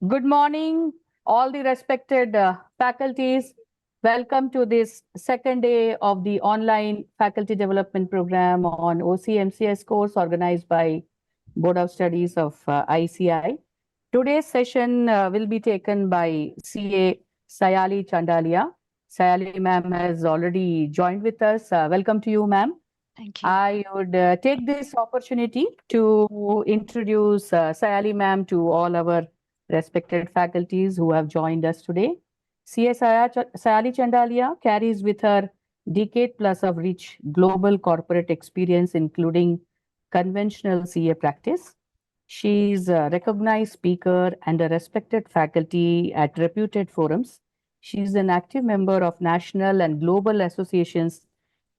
Good morning, all the respected faculties. Welcome to this second day of the online faculty development program on OC MCS course organized by Board of Studies of ICI. Today's session will be taken by CA Sayali Chandalia. Sayali ma'am has already joined with us. Welcome to you, ma'am. Thank you. I would take this opportunity to introduce Sayali ma'am to all our respected faculties who have joined us today. Sayali Chandalia carries with her decade plus of rich global corporate experience, including conventional CA practice. She is a recognized speaker and a respected faculty at reputed forums. She is an active member of national and global associations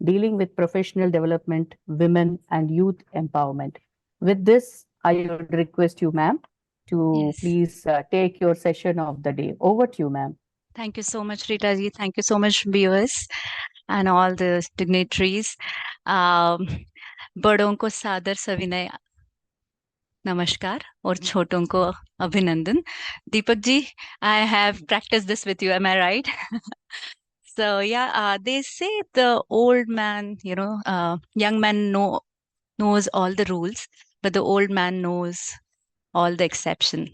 dealing with professional development, women, and youth empowerment. With this, I would request you, ma'am, to Yes. please take your session of the day. Over to you, ma'am. Thank you so much, Rita ji. Thank you so much, viewers and all the dignitaries. बड़ों को सादर सविनय नमस्कार और छोटों को अभिनंदन. Deepak ji, I have practiced this with you. Am I right? So yeah, they say the old man, young man knows all the rules, but the old man knows all the exception.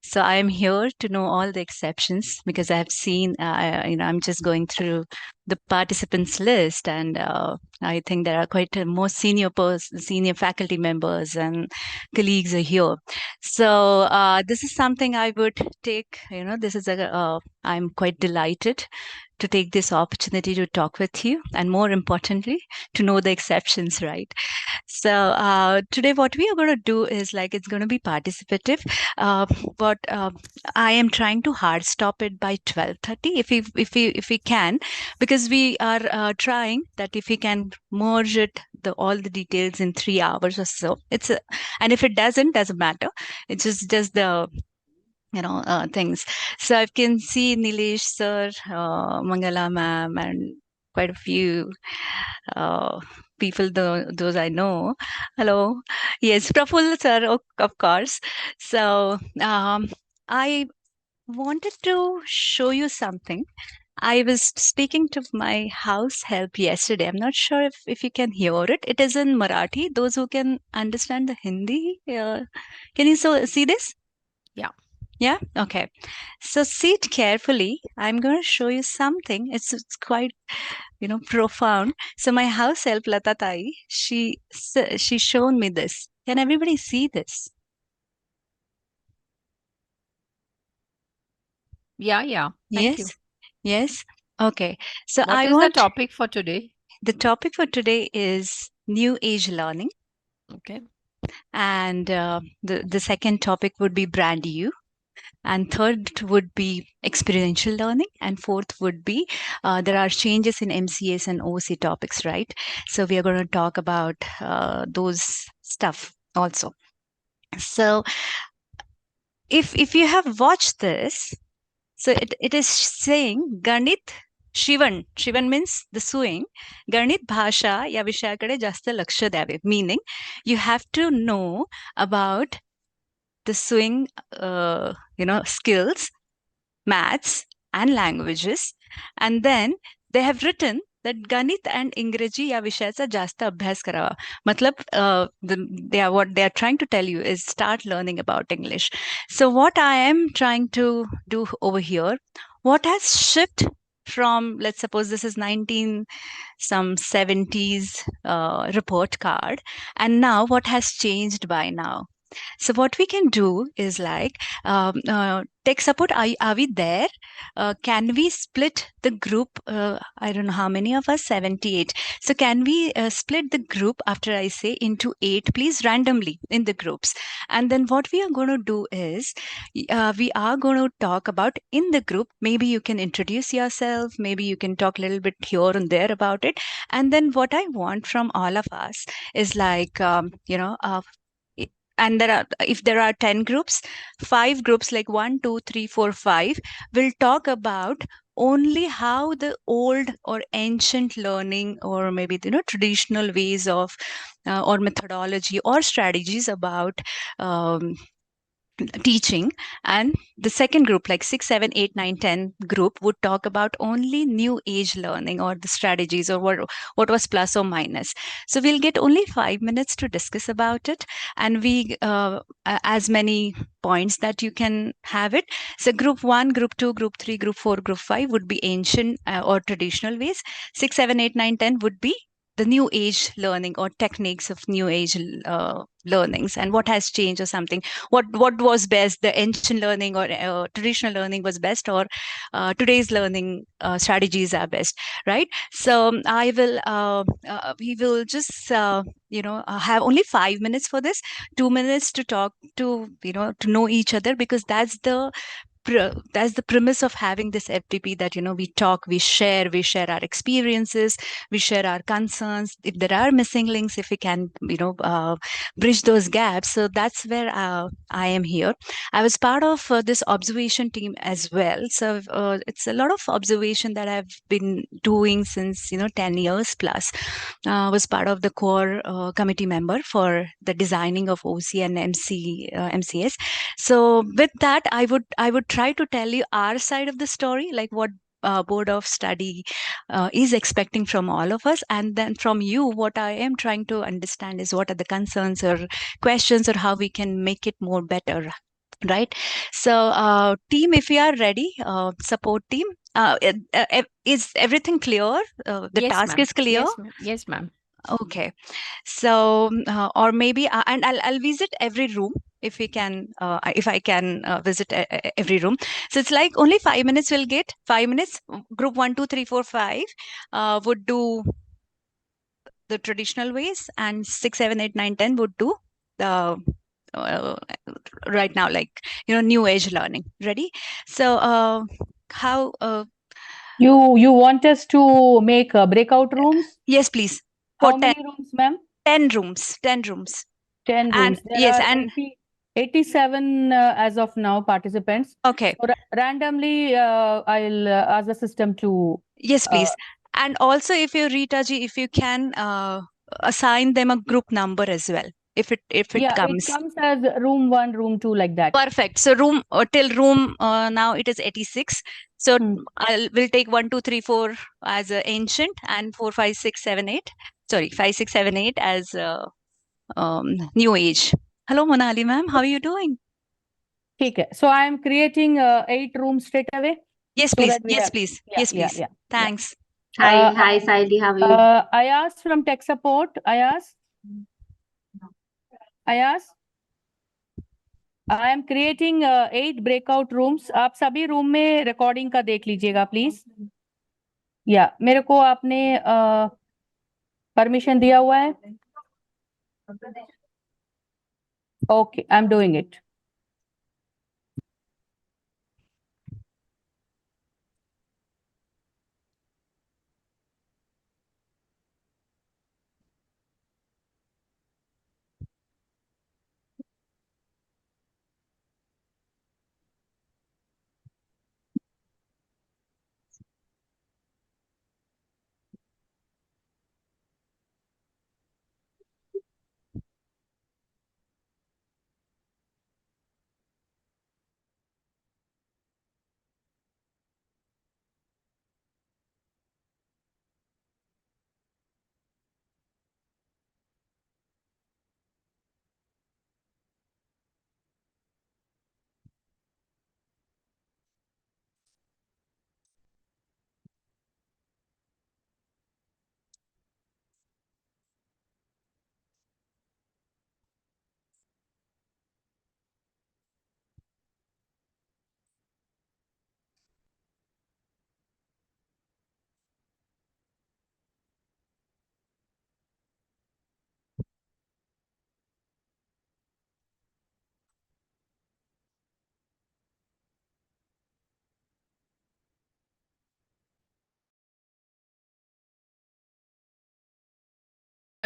So I am here to know all the exceptions because I have seen, I'm just going through the participants list, and I think there are quite more senior faculty members and colleagues are here. So this is something I would take. I'm quite delighted to take this opportunity to talk with you, and more importantly, to know the exceptions, right? So today what we are going to do is it's going to be participative, but I am trying to hard stop it by 12:30 if we can, because we are trying that if we can merge all the details in 3 hours or so. And if it doesn't matter. It's just the things. So I can see Nilesh sir, Mangala ma'am, and quite a few people, those I know. Hello. Yes, Praful sir, of course. So I wanted to show you something. I was speaking to my house help yesterday. I'm not sure if you can hear it. It is in Marathi. Those who can understand the Hindi, can you see this? Yeah. Yeah? Okay. So sit carefully. I'm going to show you something. It's quite, profound. So my house help, Lata Tai, she shown me this. Can everybody see this? Yeah. Thank you. Yes. Okay. So What is the topic for today? The topic for today is new age learning. Okay. And the second topic would be brand you. And third would be experiential learning. And fourth would be there are changes in MCS and OC topics, right? So we are going to talk about those stuff also. So if you have watched this, so it is saying Ganit Shivan means the sewing. Ganit bhasha या विषयाकडे जास्त लक्ष द्यावे. Meaning you have to know about the sewing, skills, maths, and languages. And then they have written that गणित and इंग्रजी या विषयाचा जास्त अभ्यास करावा. मतलब what they are trying to tell you is start learning about English. So what I am trying to do over here, what has shifted from, let's suppose this is 1970s report card, and now what has changed by now? So what we can do is take support. Are we there? Can we split the group? I don't know how many of us, 78. So can we split the group after I say into 8, please, randomly in the groups. And then what we are going to do is we are going to talk about in the group. Maybe you can introduce yourself. Maybe you can talk a little bit here and there about it. And then what I want from all of us is and if there are 10 groups, 5 groups like 1, 2, 3, 4, 5 will talk about only how the old or ancient learning, or maybe traditional ways of or methodology or strategies about teaching, and the second group, like 6, 7, 8, 9, 10 group, would talk about only new age learning or the strategies or what was plus or minus. So we'll get only 5 minutes to discuss about it, and we as many points that you can have it. So group 1, group 2, group 3, group 4, group 5 would be ancient or traditional ways. 6, 7, 8, 9, 10 would be the new age learning or techniques of new age learnings, and what has changed or something. What was best, the ancient learning or traditional learning was best, or today's learning strategies are best, right? So we will just have only 5 minutes for this, 2 minutes to talk to to know each other, because that's the premise of having this FTP, that we talk, we share our experiences, we share our concerns. If there are missing links, if we can bridge those gaps. So that's where I am here. I was part of this observation team as well, so it's a lot of observation that I've been doing since 10 years plus. Was part of the core committee member for the designing of OC and MCS. So with that, I would try to tell you our side of the story, like what board of study is expecting from all of us, and then from you, what I am trying to understand is what are the concerns or questions, or how we can make it more better, right? So team, if we are ready, support team, is everything clear? The Yes, task ma'am. is clear? Yes, ma'am. Okay. So or maybe and I'll visit every room if we can, if I can visit every room. So it's like only 5 minutes we'll get. 5 minutes. Group 1, 2, 3, 4, 5 would do the traditional ways, and 6, 7, 8, 9, 10 would do the right now, like new age learning. Ready? So how You want us to make breakout rooms? yes, please. How For many rooms, ma'am? 10 rooms. 10 rooms. 10 And rooms. There yes, are and 87 as of now participants. okay. So randomly, I'll ask the system to. Yes, please. And also, if you, Ritaji, if you can assign them a group number as well, if it Yeah, comes. it comes as room 1, room 2, like that. Perfect. So room till room now it is 86. So we'll take 1, 2, 3, 4 as ancient, and 4, 5, 6, 7, 8. Sorry, 5, 6, 7, 8 as new age. Hello, Monali ma'am. How are you doing? Okay. So I am creating 8 rooms straight away. Yes, so please. that we Yes, have- please. Yeah, Yes, yeah, please. yeah. Thanks. Hi, Saili, how are you? Ayaz from tech support. Ayaz, I am creating 8 breakout rooms. आप सभी room में recording का देख लीजिएगा please. या मेरे को आपने परमिशन दिया हुआ है. Okay, I am doing it.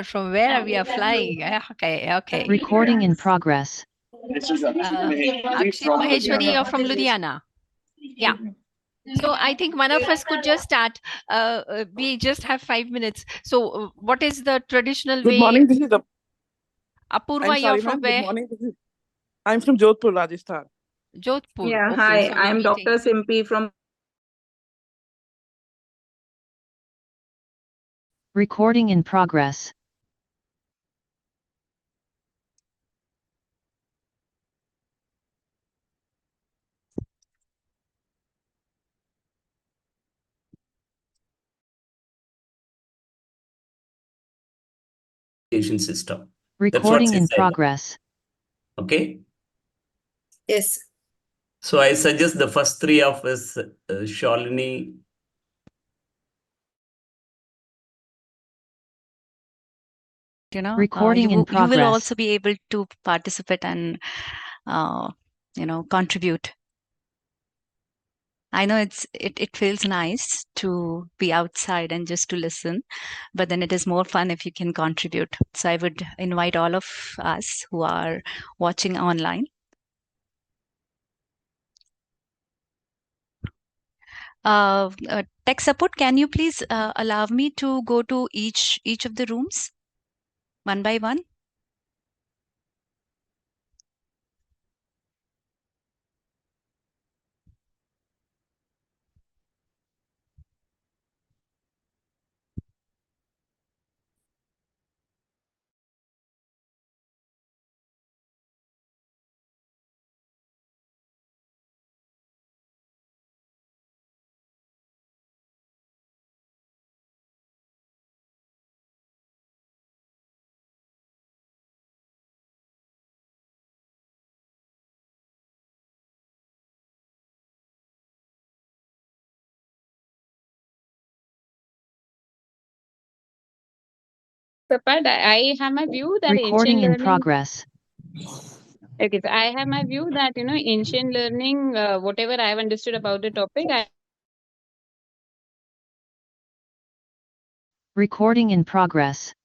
From where we are flying? Okay. Recording in progress. Akshit Maheshwari, you're from Ludhiana. Yeah. So I think one of us could just start. We just have 5 minutes. So what is the traditional Good way? morning. This is Apurva, I'm you're sorry, from ma'am. Good where? morning. This is I'm from Jodhpur, Rajasthan. Jodhpur. Yeah, Okay, hi, so we're I'm meeting. Dr. Simpy from Recording in progress. System. Recording in said. progress. Okay. Yes. So I suggest the first three of us, Shalini, Recording in you will progress. also be able to participate and contribute. I know it feels nice to be outside and just to listen, but then it is more fun if you can contribute. So I would invite all of us who are watching online. Tech support, can you please allow me to go to each of the rooms one by one? But I have my view that Recording ancient in learning. progress. Okay, so I have my view that ancient learning, whatever I have understood about the topic, Recording in progress.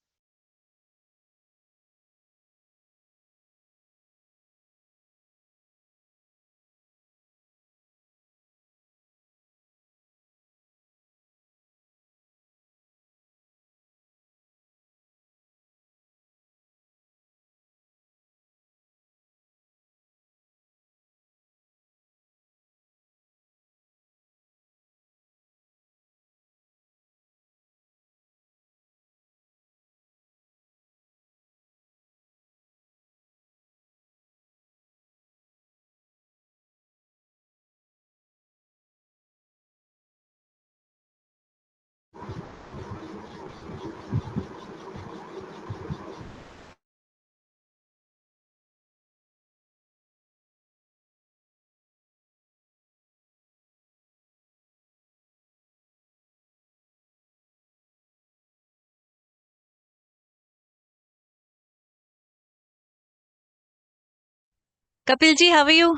Kapil ji, how are you?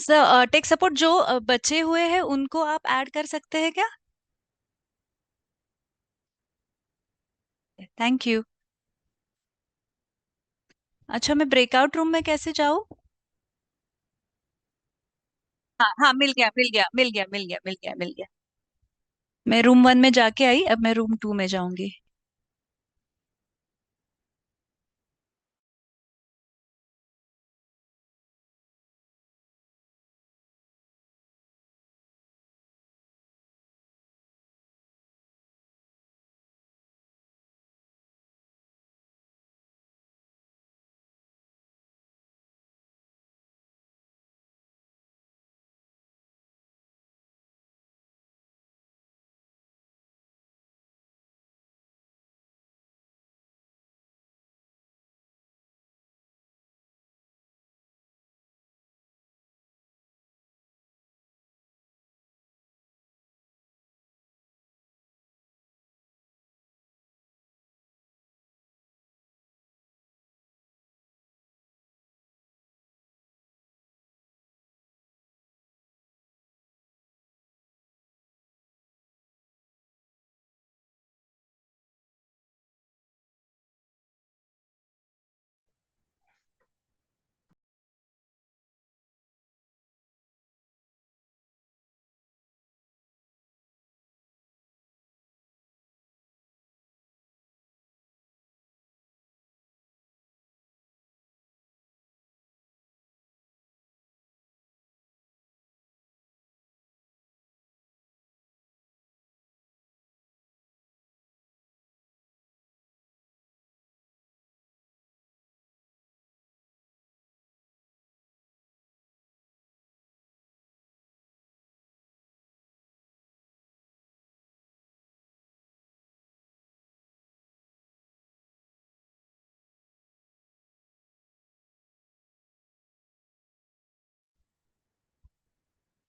Sir tech support जो बचे हुए हैं उनको आप add कर सकते हैं क्या? Thank you. अच्छा, मैं ब्रेकआउट रूम में कैसे जाऊँ? हाँ हाँ, मिल गया मिल गया मिल गया मिल गया मिल गया मिल गया. मैं रूम 1 में जाके आई, अब मैं रूम 2 में जाऊंगी.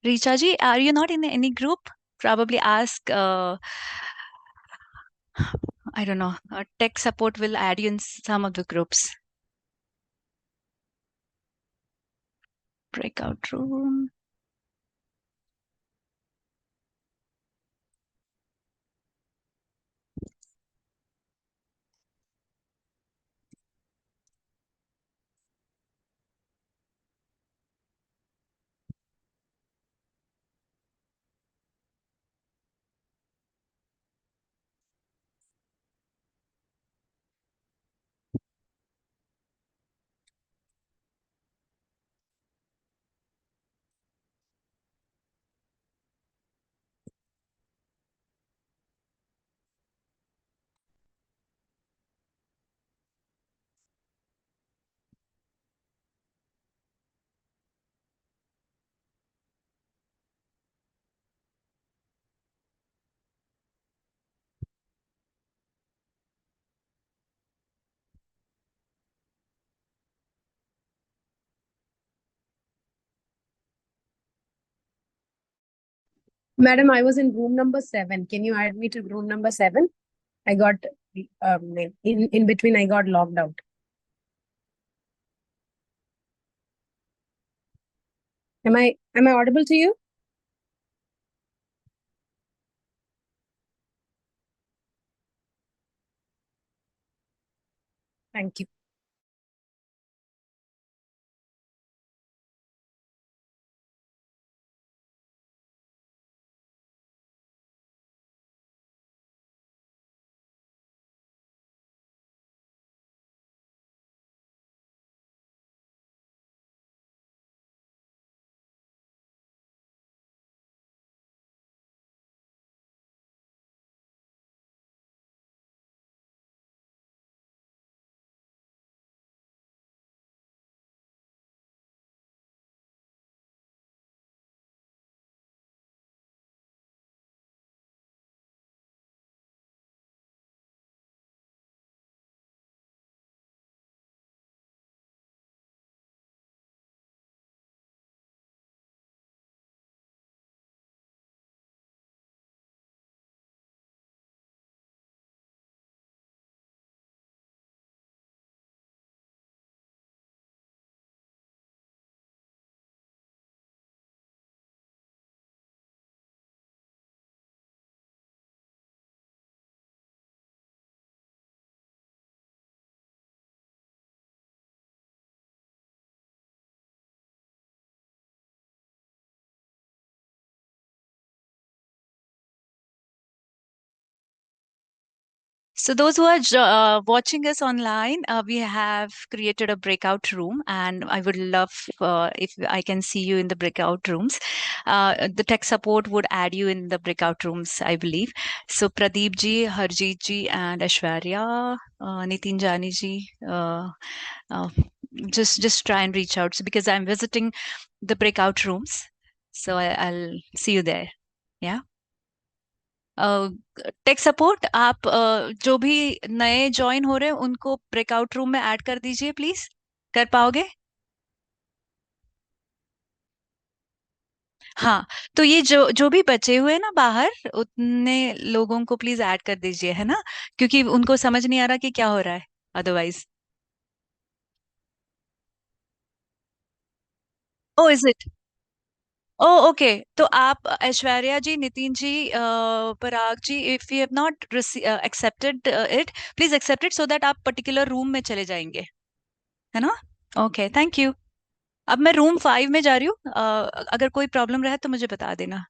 Richa ji, are you not in any group? Probably ask, I don't know, tech support will add you in some of the groups. Breakout room. Madam, I was in room number 7. Can you add me to room number 7? I got in between I got logged out. Am I audible to you? Thank you. So those who are watching us online, we have created a breakout room, and I would love if I can see you in the breakout rooms. The tech support would add you in the breakout rooms, I believe. So Pradeep ji, Harjeet ji, and Ashwarya, Nitin Jani ji, uh, just try and reach out. So because I'm visiting the breakout rooms, so I'll see you there. Yeah. Tech support आप जो भी नए join हो रहे हैं उनको breakout room में add कर दीजिए प्लीज। कर पाओगे? हाँ, तो ये जो जो भी बचे हुए हैं ना बाहर, उतने लोगों को प्लीज ऐड कर दीजिए, है ना, क्योंकि उनको समझ नहीं आ रहा कि क्या हो रहा है otherwise. Oh is it? Oh okay, तो आप Aishwarya ji, Nitin ji, Parag ji, if you have not accepted it, please accept it so that आप पर्टिकुलर रूम में चले जाएंगे, है ना? Okay, thank you. अब मैं रूम 5 में जा रही हूँ, अगर कोई प्रॉब्लम रहे तो मुझे बता देना।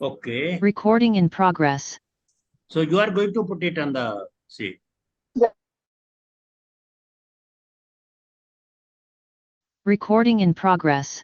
Okay. Recording in progress. So you are going to put it on the sheet. Recording in progress.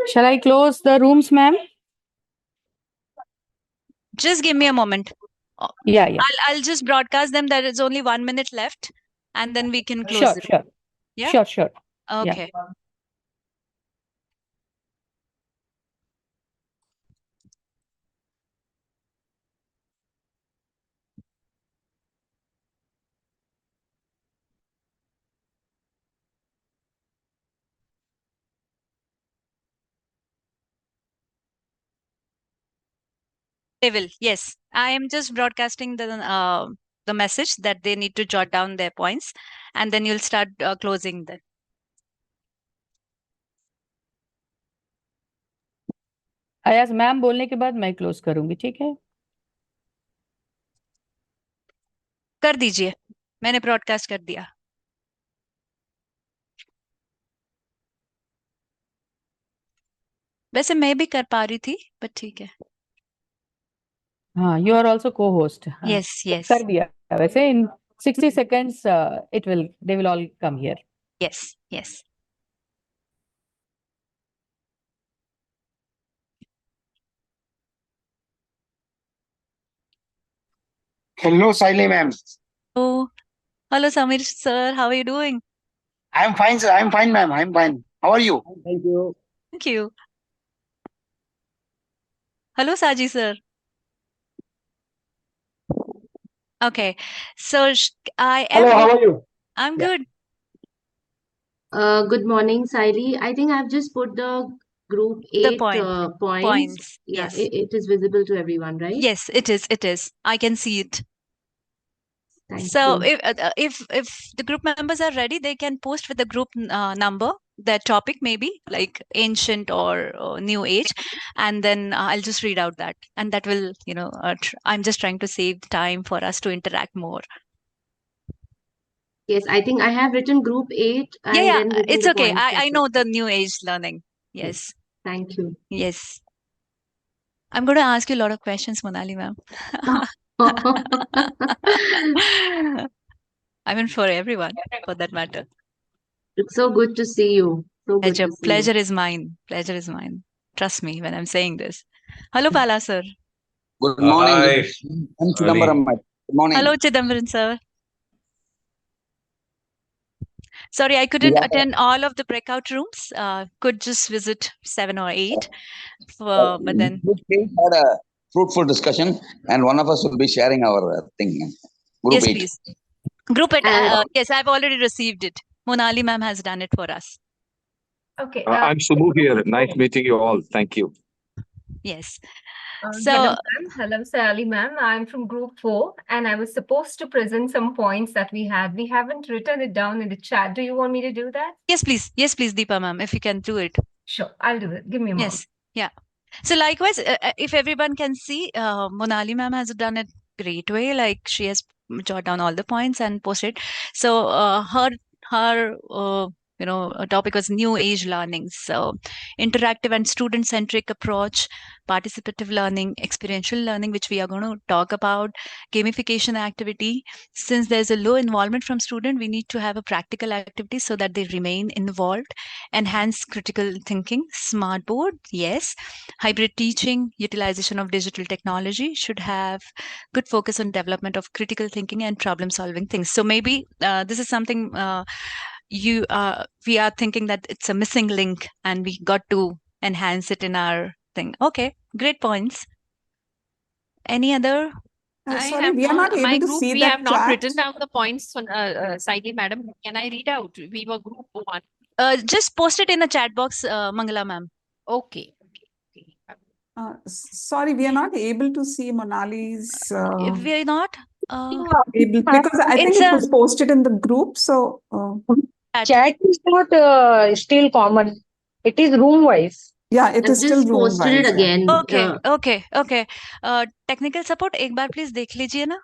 Shall I close the rooms, ma'am? Just give me a moment. Yeah. I'll just broadcast them. There is only 1 minute left, and then we can close it. Sure. Yeah? Sure. Okay. They will. Yes, I am just broadcasting the message that they need to jot down their points, and then you'll start closing them. Ayaz ma'am बोलने के बाद मैं close करूंगी, ठीक है? कर दीजिए, मैंने ब्रॉडकास्ट कर दिया. वैसे मैं भी कर पा रही थी, बट ठीक है. हाँ, you are also co-host. Yes. कर दिया. वैसे in 60 seconds, they will all come here. Yes. Hello, Saili ma'am. Oh, hello, Samir sir. How are you doing? I'm fine, sir. I'm fine, ma'am. I'm fine. How are you? Thank you. Thank you. Hello, Saji sir. Okay, so I am. Hello, how are you? I'm Yeah. good. Good morning, Saili. I think I've just put the group 8 points. Points. Yeah, Yes. it is visible to everyone, right? Yes, it is. I can see it. Thank So you. if the group members are ready, they can post with the group number, their topic maybe like ancient or new age, and then I'll just read out that, and that will I'm just trying to save time for us to interact more. Yes, I think I have written group 8 and Yeah, then written it's the okay. points I know the separately. new age learning. Yes. Thank you. Yes. I'm going to ask you a lot of questions, Monali ma'am. I mean, for everyone, for that matter. It's so good to see you. So good to see Pleasure you. is mine. Pleasure is mine. Trust me when I'm saying this. Hello, Pala sir. Good morning. Hi. I'm Chidambaram. Good morning. Hello, Chidambaran sir. Sorry, I couldn't attend all of the breakout rooms. Could just visit 7 or 8. But then We had a fruitful discussion, and one of us will be sharing our thing. Group yes, 8. please. Group 8. Yes, I've already received it. Monali ma'am has done it for us. Okay. I'm Subbu here. Nice meeting you all. Thank you. Yes. Hello, ma'am. Hello, Sayali ma'am. I'm from Group 4, and I was supposed to present some points that we had. We haven't written it down in the chat. Do you want me to do that? Yes, please. Yes, please, Deepa ma'am, if you can do it. Sure, I'll do it. Give me a moment. Yes. Yeah. So likewise, if everyone can see, Monali ma'am has done it great way. Like she has jot down all the points and posted. So her topic was new age learning. So interactive and student centric approach, participative learning, experiential learning, which we are going to talk about, gamification activity. Since there's a low involvement from student, we need to have a practical activity so that they remain involved. Enhance critical thinking, smart board, yes. Hybrid teaching, utilization of digital technology should have good focus on development of critical thinking and problem solving things. So maybe this is something we are thinking that it's a missing link and we got to enhance it in our thing. Okay, great points. Any other? Sorry, we are not able to see that. We have not written down the points, Saili madam. Can I read out? We were group 1. Just post it in the chat box, Mangala ma'am. Okay. Sorry, we are not able to see Monali's. We are not able, because I think it was posted in the group. So chat is not still common. It is room wise. Yeah, it is still room posted it wise. again. Okay. Technical support एक बार please देख लीजिए ना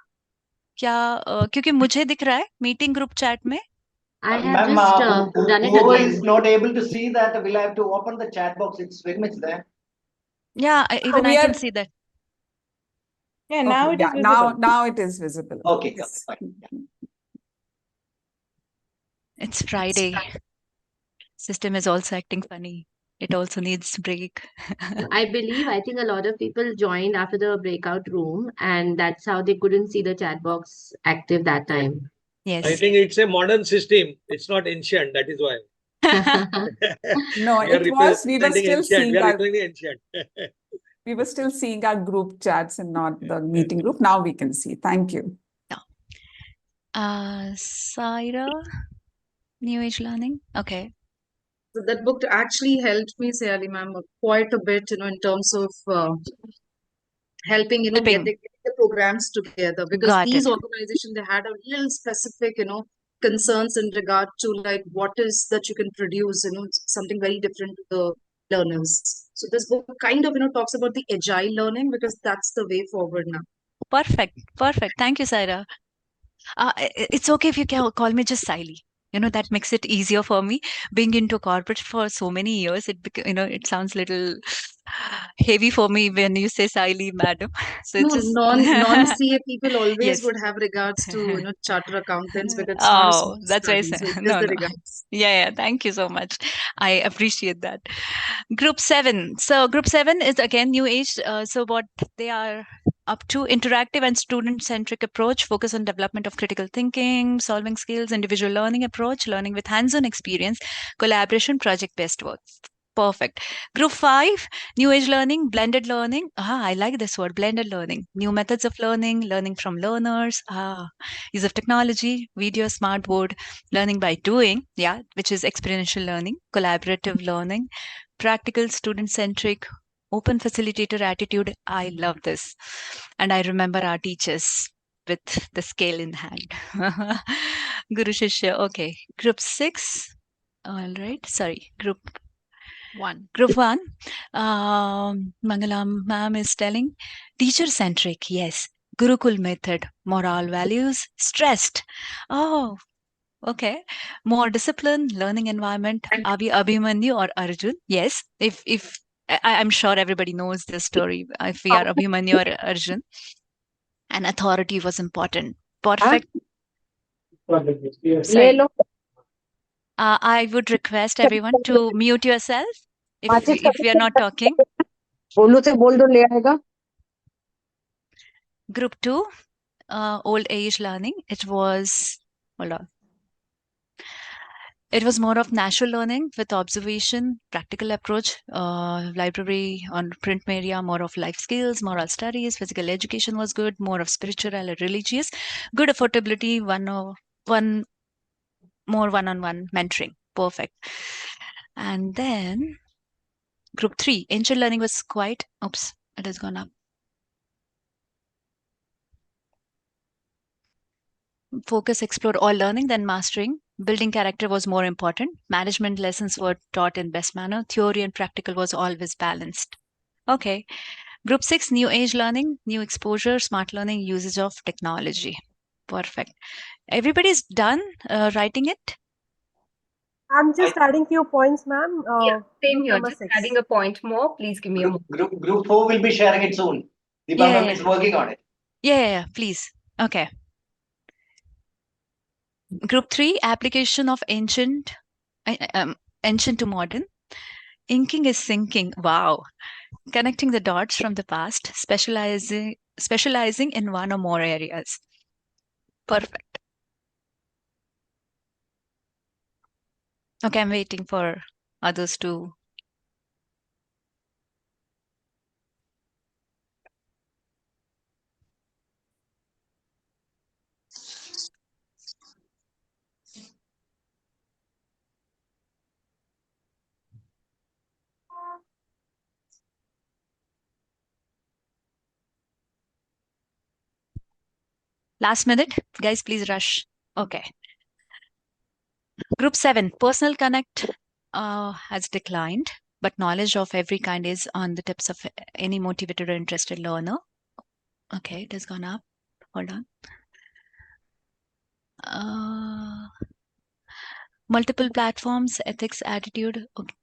क्या क्योंकि मुझे दिख रहा है मीटिंग ग्रुप चैट में. I have just done it who again. is not able to see that will have to open the chat box. It's very much there. Yeah, even I can see that. Yeah, now it is visible. Now it is visible. Okay. Yes. It's Friday. System is also acting funny. It also needs break. I think a lot of people joined after the breakout room, and that's how they couldn't see the chat box active that time. Yes. I think it's a modern system. It's not ancient. That is why. No, We are it was, we were representing still ancient. seeing We are our, representing ancient. we were still seeing our group chats and not the meeting group. Now we can see. Thank you. Saira, New Age Learning. Okay. So that book actually helped me, Sayali ma'am, quite a bit, in terms of helping, get the programs together, because Got these it. organizations, they had a real specific, concerns in regard to like what is that you can produce, something very different to the learners. So this book kind of, talks about the agile learning, because that's the way forward now. Perfect. Perfect. Thank you, Saira. It's okay if you can call me just Siley. That makes it easier for me. Being into corporate for so many years, it sounds little heavy for me when you say Siley, madam. So No, it's just non-CA people always Yes. would have regards to, charter accountants, because it's not a Oh, small that's very study. So it's just no, the no. regards. Yeah, thank you so much. I appreciate that. Group 7. So Group 7 is again New Age. So what they are up to: interactive and student-centric approach, focus on development of critical thinking, solving skills, individual learning approach, learning with hands-on experience, collaboration, project-based work. Perfect. Group 5, New Age Learning, blended learning. I like this word, blended learning. New methods of learning, learning from learners, use of technology, video, smart board, learning by doing, which is experiential learning, collaborative learning, practical, student-centric, open facilitator attitude. I love this. And I remember our teachers with the scale in hand. Guru Shishya. Okay. Group 6. All right. Sorry. Group 1. Group 1. Mangalam ma'am is telling teacher centric. Yes. Gurukul method. Moral values. Stressed. Oh, okay. More discipline, learning environment. Are we Abhimanyu or Arjun? Yes. If I'm sure everybody knows this story. If we are Abhimanyu or Arjun. And authority was important. Perfect. Sorry. I would request everyone to mute yourself if we are not talking. Group 2, old age learning. It was, hold on. It was more of natural learning with observation, practical approach, library on print media, more of life skills, moral studies, physical education was good, more of spiritual and religious, good affordability, more one-on-one mentoring. Perfect. And then Group 3, ancient learning was quite, oops, it has gone up. Focus, explore all learning, then mastering. Building character was more important. Management lessons were taught in best manner. Theory and practical was always balanced. Okay. Group 6, new age learning, new exposure, smart learning, usage of technology. Perfect. Everybody's done writing it? I'm just adding few points, ma'am. Same here. Number Just 6. adding a point more. Please give me a moment. Group 4 will be sharing it soon. Deepa ma'am is working on it. Yeah, please. Okay. Group 3, application of ancient to modern. Inking is sinking. Wow. Connecting the dots from the past, specializing in one or more areas. Perfect. Okay, I'm waiting for others to. Last minute, guys, please rush. Okay. Group 7, personal connect has declined, but knowledge of every kind is on the tips of any motivated or interested learner. Okay, it has gone up. Hold on. Multiple platforms, ethics, attitude. Okay.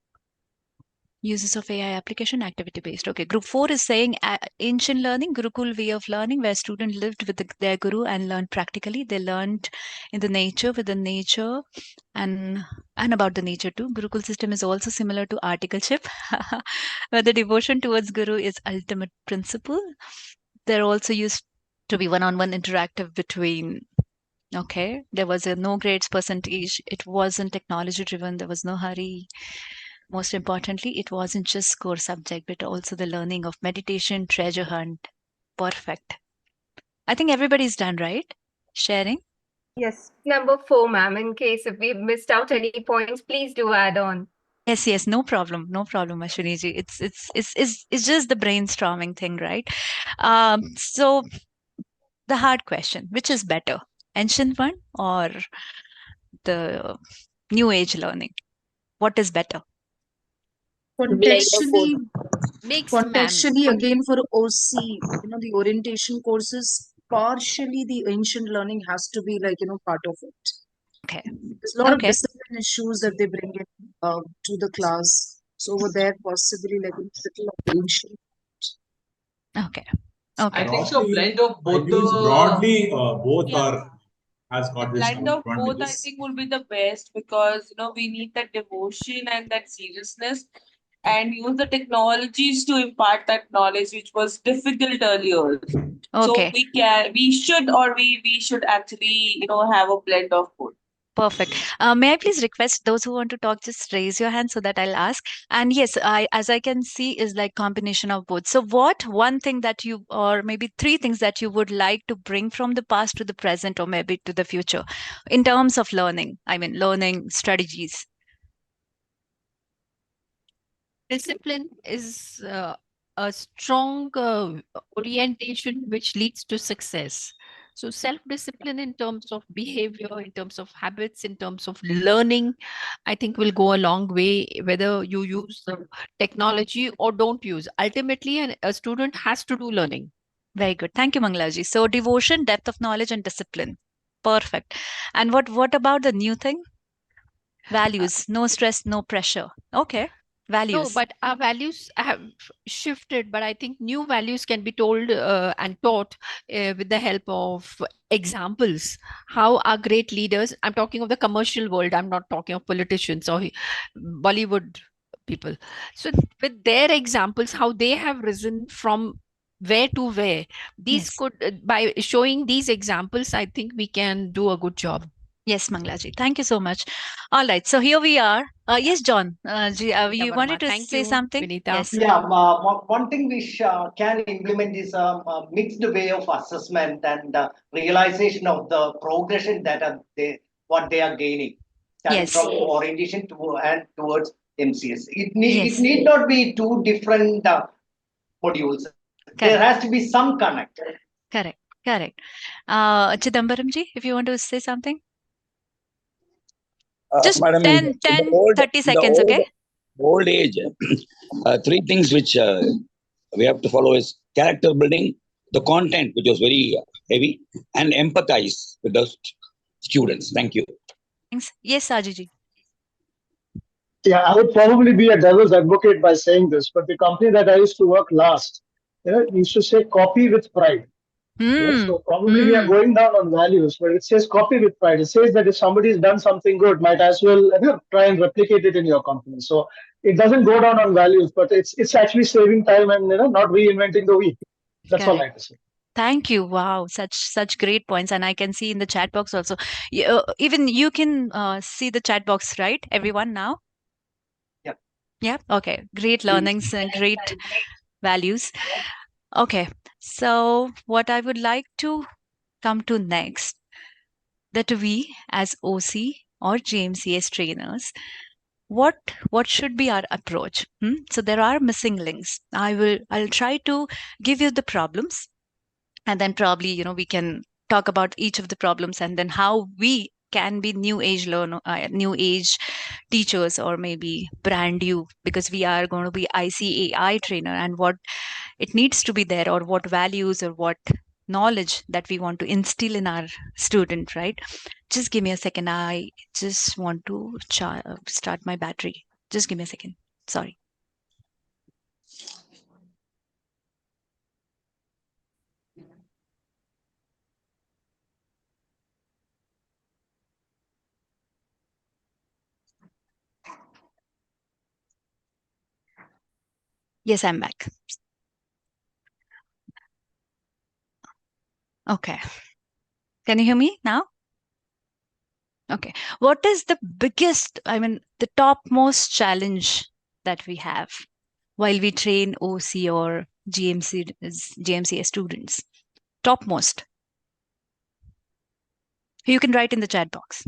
Uses of AI application, activity-based. Okay, group 4 is saying ancient learning, Gurukul way of learning, where students lived with their guru and learned practically. They learned in the nature, with the nature, and and about the nature too. Gurukul system is also similar to articleship, where the devotion towards Guru is ultimate principle. There also used to be one-on-one interactive between. Okay, there was a no grades percentage. It wasn't technology driven. There was no hurry. Most importantly, it wasn't just core subject, but also the learning of meditation, treasure hunt. Perfect. I think everybody's done, right? Sharing. Yes, number 4, ma'am. In case if we've missed out any points, please do add on. Yes, no problem, Ashwini ji. It's just the brainstorming thing, right? So the hard question, which is better, ancient one or the new age learning? What is better? Contextually, Mixed, ma'am. again for OC, the orientation courses, partially the ancient learning has to be like, part of it. Okay. There's a lot of Okay. discipline issues that they bring in to the class. So over there, possibly like a little of ancient. Okay. Okay. I think so. Blend of both broadly, both Yeah. are has got this blend of both, I advantages. think, will be the best because we need that devotion and that seriousness, and use the technologies to impart that knowledge, which was difficult earlier. So Okay. we should actually have a blend of both. Perfect. May I please request those who want to talk, just raise your hand so that I'll ask. And yes, as I can see, is like combination of both. So, what one thing that you, or maybe three things that you would like to bring from the past to the present, or maybe to the future, in terms of learning? I mean, learning strategies. Discipline is a strong orientation which leads to success. So self-discipline in terms of behavior, in terms of habits, in terms of learning, I think will go a long way, whether you use the technology or don't use. Ultimately, a student has to do learning. Very good. Thank you, Mangalaji. So, devotion, depth of knowledge, and discipline. Perfect. And what about the new thing? Values, no stress, no pressure. Okay. Values. No, but our values have shifted, but I think new values can be told and taught with the help of examples. How our great leaders, I'm talking of the commercial world, I'm not talking of politicians or Bollywood people. So with their examples, how they have risen from where to where, these could, by showing these examples, I think we can do a good job. Yes, Mangalaji. Thank you so much. All right. So here we are. Yes, John. You wanted to say something? Yes. Yeah, one thing which can implement is a mixed way of assessment and realization of the progression that what they are gaining, starting Yes. from orientation and towards MCS. It Yes. need not be two different modules. There has to be some connect. Correct. Chidambaram ji, if you want to say something. Just Madam, 10, 30 seconds, okay? Old age, three things which we have to follow is character building, the content, which was very heavy, and empathize with the students. Thank you. Thanks. Yes, Sajiji. Yeah, I would probably be a devil's advocate by saying this, but the company that I used to work last, used to say copy with pride. Yes, so probably we are going down on values, but it says copy with pride. It says that if somebody's done something good, might as well try and replicate it in your company. So it doesn't go down on values, but it's actually saving time and not reinventing the wheel. That's all I have to say. Thank you. Wow, such great points, and I can see in the chat box also. Even you can see the chat box, right? Everyone now. Yep. Yeah. Okay. Great learnings and great values. Okay. So what I would like to come to next, that we as OC or JMCS trainers, what should be our approach? So there are missing links. I'll try to give you the problems, and then probably we can talk about each of the problems, and then how we can be new age teachers, or maybe brand you, because we are going to be ICAI trainer, and what it needs to be there, or what values or what knowledge that we want to instill in our student, right? Just give me a second. I just want to start my battery. Just give me a second. Sorry. Yes, I'm back. Okay. Can you hear me now? Okay. What is the biggest, the topmost challenge that we have while we train OC or GMCS students? Topmost. You can write in the chat box.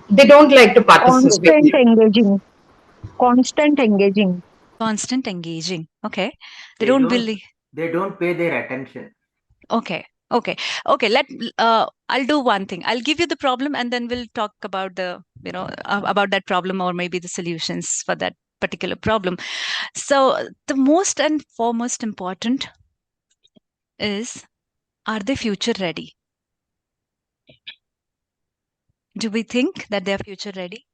They don't like to participate. Constant engaging. Constant engaging. Constant engaging. Okay. They don't believe. They don't pay their attention. Okay. I'll do one thing. I'll give you the problem, and then we'll talk about about that problem, or maybe the solutions for that particular problem. So the most and foremost important is, are they future ready? Do we think that they are future ready?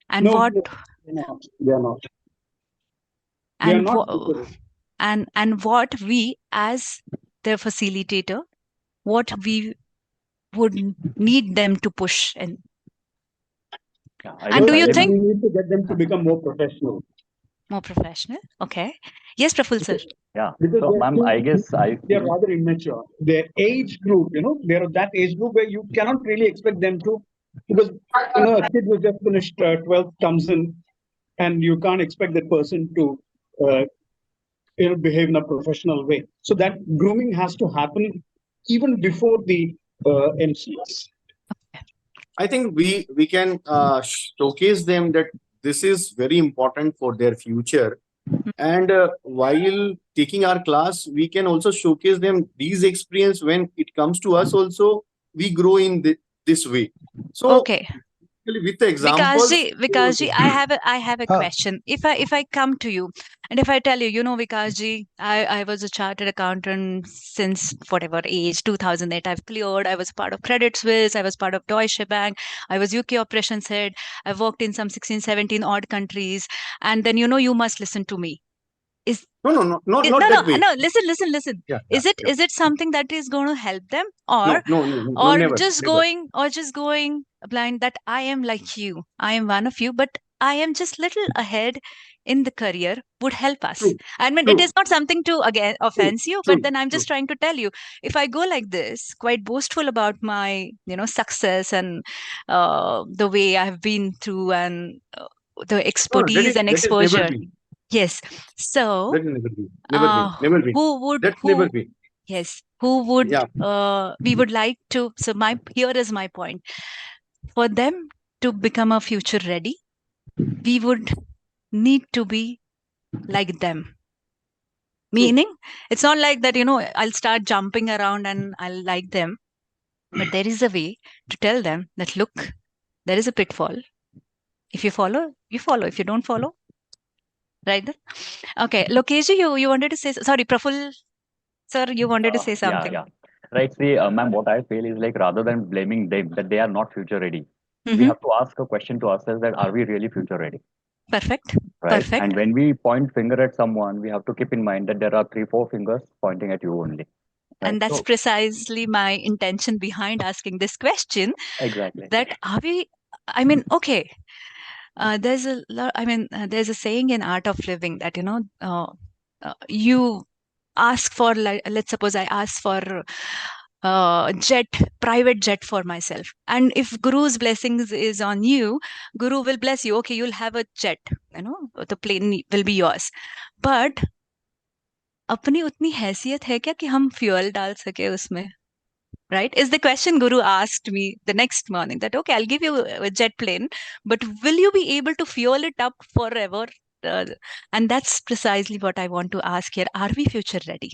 And No, what? they are not. They are not future ready. And what we, as the facilitator, what we would need them to push in. Yeah, and do you think we need to get them to become more professional? More professional? Okay. Yes, Praful sir. Yeah. So, ma'am, I guess they are rather immature. Their age group, they're that age group where you cannot really expect them to, because a kid who just finished 12th comes in, and you can't expect that person to behave in a professional way. So that grooming has to happen even before the MCS. I think we can showcase them that this is very important for their future. And while taking our class, we can also showcase them these experience. When it comes to us also, we grow in this way. So okay. With the examples, Vikasji, I have a question. If I come to you and if I tell you, Vikasji, I was a chartered accountant since whatever age, 2008, I've cleared. I was part of Credit Suisse. I was part of Deutsche Bank. I was UK operations head. I've worked in some 16, 17 odd countries. And then, you must listen to me. Not that way. No, listen. Yeah, is it something that is going to help them, or never, just never. going blind that I am like you, I am one of you, but I am just little ahead in the career would help us. True. I mean, True. it is not something to again offense you, True. but then I'm just trying to tell you, if I go like this, quite boastful about my success and the way I've been through and the expertise and exposure. Yes. So that will never be. who would never be. Yes, who would Yeah. we would like to, so here is my point. For them to become a future ready, we would need to be like them. Meaning, it's not like that, I'll start jumping around and I'll like them. But there is a way to tell them that, look, there is a pitfall. If you follow, you follow. If you don't follow, right? Okay, Lokesh, you wanted to say, sorry, Praful, sir, you wanted to say something. Yeah. Right. See, ma'am, what I feel is like, rather than blaming them that they are not future ready, we Mhm. have to ask a question to ourselves, that are we really future ready? Perfect. Right. Perfect. And when we point finger at someone, we have to keep in mind that there are 3-4 fingers pointing at you only. And that's So, precisely my intention behind asking this question. exactly. That are we, okay. There's a lot, there's a saying in Art of Living that, you ask for, let's suppose I ask for private jet for myself. And if Guru's blessings is on you, Guru will bless you. Okay, you'll have a jet, the plane will be yours. But अपनी उतनी हैसियत है क्या कि हम fuel डाल सके उसमें? Right? Is the question Guru asked me the next morning that, okay, I'll give you a jet plane, but will you be able to fuel it up forever? And that's precisely what I want to ask here. Are we future ready?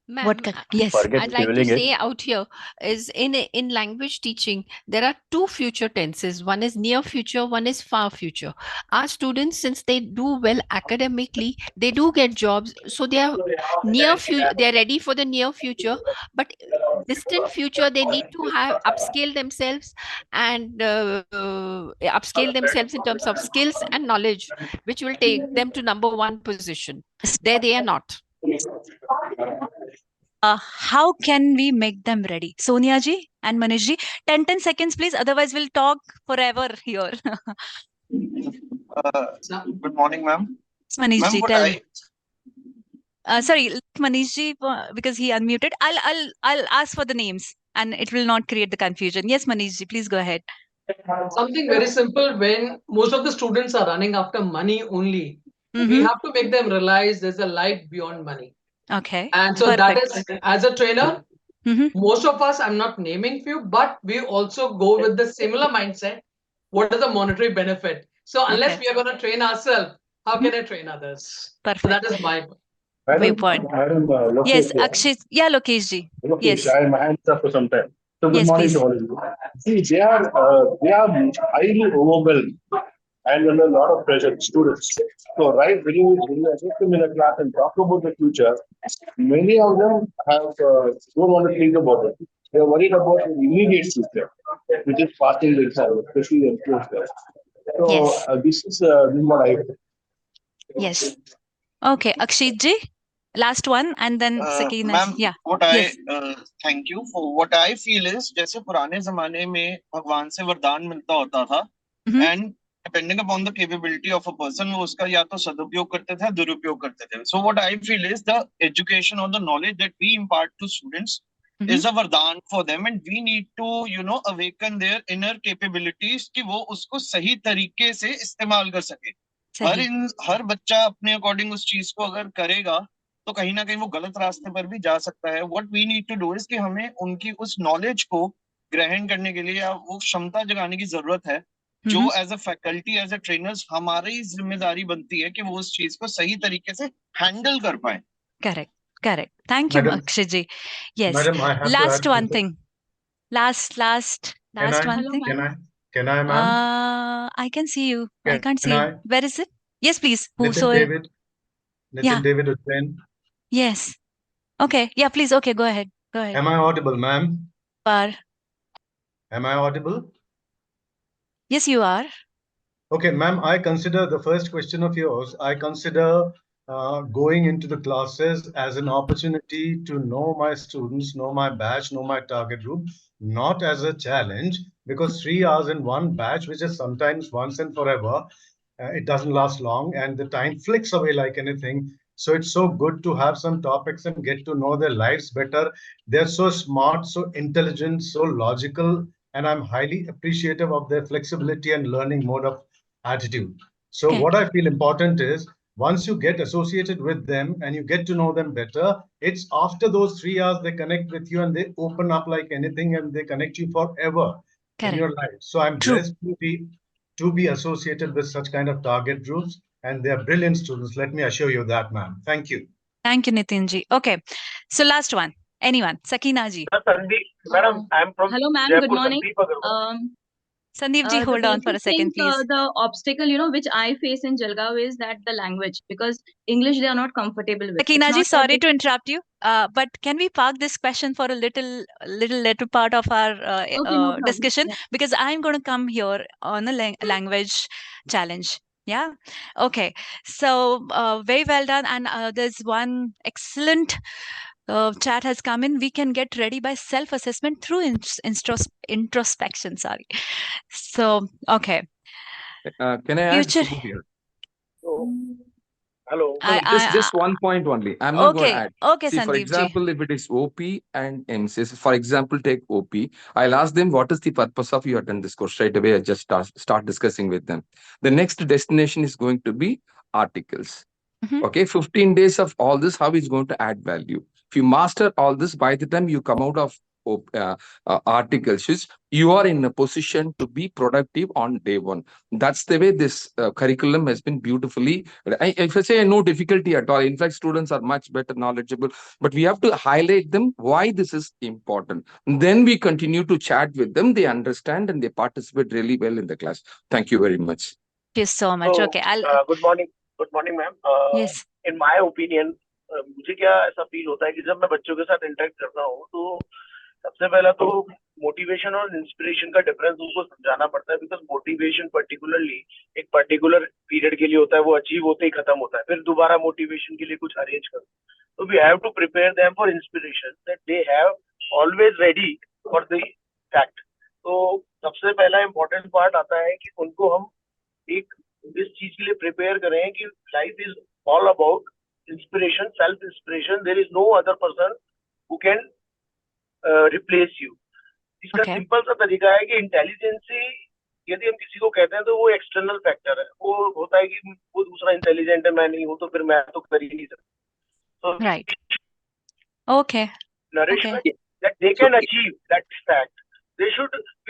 Ma'am, Yes. Forget I'd like to fueling it. say out here is in language teaching, there are two future tenses. One is near future, one is far future. Our students, since they do well academically, they do get jobs. So they are they're ready for the near future, but distant future, they need to upscale themselves and upscale themselves in terms of skills and knowledge, which will take them to number one position. There they are not. How can we make them ready? Sonia ji and Manish ji, 10 seconds, please. Otherwise, we'll talk forever here. Good morning, ma'am. Manish Ma'am, ji, what tell I me. Sorry, Manish ji, because he unmuted. I'll ask for the names, and it will not create the confusion. Yes, Manish ji, please go ahead. Something very simple. When most of the students are running after money only, we Mm-hmm. have to make them realize there's a life beyond money. Okay. And so that Perfect. is, as a trainer, Mm-hmm. most of us, I'm not naming few, but we also go with the similar mindset. What is the monetary benefit? So unless Okay. we are going to train ourselves, how can I train others? So Perfect. that is my Viewpoint. Yes, Akshay. Yeah, Lokesh ji. Yes. I am hands up for some time. So good Yes, morning please. to all of you. See, they are highly overwhelmed and under a lot of pressure, students. So right when you assist them in a class and talk about the future, many of them don't want to think about it. They are worried about the immediate future, which is passing the exam, especially the entrance test. So Yes. this is what I. Yes. Okay, Akshay ji, last one, and then Sakina. Ma'am Yeah. what I Yes. thank you for what I feel is जैसे पुराने जमाने में भगवान से वरदान मिलता होता था and depending upon the capability of a person वो उसका या तो सदुपयोग करते थे दुरुपयोग करते थे. So what I feel is the education or the knowledge that we impart to students is a वरदान for them and we need to awaken their inner capabilities कि वो उसको सही तरीके से इस्तेमाल कर सके. हर बच्चा अपने अकॉर्डिंग उस चीज को अगर करेगा तो कहीं ना कहीं वो गलत रास्ते पर भी जा सकता है. What we need to do is कि हमें उनकी उस नॉलेज को ग्रहण करने के लिए या वो क्षमता जगाने की जरूरत है जो as a faculty as a trainers हमारी जिम्मेदारी बनती है कि वो उस चीज को सही तरीके से हैंडल कर पाए. Correct. Correct. Thank you, Madam, Akshay ji. Yes. Madam, I have to Last add one something. thing. Last Can I? one thing. Can I, ma'am? I can see you. I can't see Can you. I? Where is it? Yes, please. Nitin Whosoever. David. Yeah. Nitin David Hussain. Yes. Okay. Yeah, please. Okay, go ahead. Go ahead. Am I audible, ma'am? Par. Am I audible? Yes, you are. Okay, ma'am, I consider the first question of yours, I consider going into the classes as an opportunity to know my students, know my batch, know my target group, not as a challenge, because 3 hours in one batch, which is sometimes once and forever, it doesn't last long and the time flicks away like anything. So it's so good to have some topics and get to know their lives better. They're so smart, so intelligent, so logical, and I'm highly appreciative of their flexibility and learning mode of attitude. So Okay. what I feel important is once you get associated with them and you get to know them better, it's after those 3 hours they connect with you and they open up like anything and they connect you forever in your life. So I'm blessed to be associated with such kind of target groups and they're brilliant students. Let me assure you that, ma'am. Thank you. Thank you, Nitin ji. Okay. So last one. Anyone? Sakina ji. Sandeep, madam, I'm from Hello, ma'am. Good Jaipur, morning. Sandeep Agarwal. Sandeep ji, The hold on for a basic second, thing, please. the obstacle, which I face in Jalgaon is that the language, because English they are not comfortable with. Sakina It's ji, not that sorry they- to interrupt you, but can we park this question for a little part of our Okay, no problem. discussion? Yeah. Because I'm going to come here on a language challenge. Yeah. Okay. So very well done. And there's one excellent chat has come in. We can get ready by self-assessment through introspection. Sorry. So okay. Can I add Future. Subbu here? Hello. No, just one point only. I'm not going to add. Okay, See, for Sandeep ji. example, if it is OP and MCS, for example, take OP. I'll ask them what is the purpose of you attend this course. Straight away, I just start discussing with them. The next destination is going to be articles. Okay, 15 days of all this, how is going to add value? If you master all this, by the time you come out of articles, you are in a position to be productive on day one. That's the way this curriculum has been beautifully. If I say no difficulty at all, in fact, students are much better knowledgeable, but we have to highlight them why this is important. Then we continue to chat with them, they understand and they participate really well in the class. Thank you very much. Thank you so much. So, Okay, I'll. good morning, ma'am. Yes. In my opinion, मुझे क्या ऐसा feel होता है कि जब मैं बच्चों के साथ इंटरेक्ट करता हूँ तो सबसे पहला तो मोटिवेशन और इंस्पिरेशन का डिफरेंस उनको समझाना पड़ता है बिकॉज मोटिवेशन पर्टिकुलरली एक पर्टिकुलर पीरियड के लिए होता है, वो अचीव होते ही खत्म होता है, फिर दोबारा मोटिवेशन के लिए कुछ अरेंज करो. तो we have to prepare them for inspiration that they have always ready for the fact. तो सबसे पहला इम्पोर्टेंट पार्ट आता है कि उनको हम एक इस चीज के लिए प्रिपेयर करें कि life is all about inspiration, self inspiration. There is no other person who can replace you. इसका सिंपल सा तरीका है कि इंटेलिजेंसी यदि हम किसी को कहते हैं तो वो एक्सटर्नल फैक्टर है. वो होता है कि वो दूसरा इंटेलिजेंट है, मैं नहीं हूं, तो फिर मैं तो कर ही नहीं सकता. Right. Okay. Nourishment that they can achieve, that fact. We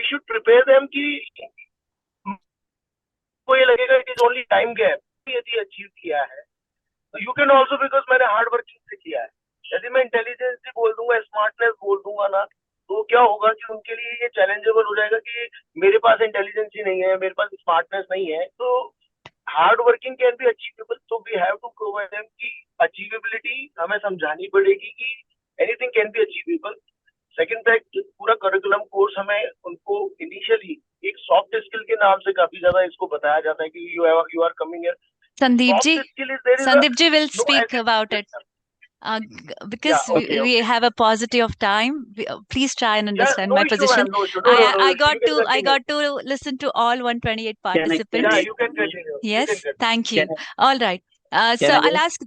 should prepare them कि को ये लगेगा it is only time gap. यदि अचीव किया है तो you can also, because मैंने हार्ड वर्किंग से किया है. यदि मैं इंटेलिजेंस बोल दूंगा, स्मार्टनेस बोल दूंगा ना, तो क्या होगा कि उनके लिए ये चैलेंजेबल हो जाएगा कि मेरे पास इंटेलिजेंस ही नहीं है, मेरे पास स्मार्टनेस नहीं है. तो hard working can be achievable. So we have to provide them की अचीवेबिलिटी हमें समझानी पड़ेगी कि anything can be achievable. Second fact, पूरा करिकुलम कोर्स हमें उनको इनिशियली एक सॉफ्ट स्किल के नाम से काफी ज्यादा इसको बताया जाता है कि you are coming here. Sandeep ji will speak about it. Because we have a paucity of time, please try and understand my position. I got to listen to all 128 participants. Yeah, you can continue. Yes, thank you. All right. So I'll ask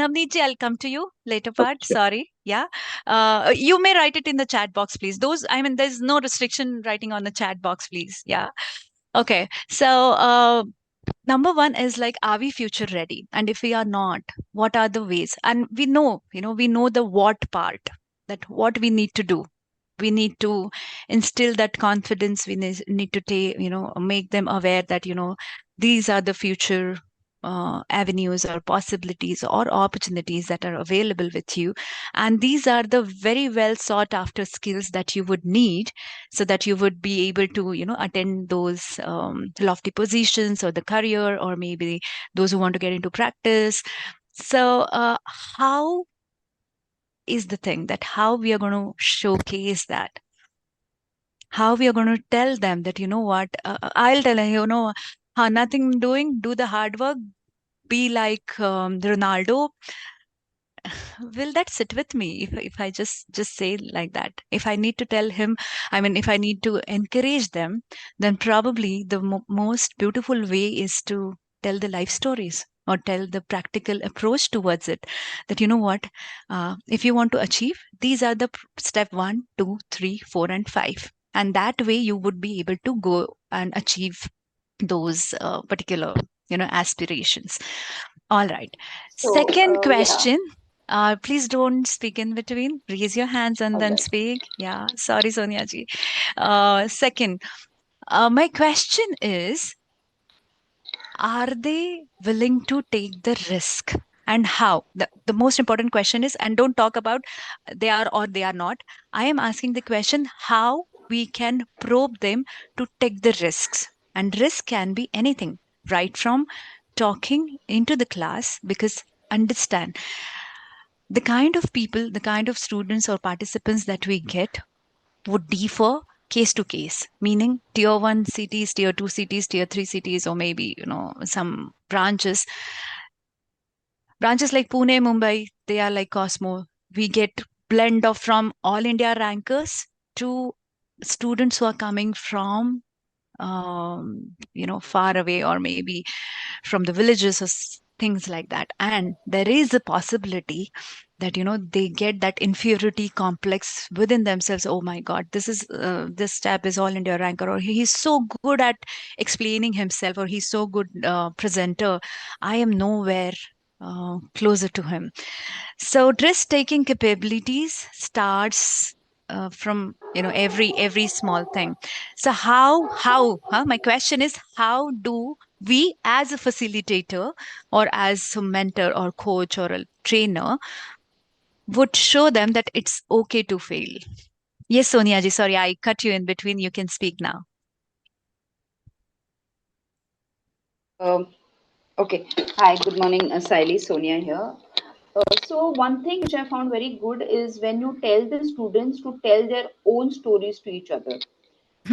Navneet ji, I'll come to you later part. Sorry. Yeah. You may write it in the chat box, please. There's no restriction writing on the chat box, please. Yeah. Okay. So number one is like, are we future ready? And if we are not, what are the ways? And we know the what part, that what we need to do. We need to instill that confidence. We need to take, make them aware that, these are the future avenues or possibilities or opportunities that are available with you. And these are the very well sought after skills that you would need so that you would be able to, attend those lofty positions or the career, or maybe those who want to get into practice. So how is the thing that how we are going to showcase that? How we are going to tell them that, what, I'll tell them, nothing doing, do the hard work, be like Ronaldo. Will that sit with me if I just say like that? If I need to tell him, if I need to encourage them, then probably the most beautiful way is to tell the life stories or tell the practical approach towards it. That what, if you want to achieve, these are the step 1, 2, 3, 4, and 5. And that way you would be able to go and achieve those particular, aspirations. All right. So, Second question. Please don't speak in between. Raise your hands and then speak. Yeah. Sorry, Sonia ji. Second, my question is, are they willing to take the risk? And how? The most important question is, and don't talk about they are or they are not. I am asking the question, how we can probe them to take the risks. And risk can be anything, right from talking into the class, because understand, the kind of people, the kind of students or participants that we get would differ case to case, meaning tier 1 cities, tier 2 cities, tier 3 cities, or maybe, some branches like Pune, Mumbai, they are like Cosmo. We get blend of from all India rankers to students who are coming from far away, or maybe from the villages or things like that. And there is a possibility that they get that inferiority complex within themselves. Oh my god, this chap is all India ranker, or he's so good at explaining himself, or he's so good presenter, I am nowhere closer to him. So risk taking capabilities starts from every small thing. So how my question is, how do we as a facilitator or as a mentor or coach or a trainer would show them that it's okay to fail? Yes, Sonia ji, sorry, I cut you in between. You can speak now. Okay. Hi, good morning, Saili, Sonia here. So one thing which I found very good is when you tell the students to tell their own stories to each other.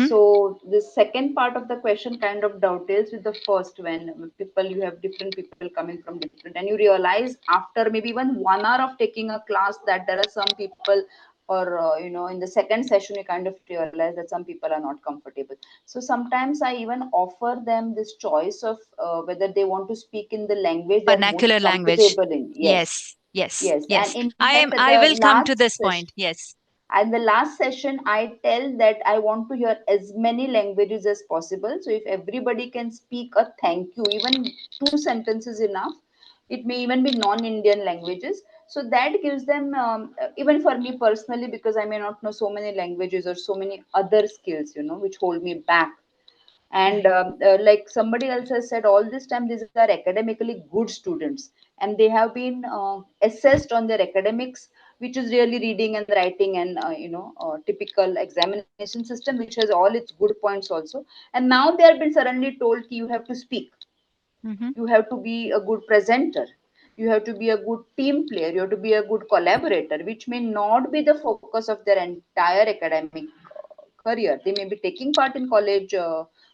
So the second part of the question kind of dovetails with the first, when you have different people coming from different, and you realize after maybe even 1 hour of taking a class that there are some people or in the second session you kind of realize that some people are not comfortable. So sometimes I even offer them this choice of whether they want to speak in the language they're most Vernacular language. comfortable in. Yes, yes, Yes, and yes. in I fact I the will come to last this session, point. Yes. and the last session I tell that I want to hear as many languages as possible. So if everybody can speak a thank you, even two sentences enough, it may even be non-Indian languages. So that gives them, even for me personally, because I may not know so many languages or so many other skills, which hold me back. And like somebody else has said, all this time these are academically good students, and they have been assessed on their academics, which is really reading and writing and typical examination system, which has all its good points also. And now they have been suddenly told ki you have to speak, you have to be a good presenter, you have to be a good team player, you have to be a good collaborator, which may not be the focus of their entire academic career. They may be taking part in college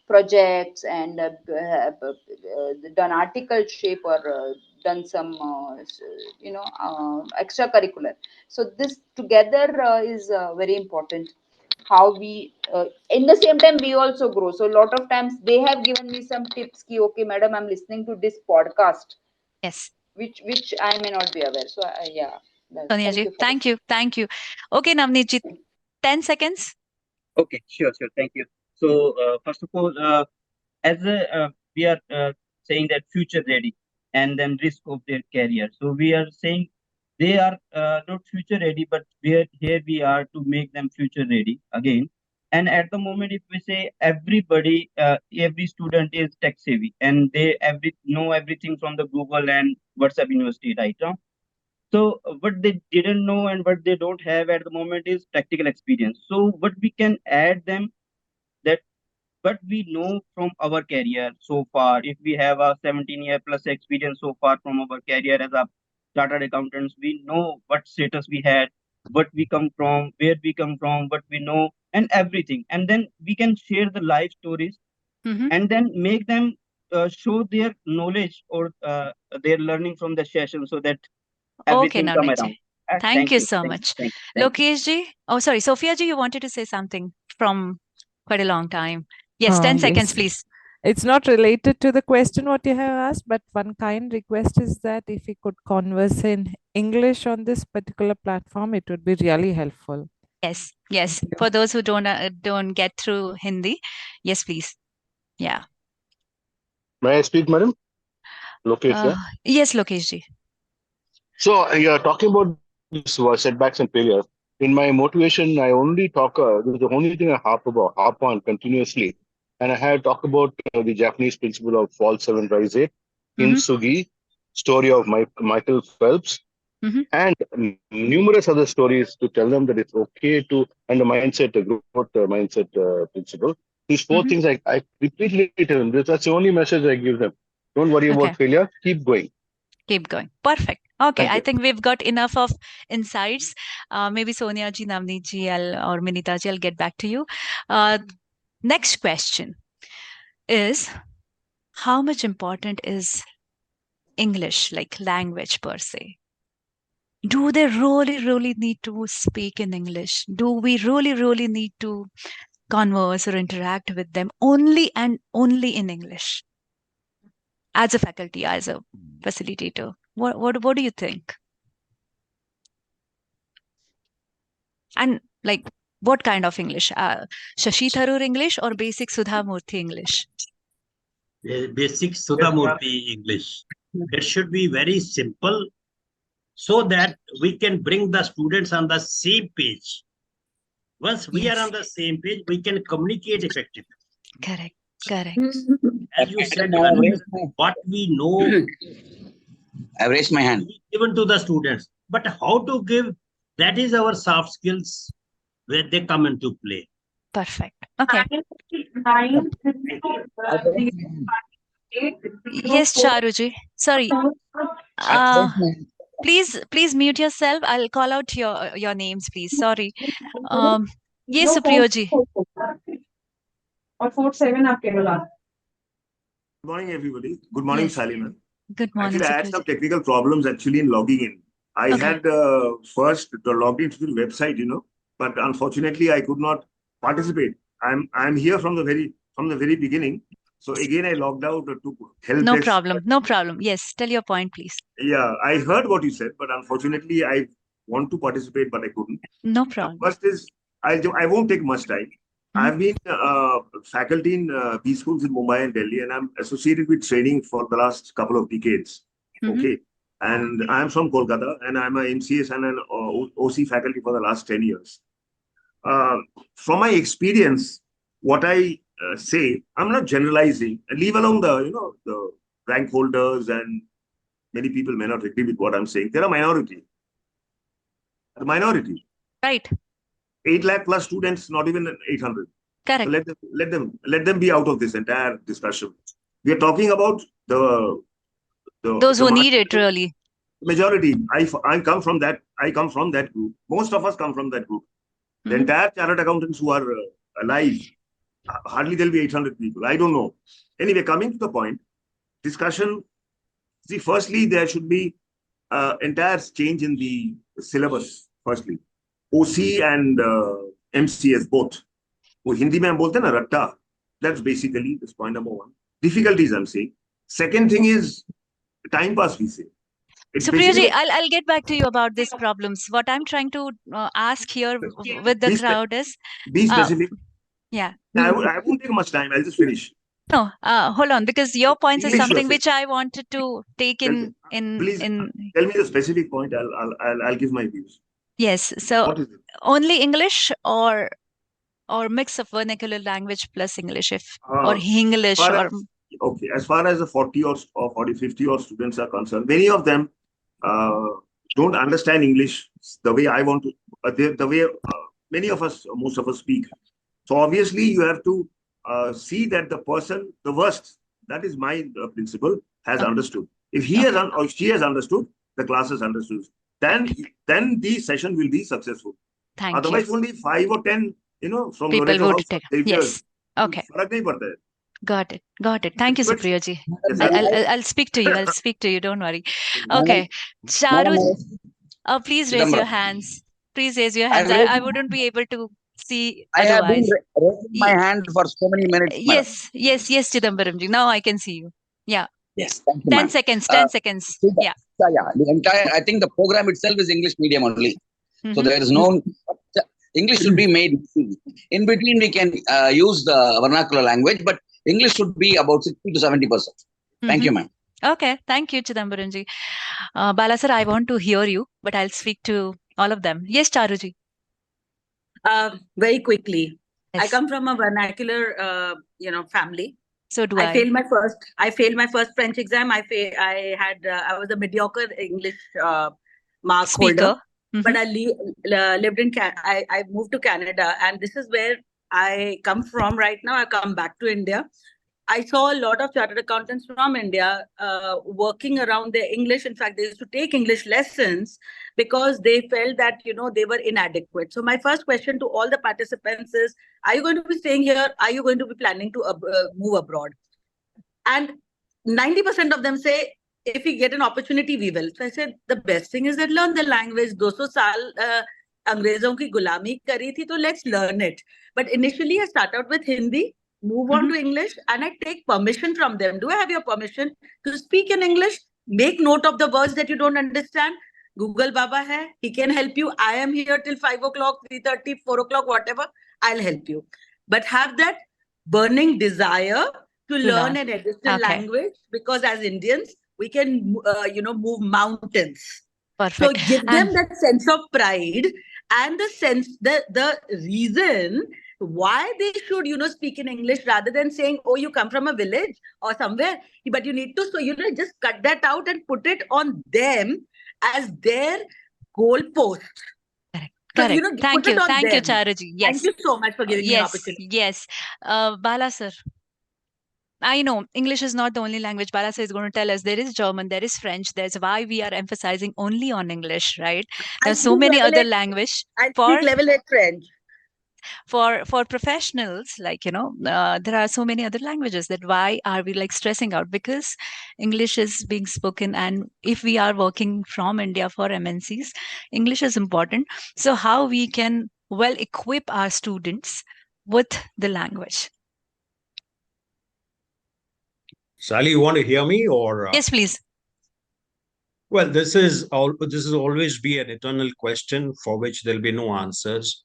projects and done articleship or done some extracurricular. So this together is very important, how we in the same time we also grow. So a lot of times they have given me some tips ki okay madam, I'm listening to this podcast, Yes. which I may not be aware. So yeah, Sonia thank ji, you for thank you, thank you. Okay, Navneet ji, 10 seconds. Okay, sure, sure. Thank you. So, first of all, as we are saying that future ready and then risk of their career. So we are saying they are not future ready, but here we are to make them future ready again. And at the moment, if we say everybody, every student is tech savvy and they know everything from the Google and WhatsApp University right now. So what they didn't know and what they don't have at the moment is practical experience. So what we can add them that what we know from our career so far, if we have a 17-year plus experience so far from our career as a chartered accountants, we know what status we had, what we come from, where we come from, what we know, and everything. And then we can share the life stories and then make them show their knowledge or their learning from the session so that Okay, everything come Navneet ji. around. Thank Thank you you. so Thank you. much. Thank you. Thank you. Lokesh ji. Oh, sorry. Sophia ji, you wanted to say something from quite a long time. Yes, 10 seconds, Yes. please. It's not related to the question what you have asked, but one kind request is that if we could converse in English on this particular platform, it would be really helpful. Yes, yes. For those who don't get through Hindi, yes, please. Yeah. May I speak, madam? Lokesh, yeah? Yes, Lokesh ji. So you're talking about this setbacks and failure. In my motivation, I only talk. This is the only thing I harp on continuously, and I have talked about the Japanese principle of fall seven rise eight, Kintsugi, story of Michael Phelps, and numerous other stories to tell them that it's okay to, and the mindset, the growth mindset principle. These four things I repeatedly tell them. That's the only message I give them. Don't worry Okay. about failure. Keep going. Keep going. Perfect. Okay, Thank I you. think we've got enough of insights. Maybe Sonia ji, Navneet ji, or Minita ji, I'll get back to you. Next question is, how much important is English, like language per se? Do they really need to speak in English? Do we really need to converse or interact with them only and only in English? As a faculty, as a facilitator, what do you think? And like, what kind of English? Shashi Tharoor English or basic Sudha Murthy English? Basic Sudha Murthy English. It should be very simple so that we can bring the students on the same page. Once we are on the same page, we can communicate effectively. Correct. Correct. As you said earlier, what we know, I've raised my hand. Given to the students, but how to give, that is our soft skills where they come into play. Perfect. Okay. Yes, Charuji. Sorry. Please mute yourself. I'll call out your names, please. Sorry. Yes, Supriyoji. और 47 आपके बोला. Good morning, everybody. Good morning, Yes. Salima. Good morning, Actually, I had Supriyoji. some technical problems actually in logging in. I had first logged into the website, but unfortunately I could not participate. I'm here from the very beginning. So again, I logged out to help No desk. problem. No problem. Yes, tell your point, please. Yeah, I heard what you said, but unfortunately, I want to participate, but I couldn't. No problem. First is, I won't take much time. I've been faculty in B schools in Mumbai and Delhi, and I'm associated with training for the last couple of decades. Okay. And I'm from Kolkata, and I'm a MCS and an OC faculty for the last 10 years. From my experience, what I say, I'm not generalizing, and leave alone the rank holders, and many people may not agree with what I'm saying. They're a minority. A minority. Right. 8 lakh plus students, not even 800. Correct. So let them be out of this entire discussion. We are talking about those who need it, really. Majority. I come from that. I come from that group. Most of us come from that group. The entire chartered accountants who are alive, hardly there'll be 800 people. I don't know. Anyway, coming to the point, discussion. See, firstly, there should be entire change in the syllabus. Firstly, OC and MCS both. वो हिंदी में हम बोलते हैं ना रट्टा. That's basically this point number one. Difficulties I'm saying. Second thing is time pass we say. Supriyaji, I'll get back to you about these problems. What I'm trying to ask here with the crowd is... Be specific. Yeah. I won't take much time. I'll just finish. No, hold on, because your points is something which I wanted to take in. Please tell me the specific point. I'll give my views. Yes. So only English or mix of vernacular language plus English, or English or... Okay, as far as the 40 or 40, 50 or students are concerned, many of them don't understand English the way I want to, the way most of us speak. So obviously you have to see that the person, the worst, that is my principle, has understood. If he has or she has understood, the class has understood. Then the session will be successful. Otherwise, only 5 or 10, from people Loreto would take. Yes. Okay. Got it. Thank you, Supriyaji. I'll speak to you. I'll speak to you. Don't worry. Okay. Charu, please raise your hands. Please raise your hands. I wouldn't be able to see I otherwise. have been raising my hand for so many minutes. Yes, Chidambaramji. Now I can see you. Yeah. Yes. Thank you, 10 seconds. 10 seconds. Yeah. The entire, I think the program itself is English medium only. So there is no... English should be made easy. In between, we can use the vernacular language, but English should be about 60 to 70%. Thank you, ma'am. Okay. Thank you, Chidambaramji. Bala sir, I want to hear you, but I'll speak to all of them. Yes, Charuji. Very quickly. Yes. I come from a vernacular, family. So do I. I failed my first French exam. I was a mediocre English mark holder. But I lived in I moved to Canada, and this is where I come from right now. I come back to India. I saw a lot of chartered accountants from India working around their English. In fact, they used to take English lessons because they felt that, they were inadequate. So my first question to all the participants is, are you going to be staying here? Are you going to be planning to move abroad? And 90% of them say, if we get an opportunity, we will. So I said, the best thing is that learn the language. 200 saal अंग्रेजों की गुलामी करी थी, तो let's learn it. But initially, I start out with Hindi, move on to English, and I take permission from them. Do I have your permission to speak in English? Make note of the words that you don't understand. Google Baba hai, he can help you. I am here till 5 o'clock, 3:30, 4 o'clock, whatever. I'll help you. But have that burning desire to learn an additional language, because as Indians, we can, move mountains. Perfect. So give them that sense of pride and the sense, the reason why they should, speak in English, rather than saying, oh, you come from a village or somewhere, but you need to, just cut that out and put it on them as their goalpost. Correct. So, thank you, Charuji. Yes. Thank you so much for giving me an opportunity. Yes. Bala sir. I know English is not the only language. Bala sir is going to tell us there is German, there is French. That's why we are emphasizing only on English, right? There's so many other languages. I speak level 8 French. For professionals, like, there are so many other languages. That why are we like stressing out? Because English is being spoken, and if we are working from India for MNCs, English is important. So how we can well equip our students with the language? Sally, you want to hear me or? Yes, please. Well, this is always be an eternal question for which there'll be no answers.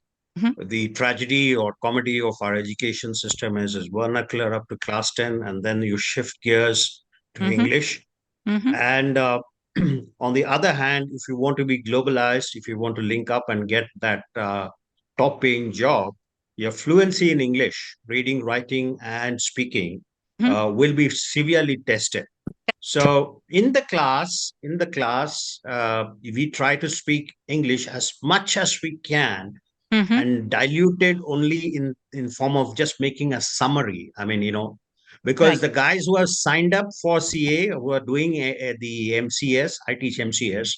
The tragedy or comedy of our education system is vernacular up to class 10, and then you shift gears to English. And on the other hand, if you want to be globalized, if you want to link up and get that top paying job, your fluency in English, reading, writing, and speaking will be severely tested. So in the class, we try to speak English as much as we can, and diluted only in form of just making a summary. I mean, because the guys who have signed up for CA, who are doing the MCS, I teach MCS,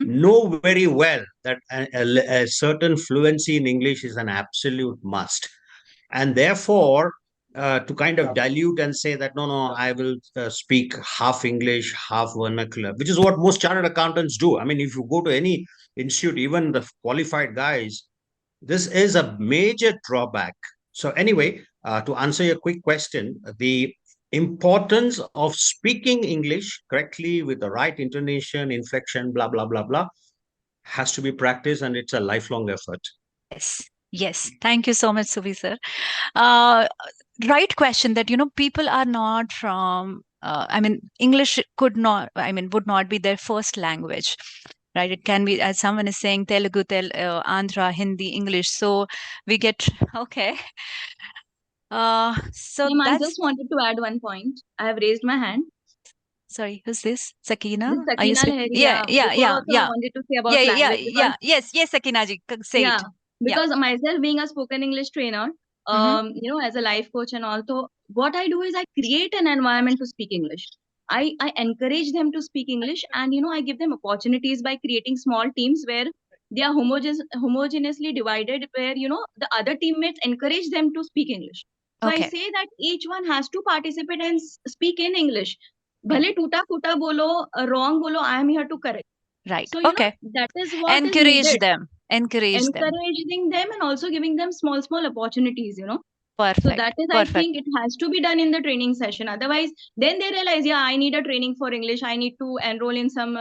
know very well that a certain fluency in English is an absolute must. And therefore, to kind of dilute and say that, no, I will speak half English, half vernacular, which is what most chartered accountants do. I mean, if you go to any institute, even the qualified guys, this is a major drawback. So anyway, to answer your quick question, the importance of speaking English correctly with the right intonation, inflection, blah, blah, blah, blah, has to be practiced, and it's a lifelong effort. Yes. Thank you so much, Suvi sir. Right question that, people are not from, English would not be their first language, right? It can be, as someone is saying, Telugu, Andhra, Hindi, English. So we get, okay. So Ma'am, I just wanted to add one point. I have raised my hand. Sorry, who's this? Sakina? This Are you Sakina Lahiri, yeah. Before also I wanted to say about language. Yes, Sakina ji, say it. Because myself being a spoken English trainer, as a life coach and all, so what I do is I create an environment to speak English. I encourage them to speak English, and I give them opportunities by creating small teams where they are homogeneously divided, where the other teammates encourage them to speak English. So I say that each one has to participate and speak in English. Bhale tuta futa bolo, wrong bolo, I am here to correct. Right. So that is what encourage is them. Encouraging them and also giving them small opportunities. Perfect. So that is, I think it has to be done in the training session. Otherwise, then they realize, I need a training for English. I need to enroll in some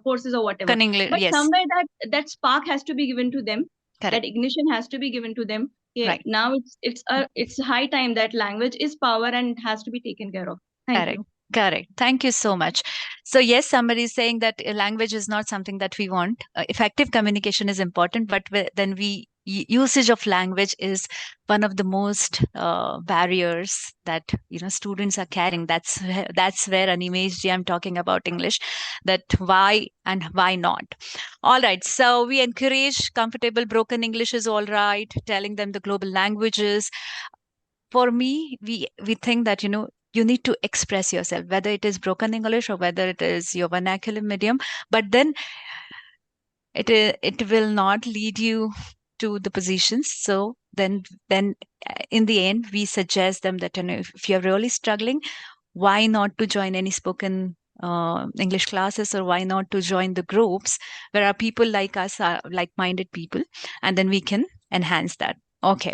courses or whatever. But somewhere that spark has to be given to them. Correct. That ignition has to be given to them. Right. Now it's high time that language is power and it has to be taken care of. Thank you. Correct. Thank you so much. So yes, somebody is saying that language is not something that we want. Effective communication is important, but then usage of language is one of the most barriers that students are carrying. That's where Animesh ji, I'm talking about English, that why and why not. All right, so we encourage comfortable broken English is all right, telling them the global languages. For me, we think that you need to express yourself, whether it is broken English or whether it is your vernacular medium, but then it will not lead you to the positions. So then in the end, we suggest them that if you're really struggling, why not to join any spoken English classes, or why not to join the groups where are people like us, are like-minded people, and then we can enhance that. Okay.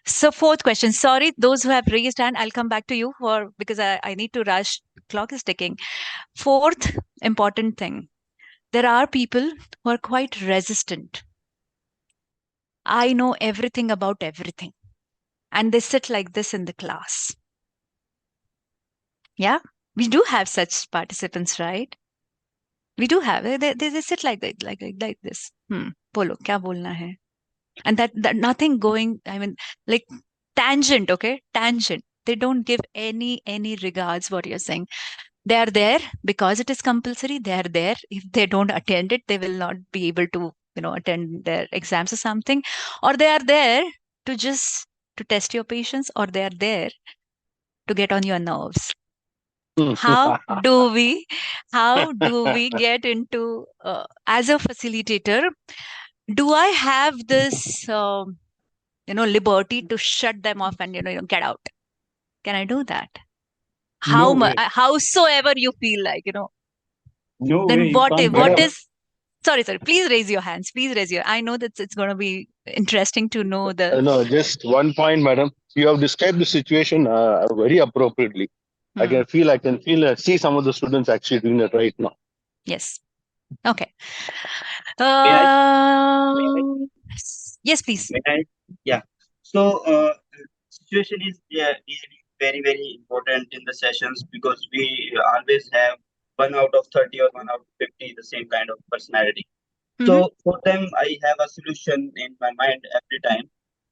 So fourth question. Sorry, those who have raised hand, I'll come back to you because I need to rush. Clock is ticking. Fourth important thing. There are people who are quite resistant. I know everything about everything. And they sit like this in the class. Yeah, we do have such participants, right? We do have. They sit like that, like this. Bolo, kya bolna hai? And that nothing going, like tangent, okay? Tangent. They don't give any regards what you're saying. They are there because it is compulsory. They are there. If they don't attend it, they will not be able to, attend their exams or something. Or they are there to test your patience, or they are there to get on your nerves. How do we get into, as a facilitator, do I have this liberty to shut them off and, get out? Can I do that? No way. Howsoever you feel like, No then way. You can't what get out. is, sorry, please raise your hands. Please raise your, I know that it's going to be interesting to know the. No, just one point, madam. You have described the situation very appropriately. I can feel, see some of the students actually doing that right now. Yes. Okay. May Yes, please. Yeah. So situation is really very, very important in the sessions because we always have 1 out of 30 or 1 out of 50 the same kind of personality. So for them, I have a solution in my mind every time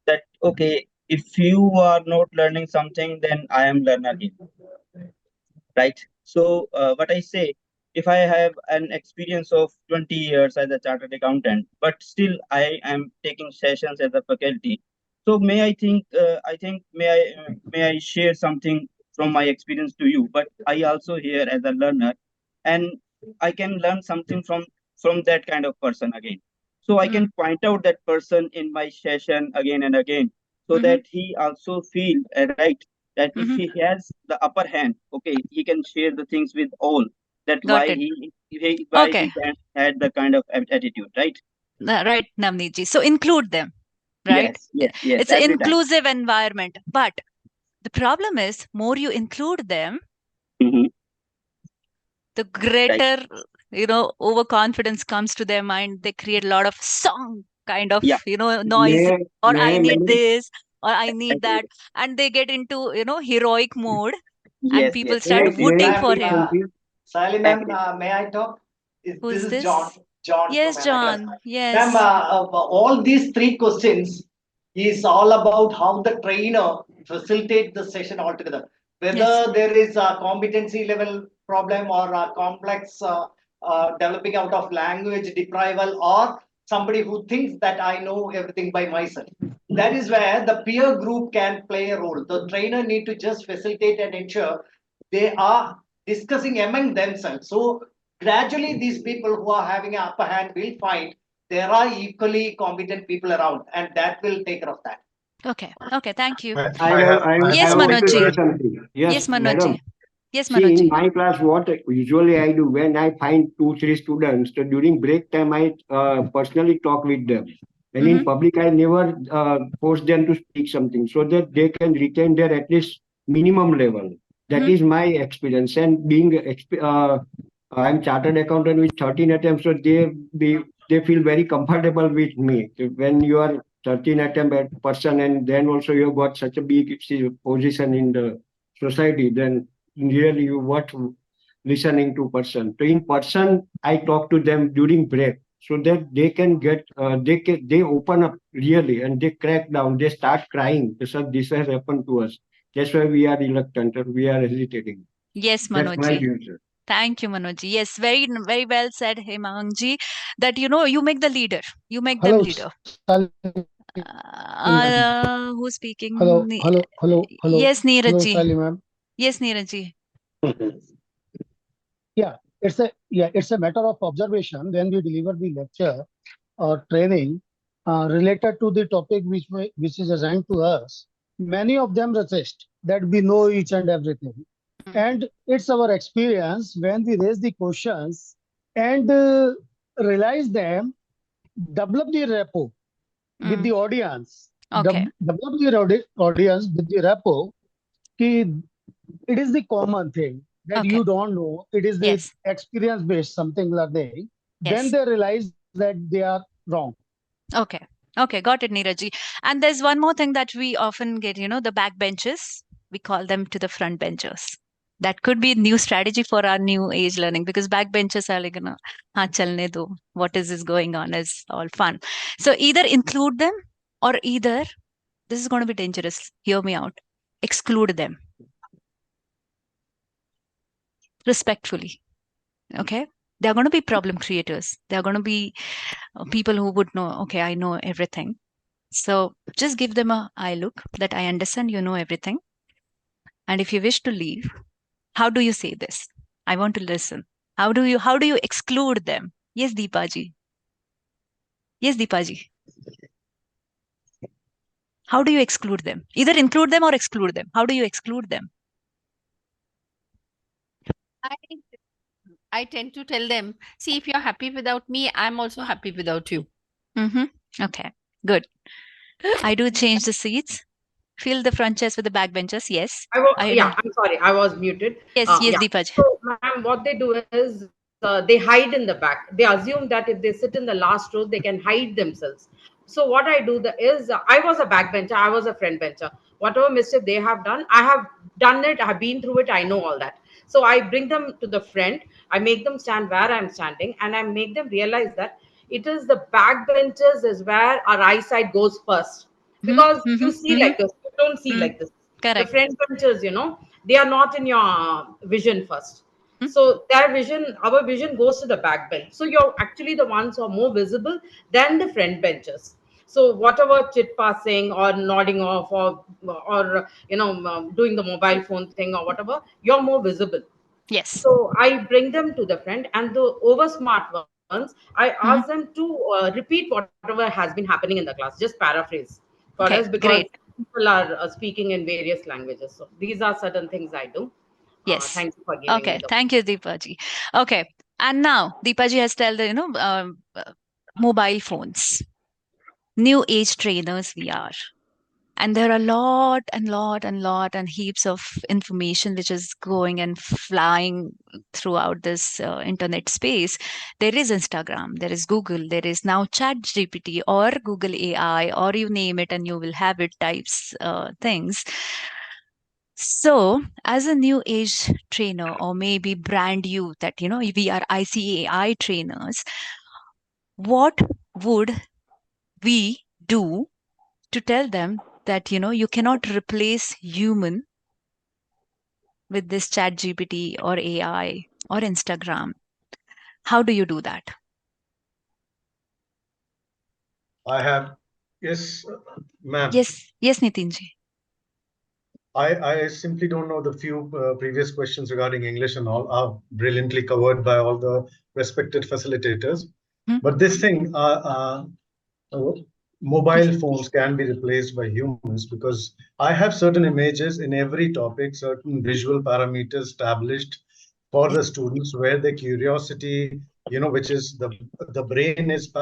that, okay, if you are not learning something, then I am learner here. Right. So what I say, if I have an experience of 20 years as a chartered accountant, but still I am taking sessions as a faculty. So may I share something from my experience to you, but I also here as a learner, and I can learn something from that kind of person again. So I can point out that person in my session again and again, so that he also feel right that if he has the upper hand, okay, he can share the things with all. That Got why it. why Okay. he can had the kind of attitude, right? Right, Navneet ji. So include them, right? Yes, It's an every time. inclusive environment. But the problem is, more you include them, the greater, overconfidence comes to their mind. They create a lot of song kind of, noise, or I need this, or I need that. And they get into, heroic mode, and people start voting for him. Sally ma'am, may I talk? Who's This is this? John. John Yes, from John. MCS. Yes. Ma'am, all these three questions is all about how the trainer facilitate the session altogether. Whether there is a competency level problem or a complex developing out of language deprival, or somebody who thinks that I know everything by myself. That is where the peer group can play a role. The trainer need to just facilitate and ensure they are discussing among themselves. So gradually these people who are having an upper hand will find there are equally competent people around, and that will take care of that. Okay. Okay. Thank you. Yes, Yes, Manoj Manoj ji. ji. Something. Yes, Manoj madam. ji. Yes, See, Manoj in ji. my class, what usually I do when I find 2-3 students, so during break time, I personally talk with them. And in public, I never force them to speak something so that they can retain their at least minimum level. That is my experience. And being, I'm chartered accountant with 13 attempts, so they feel very comfortable with me. When you are 13 attempt person, and then also you have got such a big position in the society, then really you what listening to person. So in person, I talk to them during break so that they can get they open up really and they crack down. They start crying. So this has happened to us. That's why we are reluctant or we are hesitating. Yes, That's Manoj my ji. view, sir. Thank you, Manoj ji. Yes, very, very well said, Hemang ji, that, you make the leader. You make them leader. Who's speaking? Yes, Neeraj ji. Sally ma'am. Yes, Neeraj ji. It's a matter of observation when we deliver the lecture or training related to the topic which is assigned to us. Many of them resist that we know each and everything, and it's our experience when we raise the questions and realize them, develop the rapport with the audience. Okay. Develop the audience with the rapport. It is the common thing that you don't know. It is the experience based something learning. Then they realize that they are wrong. Okay. Okay, got it, Neeraj ji. And there's one more thing that we often get, the backbenchers. We call them to the front benchers. That could be a new strategy for our new age learning, because backbenchers are like, chalne do. What is this going on? Is all fun. So either include them, or either, this is going to be dangerous. Hear me out. Exclude them. Respectfully. Okay? They're going to be problem creators. They're going to be people who would know, okay, I know everything. So just give them a eye look that I understand you know everything. And if you wish to leave, how do you say this? I want to listen. How do you exclude them? Yes, Deepaji. Yes, Deepaji. How do you exclude them? Either include them or exclude them. How do you exclude them? I tend to tell them, see, if you're happy without me, I'm also happy without you. Okay, good. I do change the seats. Fill the front chairs with the back benches. Yes. I'm sorry, I was muted. Yes, Yeah. Deepaj. So, ma'am, what they do is they hide in the back. They assume that if they sit in the last row, they can hide themselves. So what I do is I was a backbencher, I was a front bencher. Whatever mischief they have done, I have done it. I have been through it. I know all that. So I bring them to the front. I make them stand where I'm standing, and I make them realize that it is the backbenchers is where our eyesight goes first, because you see like this, you don't see like this. The Correct. front benchers, they are not in your vision first. So their vision, our vision goes to the back bench. So you're actually the ones who are more visible than the front benches. So whatever chit passing or nodding off or doing the mobile phone thing or whatever, you're more visible. Yes. So I bring them to the front, and the over smart ones, I ask them to repeat whatever has been happening in the class, just paraphrase for us, Okay, because great. people are speaking in various languages. So these are certain things I do. Yes. Thank you for giving me Okay. the. Thank you, Deepaji. Okay. And now Deepaji has told the mobile phones, new age trainers we are. And there are a lot and heaps of information which is going and flying throughout this internet space. There is Instagram, there is Google, there is now Chat GPT or Google AI, or you name it and you will have it types things. So, as a new age trainer, or maybe brand you that we are ICAI trainers, what would we do to tell them that you cannot replace human with this Chat GPT or AI or Instagram? How do you do that? I have, yes, ma'am. Yes, Nitinji. I simply don't know the few previous questions regarding English and all are brilliantly covered by all the respected facilitators. But this thing, mobile phones can be replaced by humans, because I have certain images in every topic, certain visual parameters established for the students where the curiosity, which is the brain is,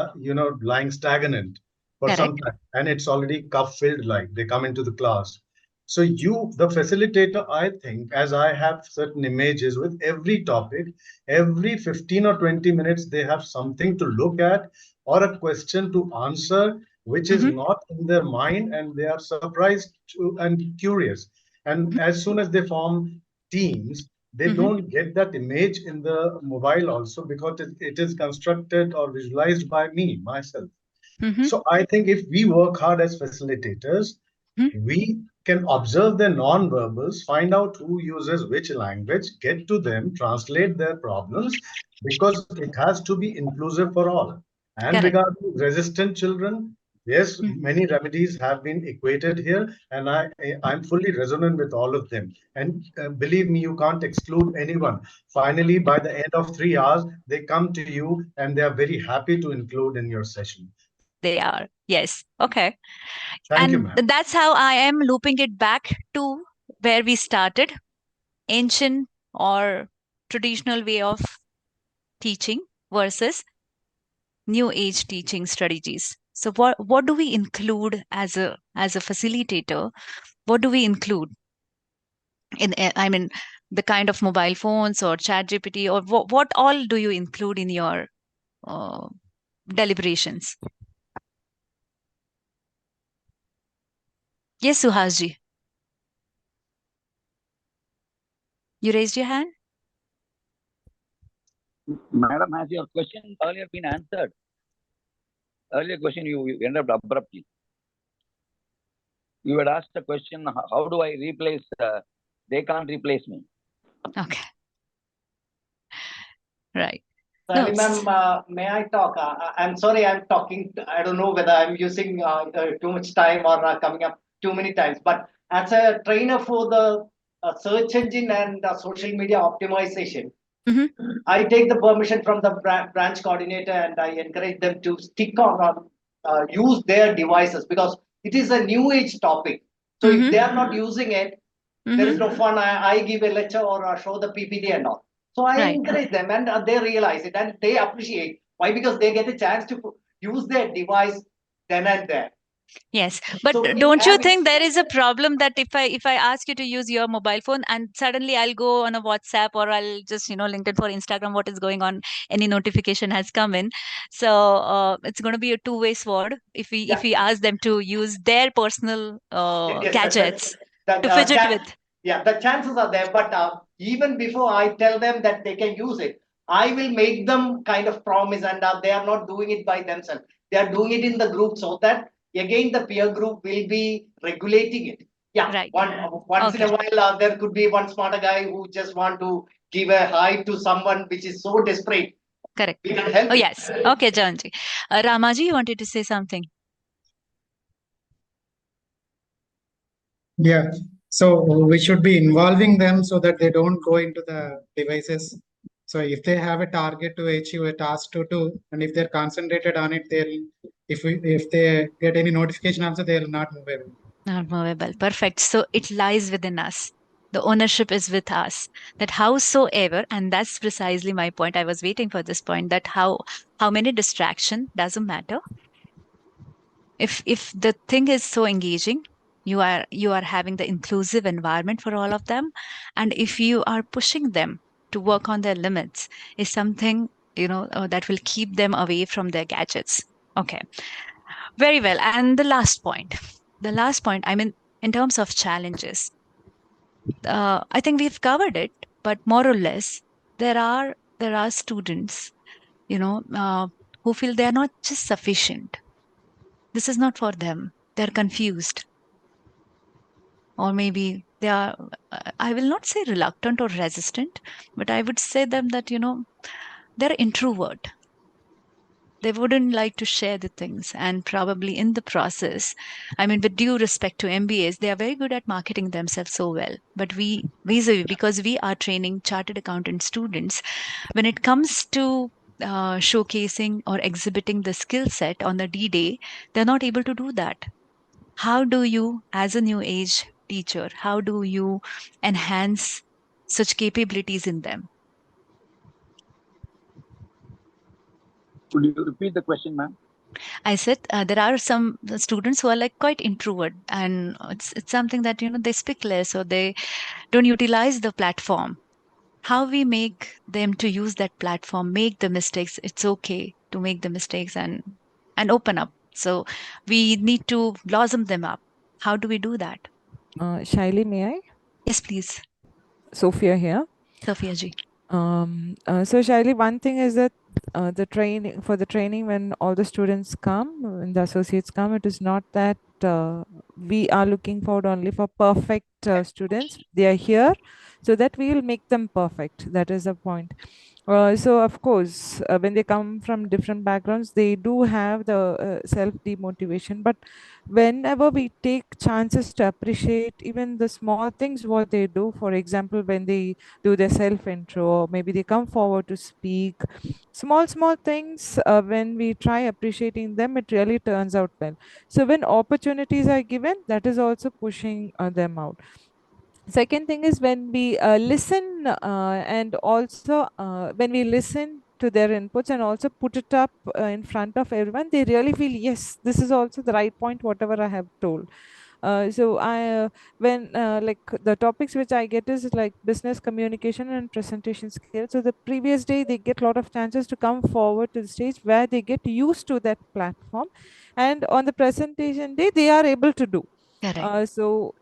lying stagnant for some time, and it's already cup filled, like they come into the class. So you, the facilitator, I think, as I have certain images with every topic, every 15 or 20 minutes, they have something to look at or a question to answer, which is not in their mind, and they are surprised and curious. And as soon as they form teams, they don't get that image in the mobile also, because it is constructed or visualized by me, myself. So I think if we work hard as facilitators, we can observe their non-verbals, find out who uses which language, get to them, translate their problems, because it has to be inclusive for all. And regarding resistant children, yes, many remedies have been equated here, and I'm fully resonant with all of them. And believe me, you can't exclude anyone. Finally, by the end of 3 hours, they come to you and they are very happy to include in your session. They are. Yes. Okay. Thank you, And ma'am. that's how I am looping it back to where we started, ancient or traditional way of teaching versus new age teaching strategies. So what do we include as a facilitator? What do we include in, I mean, the kind of mobile phones or Chat GPT, or what all do you include in your deliberations? Yes, Suhasji. You raised your hand? Madam, has your question earlier been answered? Earlier question you ended up abruptly. You had asked the question, how do I replace, they can't replace me. Okay. Right. Sally, ma'am, may I talk? I'm sorry, I'm talking. I don't know whether I'm using too much time or coming up too many times. But as a trainer for the search engine and social media optimization, I take the permission from the branch coordinator and I encourage them to stick on use their devices, because it is a new age topic. So if they are not using it, there is no fun. I give a lecture or show the PPT and all. So I encourage them, and they realize it and they appreciate. Why? Because they get a chance to use their device then and there. Yes, but So with don't you habits, think there is a problem that if I ask you to use your mobile phone and suddenly I'll go on a WhatsApp or I'll just LinkedIn for Instagram, what is going on? Any notification has come in, so it's going to be a two-way sword if we ask them to use their personal yes, gadgets that, to fidget with. yeah, the chances are there. But even before I tell them that they can use it, I will make them kind of promise, and they are not doing it by themselves. They are doing it in the group, so that again the peer group will be regulating it. Yeah, Right. Once in a while there could be one smarter guy who just want to give a hi to someone which is so desperate. Correct. We can help Oh it. yes. Okay, Janji. Ramaji, you wanted to say something? Yeah. So we should be involving them so that they don't go into the devices. So if they have a target to achieve, a task to do, and if they're concentrated on it, if they get any notification also, they'll not move away. Not movable. Perfect. So it lies within us. The ownership is with us. That howsoever, and that's precisely my point. I was waiting for this point. That how many distraction doesn't matter. If the thing is so engaging, you are having the inclusive environment for all of them, and if you are pushing them to work on their limits, is something that will keep them away from their gadgets. Okay, very well. And the last point, I mean, in terms of challenges, I think we've covered it, but more or less, there are students, who feel they are not just sufficient. This is not for them. They're confused, or maybe they are. I will not say reluctant or resistant, but I would say them that they're introvert. They wouldn't like to share the things, and probably in the process, I mean, with due respect to MBAs, they are very good at marketing themselves so well, but we vis-a-vis, because we are training chartered accountant students, when it comes to showcasing or exhibiting the skill set on the D-Day, they're not able to do that. How do you, as a new age teacher, how do you enhance such capabilities in them? Could you repeat the question, ma'am? I said there are some students who are like quite introvert, and it's something that they speak less or they don't utilize the platform. How we make them to use that platform, make the mistakes. It's okay to make the mistakes and open up. So we need to blossom them up. How do we do that? Shaili, may I? Yes, please. Sophia here. Sophia ji. So Shaili, one thing is that the training when all the students come, when the associates come, it is not that we are looking forward only for perfect students. They are here so that we will make them perfect. That is the point. So of course, when they come from different backgrounds, they do have the self demotivation. But whenever we take chances to appreciate even the small things what they do, for example, when they do their self intro, or maybe they come forward to speak, small things, when we try appreciating them, it really turns out well. So when opportunities are given, that is also pushing them out. Second thing is when we listen, and also when we listen to their inputs and also put it up in front of everyone, they really feel, yes, this is also the right point whatever I have told. So I when like the topics which I get is like business communication and presentation skills. So the previous day they get a lot of chances to come forward to the stage where they get used to that platform, and on the presentation day they are able to do. Correct. So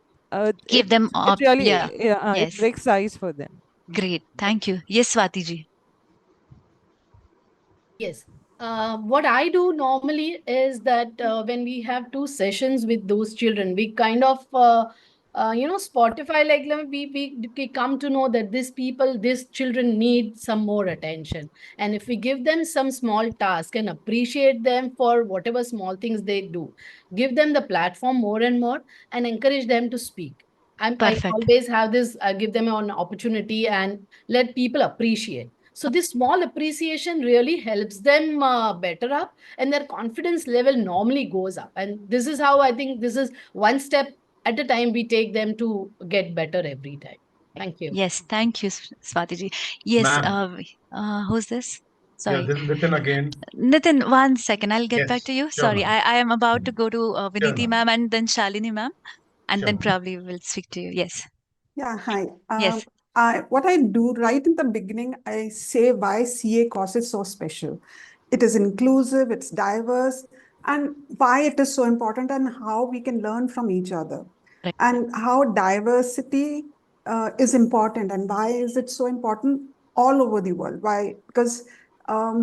Give them it up. Yeah. really, yeah, it Yes. breaks ice for them. Great. Thank you. Yes, Swati ji. Yes. What I do normally is that when we have two sessions with those children, we kind of, Spotify, like we come to know that these children need some more attention. And if we give them some small task and appreciate them for whatever small things they do, give them the platform more and more and encourage them to speak. I Perfect. always have this, give them an opportunity and let people appreciate. So this small appreciation really helps them better up, and their confidence level normally goes up. And this is how I think this is one step at a time we take them to get better every time. Thank you. Yes, thank you, Swatiji. Yes, Ma'am. who's this? Yeah, Sorry. this is Nitin again. Nitin, one second. I'll get back Yes, to you. sure, Sorry, ma'am. I am about to go to Sure, Viniti ma'am. ma'am and then Shalini ma'am, and Sure, then ma'am. probably we'll speak to you. Yes. Yeah, hi. Yes. What I do right in the beginning, I say why CA course is so special. It is inclusive, it's diverse, and why it is so important, and how we can learn from each other, Right. and how diversity is important, and why is it so important all over the world? Why? Because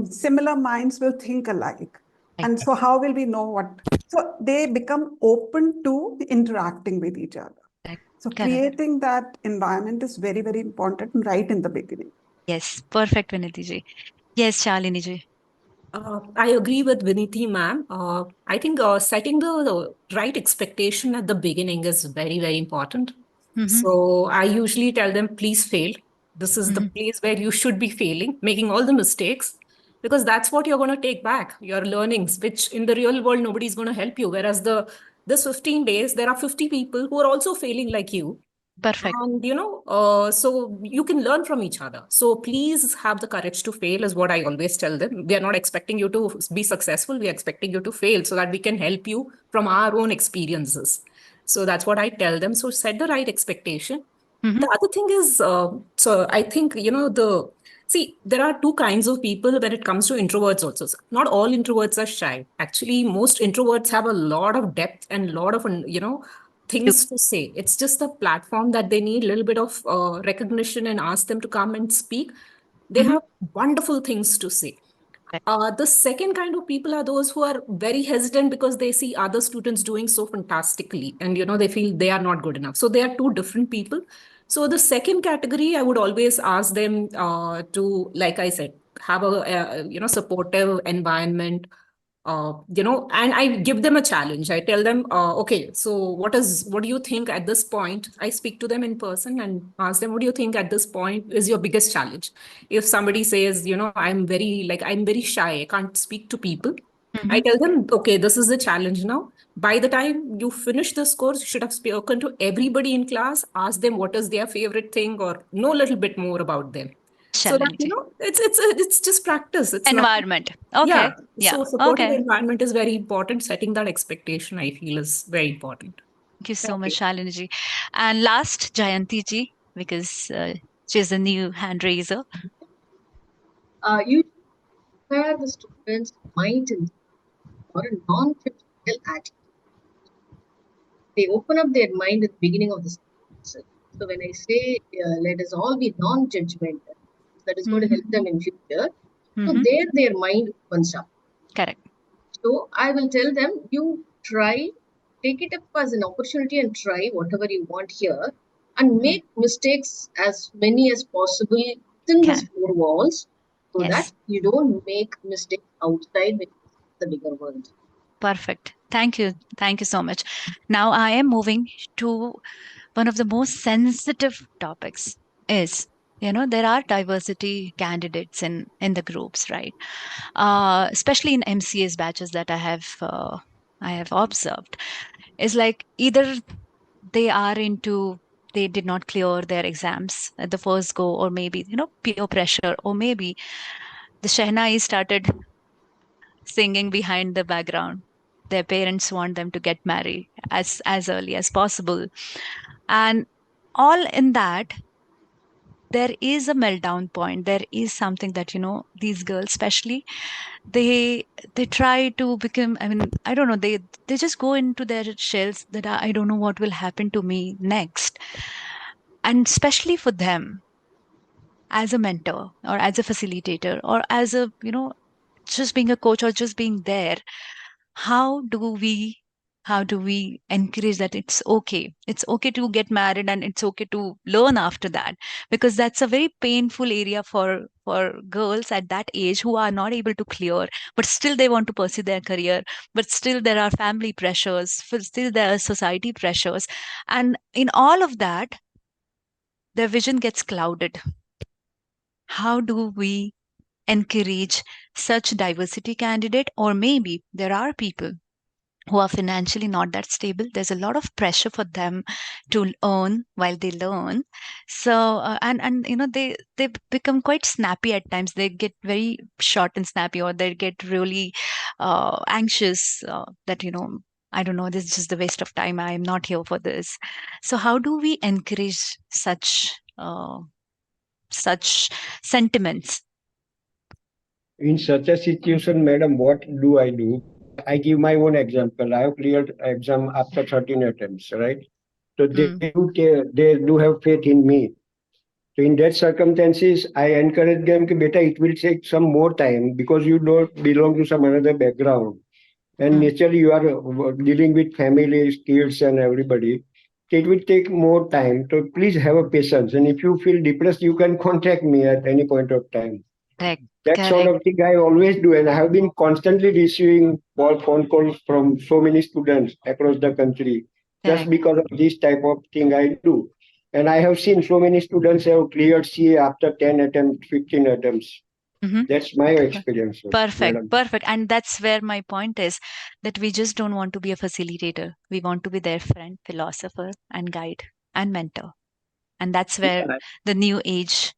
similar minds will think alike. Right. And so, how will we know what? So, they become open to interacting with each other. Correct. So Correct. creating that environment is very, very important right in the beginning. Yes, perfect, Viniti ji. Yes, Shalini ji. I agree with Viniti, ma'am. I think setting the right expectation at the beginning is very, very important. So I usually tell them, please fail. This is the place where you should be failing, making all the mistakes, because that's what you're going to take back, your learnings, which in the real world, nobody's going to help you. Whereas this 15 days, there are 50 people who are also failing like you. Perfect. And so you can learn from each other. So please have the courage to fail, is what I always tell them. We are not expecting you to be successful. We are expecting you to fail so that we can help you from our own experiences. So that's what I tell them. So set the right expectation. The other thing is, so I think, there are two kinds of people when it comes to introverts also. So not all introverts are shy. Actually, most introverts have a lot of depth and a lot of, things to say. It's just a platform that they need a little bit of recognition and ask them to come and speak. They have wonderful things to say. The second kind of people are those who are very hesitant because they see other students doing so fantastically, and they feel they are not good enough. So they are two different people. So the second category, I would always ask them to, like I said, have a supportive environment, and I give them a challenge. I tell them, okay, so what do you think at this point? I speak to them in person and ask them, what do you think at this point is your biggest challenge? If somebody says, I'm very shy, I can't speak to people. I tell them, okay, this is the challenge now. By the time you finish this course, you should have spoken to everybody in class, ask them what is their favorite thing, or know a little bit more about them. So that, it's just practice. It's not environment. Okay. yeah. Yeah. So supportive Okay. environment is very important. Setting that expectation, I feel, is very important. Thank you so much, Shalini ji. And last, Jayanti ji, because she's a new hand raiser. You prepare the students' mind for a non-judgmental attitude. They open up their mind at the beginning of the semester. So when I say let us all be non-judgmental, that is going to help them in future. So there their mind opens up. Correct. So I will tell them, you try, take it up as an opportunity and try whatever you want here, and make mistakes as many as possible within the four walls, so that you don't make mistakes outside with the bigger world. Perfect. Thank you. Thank you so much. Now I am moving to one of the most sensitive topics is, there are diversity candidates in the groups, right? Especially in MCS batches that I have observed, is like either they did not clear their exams at the first go, or maybe peer pressure, or maybe the Shehnai started singing behind the background. Their parents want them to get married as early as possible, and all in that there is a meltdown point. There is something that these girls especially, they try to become, I don't know, they just go into their shells that I don't know what will happen to me next. And especially for them, as a mentor or as a facilitator or as a just being a coach or just being there, how do we encourage that it's okay to get married, and it's okay to learn after that, because that's a very painful area for girls at that age who are not able to clear, but still they want to pursue their career, but still there are family pressures, still there are society pressures, and in all of that their vision gets clouded. how do we encourage such diversity candidate? Or maybe there are people who are financially not that stable. There's a lot of pressure for them to earn while they learn. So and they become quite snappy at times. They get very short and snappy, or they get really anxious that I don't know, this is just a waste of time. I am not here for this. So how do we encourage such sentiments? In such a situation, madam, what do? I give my own example. I have cleared exam after 13 attempts, right? So they do have faith in me. So in that circumstances, I encourage them कि बेटा, it will take some more time because you don't belong to some another background. And naturally, you are dealing with families, kids, and everybody. So it will take more time. So please have a patience. And if you feel depressed, you can contact me at any point of time. That sort of thing I always do. And I have been constantly receiving phone calls from so many students across the country just because of this type of thing I do. And I have seen so many students have cleared CA after 10 attempts, 15 attempts. That's my experience. Perfect. Perfect. And that's where my point is, that we just don't want to be a facilitator. We want to be their friend, philosopher, and guide and mentor. And that's where the new age.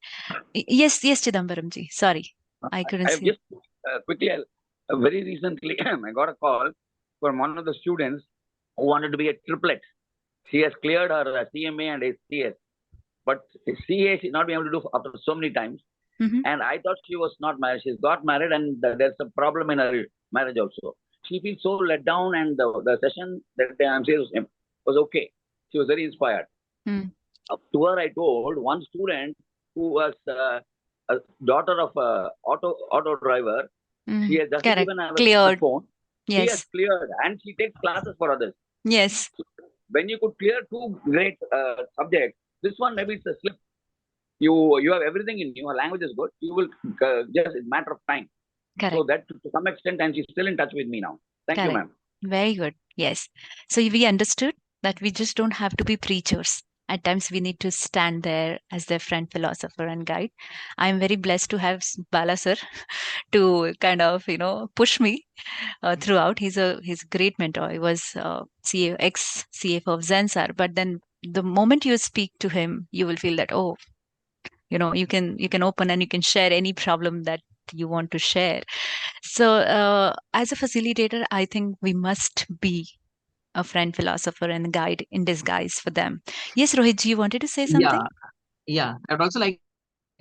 Yes, Chidambaram ji. Sorry, I couldn't I've see. just quickly, very recently, I got a call from one of the students who wanted to be a triplet. She has cleared her CMA and MCS, but CA she's not been able to do after so many times. And I thought she was not married. She's got married, and there's a problem in her marriage also. She feels so let down, and the session that MCS was okay. She was very inspired. Up to her, I told one student who was a daughter of a auto driver. She has just given a smartphone. She has cleared, and she takes classes for others. Yes. When you could clear two great subjects, this one maybe it's a slip. You have everything in you. Her language is good. You will just it's a matter of time. Correct. So that to some extent, and she's still in touch with me now. Thank you, ma'am. Very good. Yes. So we understood that we just don't have to be preachers. At times we need to stand there as their friend, philosopher, and guide. I'm very blessed to have Bala sir to kind of push me throughout. He's a great mentor. He was ex CFO of Zensar, but then the moment you speak to him, you will feel that you can open and you can share any problem that you want to share. So as a facilitator, I think we must be a friend, philosopher, and guide in disguise for them. Yes, Rohit, you wanted to say something? Yeah. I'd also like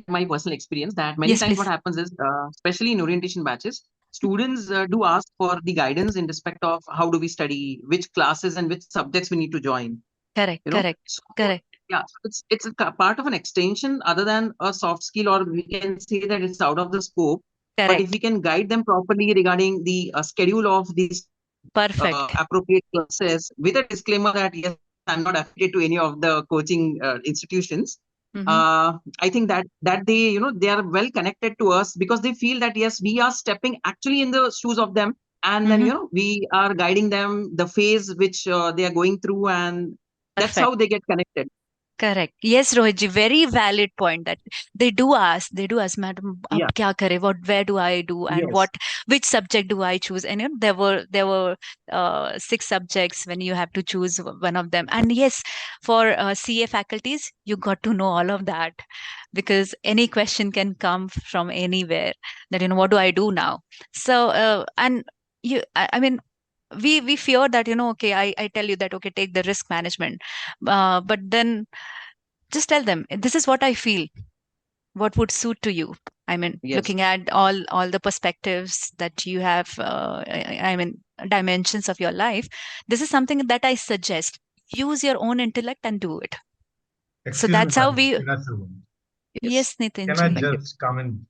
my personal experience that many times what happens is, especially in orientation batches, students do ask for the guidance in respect of how do we study, which classes and which subjects we need to join. Correct. Yeah, so it's a part of an extension other than a soft skill, or we can say that it's out of the scope. But if we can guide them properly regarding the schedule of these appropriate classes, with a disclaimer that yes, I'm not affiliated to any of the coaching institutions. I think that they they are well connected to us because they feel that yes, we are stepping actually in the shoes of them, and then we are guiding them the phase which they are going through, and that's how they get connected. Correct. Yes, Rohitji, very valid point that they do ask, madam, ab kya kare, where do I do, and which subject do I choose? And there were 6 subjects when you have to choose one of them. And yes, for CA faculties, you got to know all of that, because any question can come from anywhere. That what do I do now? So and I mean, we fear that okay, I tell you that okay, take the risk management, but then just tell them this is what I feel, what would suit to you. I mean, looking at all the perspectives that you have, I mean, dimensions of your life, this is something that I suggest. Use your own intellect and do it. So that's how we. Yes, Nitin. Can I just come in?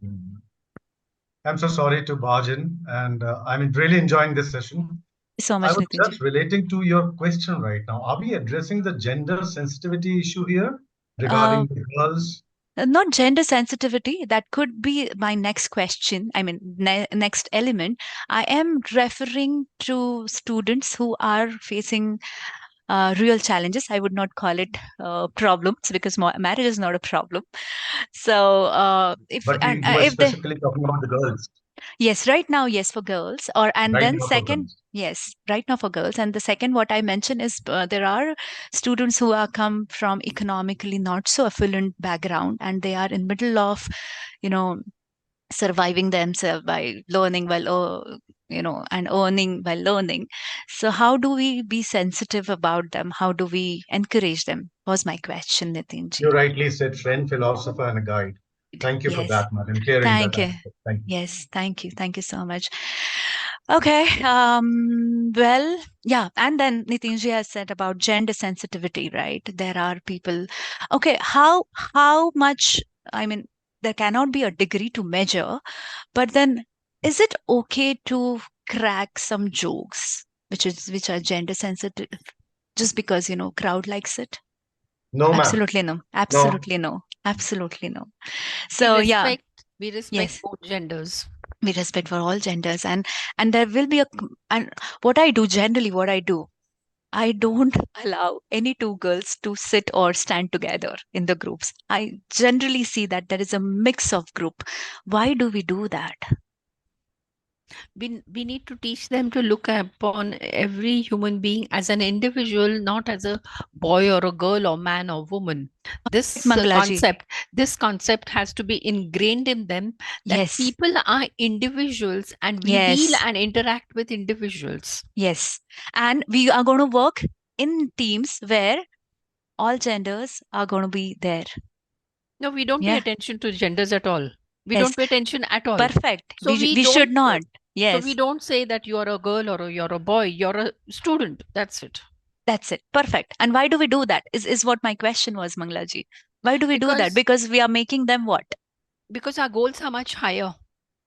I'm so sorry to barge in, and I'm really enjoying this session. So much, I was Nitin. just relating to your question right now. Are we addressing the gender sensitivity issue here regarding the girls? Not gender sensitivity. That could be my next question. I mean, next element. I am referring to students who are facing real challenges. I would not call it problems, because marriage is not a problem. So But you were if they, specifically talking about the girls. yes, right now, yes, for girls. Or and Right then now for second, girls. yes, right now for girls. And the second, what I mentioned is there are students who are come from economically not so affluent background, and they are in middle of, you know, surviving themselves by learning while and earning while learning. So how do we be sensitive about them? How do we encourage them, was my question, Nitinji. You rightly said friend, philosopher, and a guide. Thank you for Yes, that, madam, clearing that thank you. aspect. Thank you. Yes, thank you so much. Okay, well, yeah, and then Nitinji has said about gender sensitivity, right? There are people, okay, how much, I mean, there cannot be a degree to measure, but then is it okay to crack some jokes which are gender sensitive, just because crowd likes it? No, ma'am. Absolutely no. No. Absolutely no. Absolutely no. We So yeah, respect yes, both genders. we respect for all genders, and there will be and what I do generally, what I do, I don't allow any two girls to sit or stand together in the groups. I generally see that there is a mix of group. Why do we do that? We need to teach them to look upon every human being as an individual, not as a boy or a girl or man or woman. This Mangalaji. concept has to be ingrained in them, that Yes. people are individuals and we deal Yes. and interact with individuals. Yes. And we are going to work in teams where all genders are going to be there. No, we don't pay Yeah. attention to genders at all. We Yes. don't pay attention at all. Perfect. So we don't, should not. Yes. So we don't say that you are a girl or you're a boy. You're a student. That's it. That's it. Perfect. And why do we do that? Is what my question was, Mangalaji. Why do we do that? Because we are making them what? Because our goals are much higher.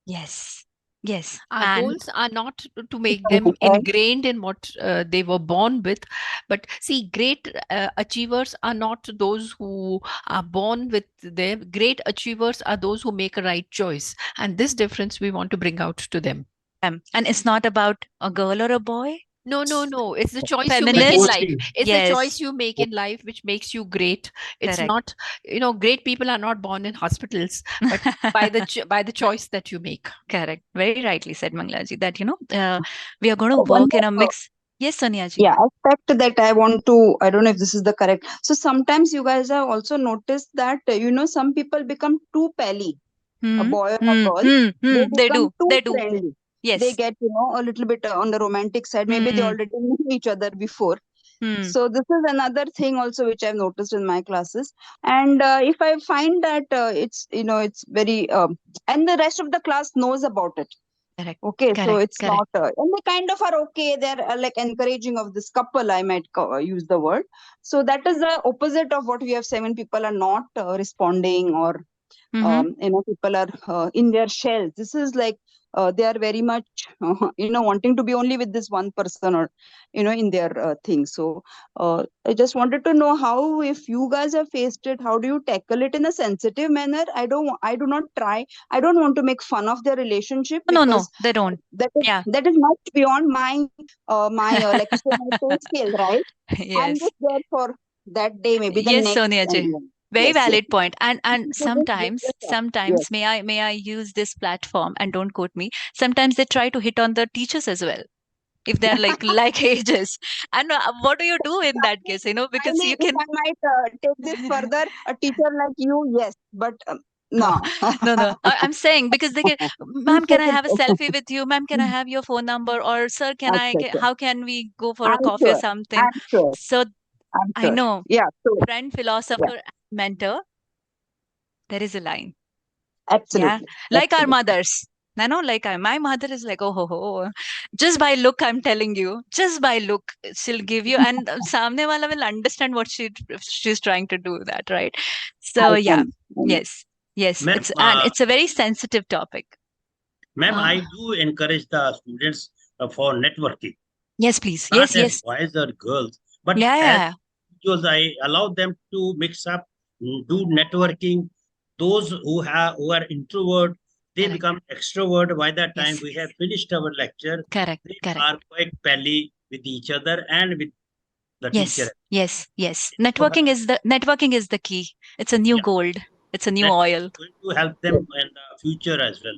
Yes. Yes. Our goals are not to make them ingrained in what they were born with, but see, great achievers are not those who are born with them. Great achievers are those who make a right choice, and this difference we want to bring out to them. And it's not about a girl or a boy. No. It's the choice Feminist. you make in life. It's Yes. the choice you make in life which makes you great. It's Correct. not, great people are not born in hospitals, but by the choice that you make. Correct. Very rightly said, Mangalaji, that, we are going to work in a mix. Yes, Sonia ji. Yeah, aspect that I want to, I don't know if this is the correct. So sometimes you guys have also noticed that, some people become too pally, a boy or a girl. They become too friendly. Yes. They get, a little bit on the romantic side. Maybe they already knew each other before. So this is another thing also which I've noticed in my classes. And if I find that it's very, and the rest of the class knows about it. Correct. Okay, so Correct. it's Correct. not, and they kind of are okay. They're like encouraging of this couple, I might use the word. So that is the opposite of what we have said when people are not responding, or people are in their shells. This is like they are very much wanting to be only with this one person, or in their thing. So I just wanted to know how, if you guys have faced it, how do you tackle it in a sensitive manner? I don't want to make fun of their relationship, because no, they don't. That is much beyond my like you say, my pay scale, right? Yes. I'm just there for that day, maybe the Yes, next. Sonia ji. Very valid point. And sometimes Yes. may I use this platform, and don't quote me, sometimes they try to hit on the teachers as well, if they're like ages. And what do you do in that case? Because you can. If I might take this further, a teacher like you, yes, but no. No. I'm saying, because they can, ma'am, can I have a selfie with you? Ma'am, can I have your phone number? Or sir, how can we go for a coffee or something? I'm sure. So I sure. know. Yeah. So, friend, philosopher, mentor, there is a line. Absolutely. Yeah. Like our mothers. Like my mother is like, oh, just by look, I'm telling you, just by look, she'll give you, and samne wala will understand what she's trying to do that, right? So yeah, yes, and it's a very sensitive topic. Ma'am, I do encourage the students for networking. Yes, please. Not Yes. as boys or girls, but Yeah. as individuals, I allow them to mix up, do networking. Those who are introvert, they become extrovert. By that time, we have finished our lecture. Correct. They are quite pally with each other and with the Yes, teacher. yes. Networking is the key. It's a new gold. It's a new That oil. is going to help them in the future as well.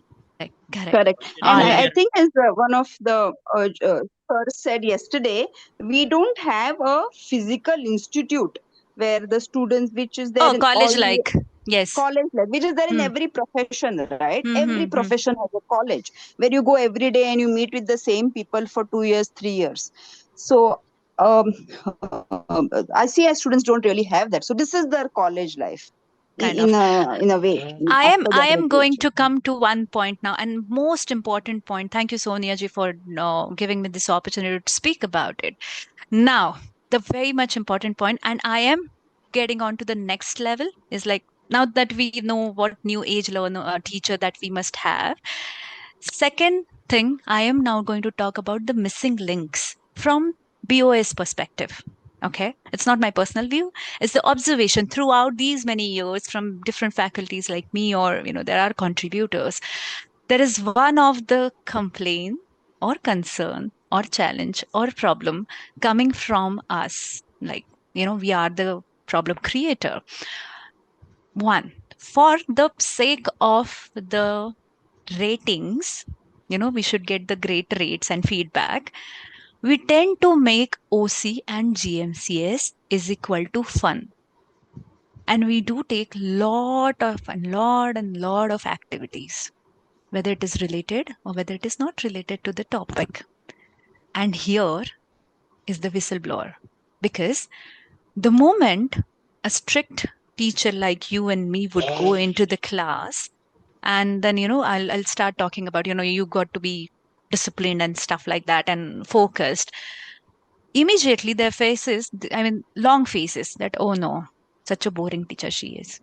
Correct. And All I right. think as one of the sir said yesterday, we don't have a physical institute where the students, which is there in all college the like. Yes. college, which is there in every profession, right? Every profession has a college where you go every day and you meet with the same people for 2 years, 3 years. So ICI students don't really have that. So this is their college life in a way. I after their am going graduation. to come to one point now, and most important point. Thank you, Sonia ji, for giving me this opportunity to speak about it. Now, the very much important point, and I am getting on to the next level, is like now that we know what new age learner teacher that we must have. Second thing, I am now going to talk about the missing links from BOS perspective. Okay, it's not my personal view, it's the observation throughout these many years from different faculties like me, or there are contributors. There is one of the complaint or concern or challenge or problem coming from us, like we are the problem creator. One, for the sake of the ratings, we should get the great rates and feedback. We tend to make OC and GMCS is equal to fun. And we do take lot of activities, whether it is related or whether it is not related to the topic. And here is the whistleblower. Because the moment a strict teacher like you and me would go into the class, and then I'll start talking about you got to be disciplined and stuff like that and focused. Immediately their faces, long faces, that oh no, such a boring teacher she is,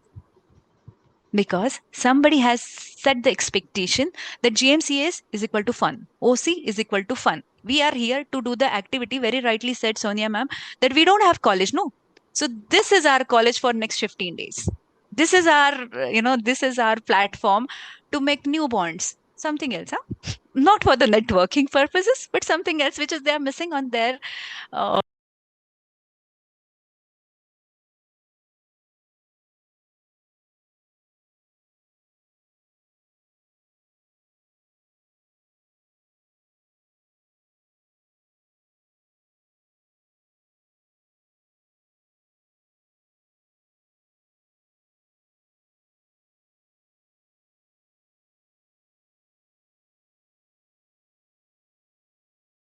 because somebody has set the expectation that GMCS is equal to fun, OC is equal to fun. We are here to do the activity. Very rightly said Sonia ma'am that we don't have college, no. So this is our college for next 15 days. This is our this is our platform to make new bonds. Something else, huh? Not for the networking purposes, but something else which is they are missing on their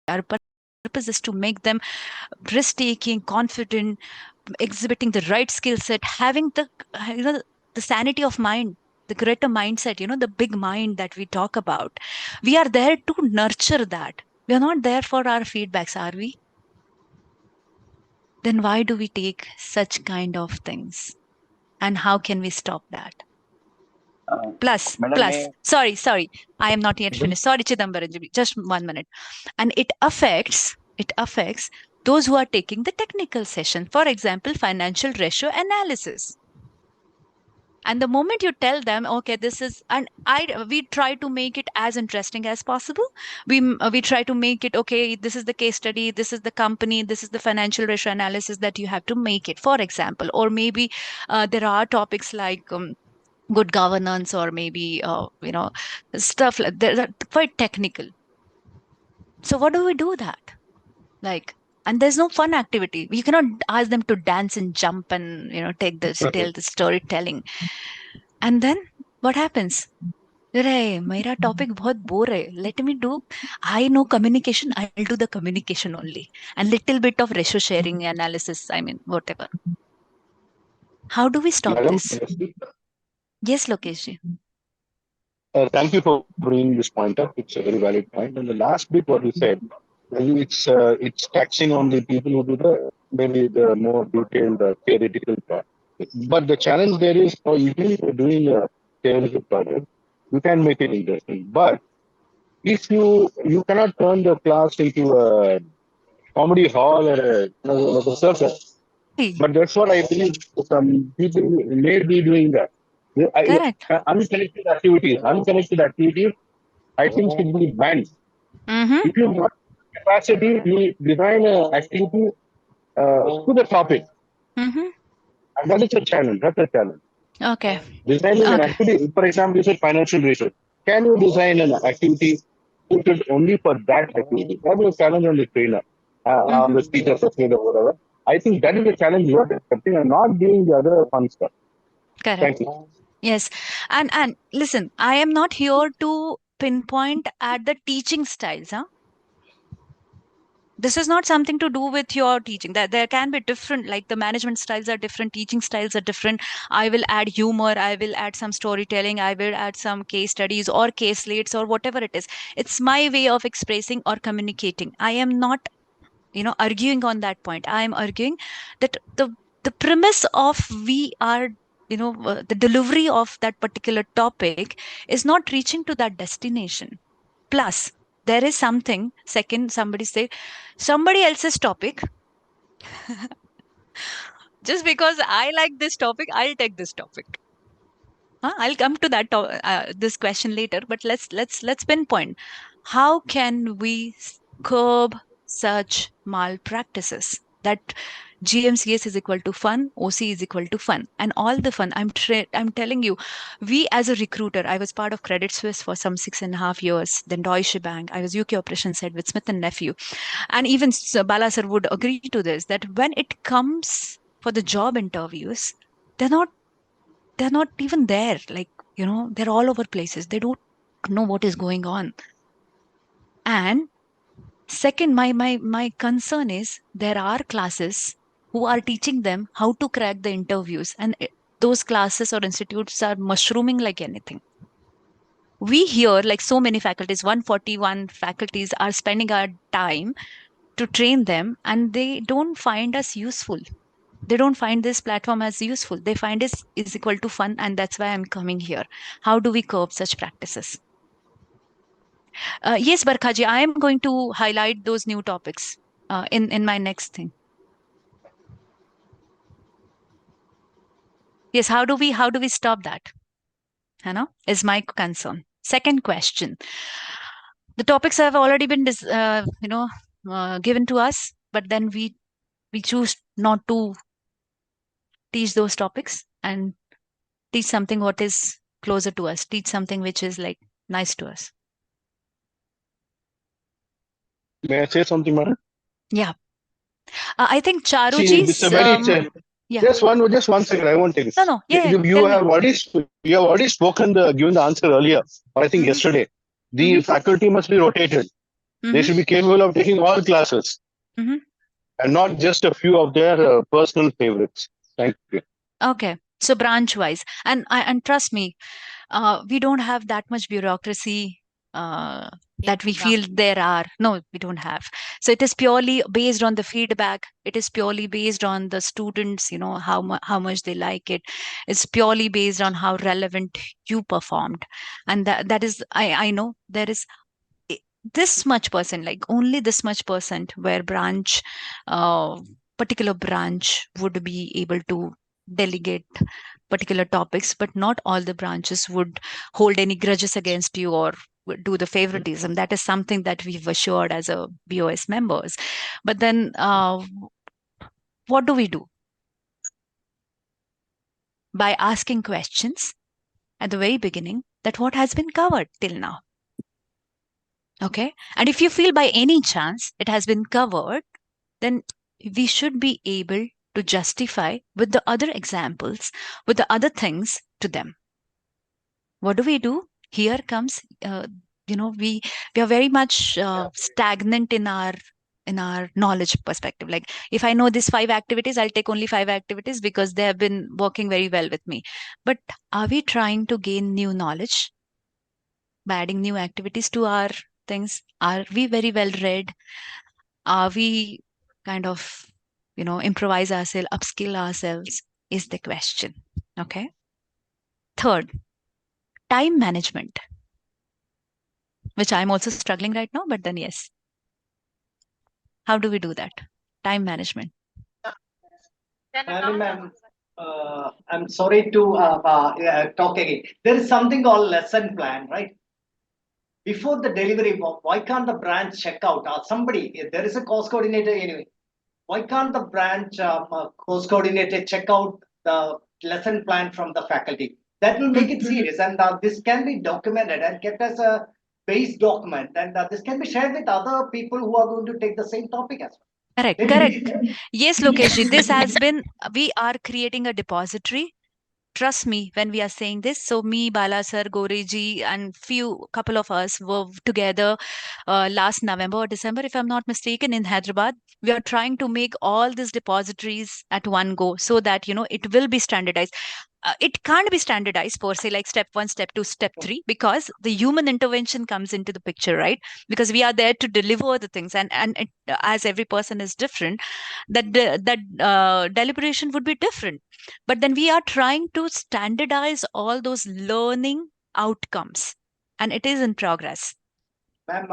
our purpose is to make them risk-taking, confident, exhibiting the right skill set, having the the sanity of mind, the greater mindset, the big mind that we talk about. We are there to nurture that. We are not there for our feedbacks, are we? Then why do we take such kind of things? And how can we stop that? Plus, sorry, I am not yet finished. Sorry, Chidambaran, just 1 minute. And it affects those who are taking the technical session. For example, financial ratio analysis. And the moment you tell them, okay, this is, and we try to make it as interesting as possible. We try to make it, okay, this is the case study, this is the company, this is the financial ratio analysis that you have to make it, for example. Or maybe there are topics like good governance, or maybe stuff like that, quite technical. So what do we do that? Like, and there's no fun activity. You cannot ask them to dance and jump and take this tell the storytelling. And then what happens? Ray, मेरा topic बहुत bore है. Let me do. I know communication. I'll do the communication only, and little bit of ratio sharing analysis. Whatever. How do we stop Madam, this? Yes, Lokesh ji. thank you for bringing this point up. It's a very valid point. And the last bit, what you said, it's taxing on the people who do the maybe the more detailed theoretical part. But the challenge there is, even if you're doing a theoretical project, you can make it interesting. But if you cannot turn the class into a comedy hall or like a circus. But that's what I believe some people may be doing that. Correct. Unconnected activities, I think should be banned. Mm-hmm. If you want capacity, you design an activity to the topic. Mm-hmm. And that is a challenge. That's a challenge. Okay. Designing an activity, for example, you said financial research. Can you design an activity suited only for that activity? That is a challenge on the trainer, on the speech assessment or whatever. I think that is a challenge you are accepting and not doing the other fun stuff. Correct. Thank you. Yes. And listen, I am not here to pinpoint at the teaching styles, huh? This is not something to do with your teaching. That there can be different, like the management styles are different, teaching styles are different. I will add humor, I will add some storytelling, I will add some case studies or case slates or whatever it is. It's my way of expressing or communicating. I am not, arguing on that point. I am arguing that the premise of we are, the delivery of that particular topic is not reaching to that destination. Plus, there is something, second, somebody else's topic. Just because I like this topic, I'll take this topic. I'll come to that this question later, but let's pinpoint. How can we curb such malpractices? That GMCS is equal to fun, OC is equal to fun, and all the fun. I'm telling you, we as a recruiter, I was part of Credit Suisse for some 6.5 years, then Deutsche Bank. I was UK operations head with Smith and Nephew, and even Bala sir would agree to this, that when it comes for the job interviews, they're not even there. Like, they're all over places. They don't know what is going on. And second, my concern is there are classes who are teaching them how to crack the interviews, and those classes or institutes are mushrooming like anything. We hear like so many faculties, 141 faculties are spending our time to train them, and they don't find us useful. They don't find this platform as useful. They find it is equal to fun, and that's why I'm coming here. How do we curb such practices? Yes, Barkhaji, I am going to highlight those new topics in my next thing. Yes, how do we stop that? Is my concern. Second question. The topics have already been given to us, but then we choose not to teach those topics and teach something what is closer to us, teach something which is like nice to us. May I say something, madam? Yeah. I think Charuji. See, it's a very yeah. Just one second. I won't take this. No. Yeah. You have already spoken given the answer earlier, or I think yesterday. The faculty must be rotated. They should be capable of taking all classes, and not just a few of their personal favorites. Thank you. Okay, so branch wise, and trust me, we don't have that much bureaucracy that we feel there are. No, we don't have. So it is purely based on the feedback. It is purely based on the students, how much they like it. It's purely based on how relevant you performed. And that is, I know there is this much percent, like only this much percent where particular branch would be able to delegate particular topics, but not all the branches would hold any grudges against you or do the favoritism. That is something that we've assured as a BOS members. But then what do we do? By asking questions at the very beginning, that what has been covered till now. Okay. And if you feel by any chance it has been covered, then we should be able to justify with the other examples, with the other things to them. What do? Here comes, we are very much stagnant in our knowledge perspective. Like if I know these 5 activities, I'll take only 5 activities because they have been working very well with me. But are we trying to gain new knowledge by adding new activities to our things? Are we very well read? Are we kind of, improvise ourselves, upskill ourselves is the question. Okay. Third, time management, which I'm also struggling right now, but then yes. How do we do that? Time management. Ma'am, I'm sorry to talk again. There is something called lesson plan, right? Before the delivery, why can't the branch check out? Somebody, there is a course coordinator anyway. why can't the branch course coordinator check out the lesson plan from the faculty? That will make it serious, and this can be documented and kept as a base document, and this can be shared with other people who are going to take the same topic as well. Correct, correct. Yes, Lokeshji, this has been, we are creating a depository. Trust me when we are saying this. So me, Bala sir, Goreji, and couple of us were together last November or December, if I'm not mistaken, in Hyderabad. We are trying to make all these depositories at one go so that it will be standardized. It can't be standardized per se, like step 1, step 2, step 3, because the human intervention comes into the picture, right? Because we are there to deliver the things, and as every person is different, that deliberation would be different. But then we are trying to standardize all those learning outcomes, and it is in progress. Ma'am,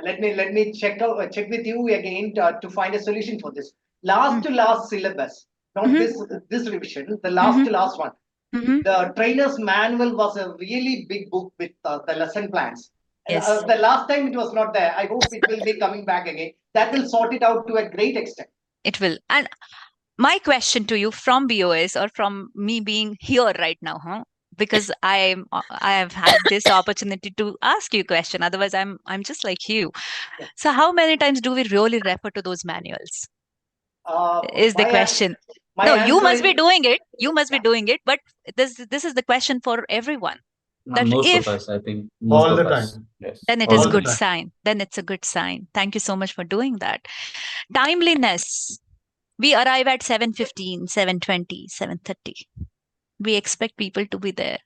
let me check with you again to find a solution for this. Last to last syllabus, not this revision, the last to last one. The trainer's manual was a really big book with the lesson plans. Yes. The last time it was not there. I hope it will be coming back again. That will sort it out to a great extent. It will. And my question to you from BOS, or from me being here right now, because I have had this opportunity to ask you a question. Otherwise, I'm just like you. So how many times do we really refer to those manuals? Is the question. No, you must be doing it. You must be doing it. But this is the question for everyone. That Most if of us, I think, All most the of us. time. Yes. then it All is the good time. sign. Then it's a good sign. Thank you so much for doing that. Timeliness. We arrive at 7:15, 7:20, 7:30. We expect people to be there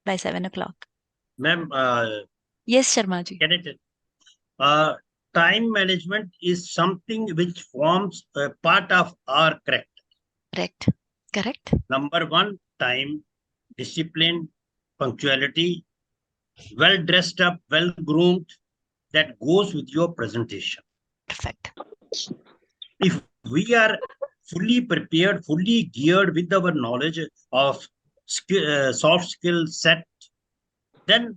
by 7 o'clock. Ma'am, Yes, Sharmaji. can it? Time management is something which forms a part of our character. Correct. Correct. Number 1, time, discipline, punctuality, well dressed up, well groomed, that goes with your presentation. Perfect. If we are fully prepared, fully geared with our knowledge of soft skill set, then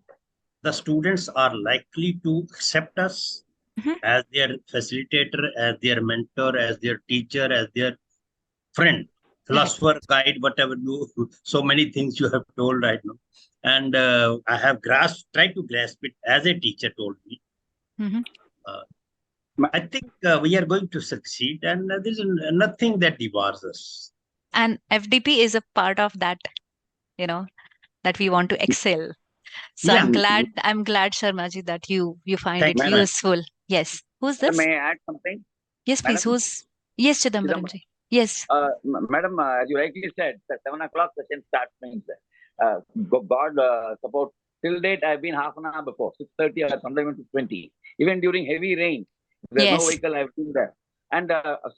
the students are likely to accept us as their facilitator, as their mentor, as their teacher, as their friend, philosopher, guide, whatever you, so many things you have told right now. And I have tried to grasp it as a teacher told me. I think we are going to succeed, and there is nothing that debars us. And FDP is a part of that, that we want to excel. So Yeah. I'm glad, Sharmaji, that you find Thank it you, madam. useful. Yes. Who's this? May I add something? Yes, please. Madam? Yes, Chidambaramji. Yes. Madam, as you rightly said, the 7 o'clock session starts means God support. Till date, I've been half an hour before, 6:30 or sometimes to 20. Even during heavy rain, there's no Yes. vehicle, I've been there. And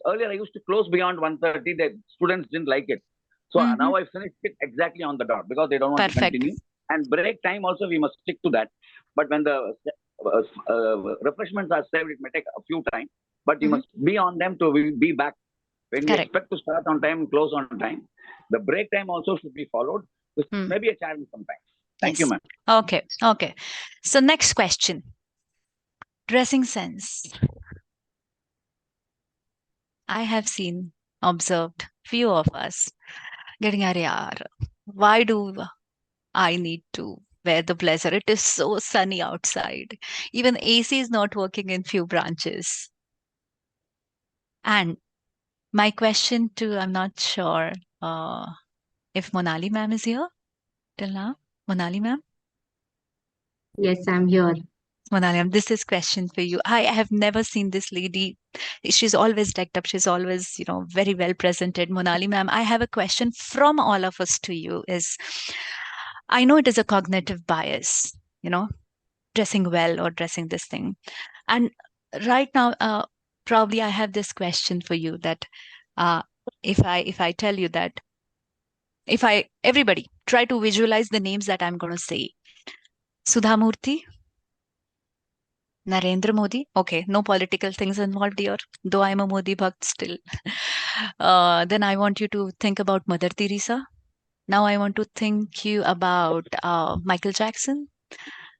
earlier, I used to close beyond 1:30. The students didn't like it. So now I finished it exactly on the dot because they don't want to continue. And break time also, we must stick to that. But when the refreshments are served, it may take a few time. But you must be on them to be back. When we expect to start on time and close on time, the break time also should be followed, which may be a challenge sometimes. Thank you, ma'am. Okay. Okay. So next question. Dressing sense. I have observed few of us getting, why do I need to wear the blazer? It is so sunny outside. Even AC is not working in few branches. And my question I'm not sure if Monali ma'am is here till now. Monali ma'am? Yes, I'm here. Monali ma'am, this is question for you. I have never seen this lady. She's always decked up. She's always, very well presented. Monali ma'am, I have a question from all of us to you is, I know it is a cognitive bias, dressing well or dressing this thing. And right now, probably I have this question for you that if I tell you that, everybody try to visualize the names that I'm going to say. Sudha Murthy, Narendra Modi. Okay, no political things involved here, though I'm a Modi bhakt still. Then I want you to think about Mother Teresa. Now I want to think you about Michael Jackson,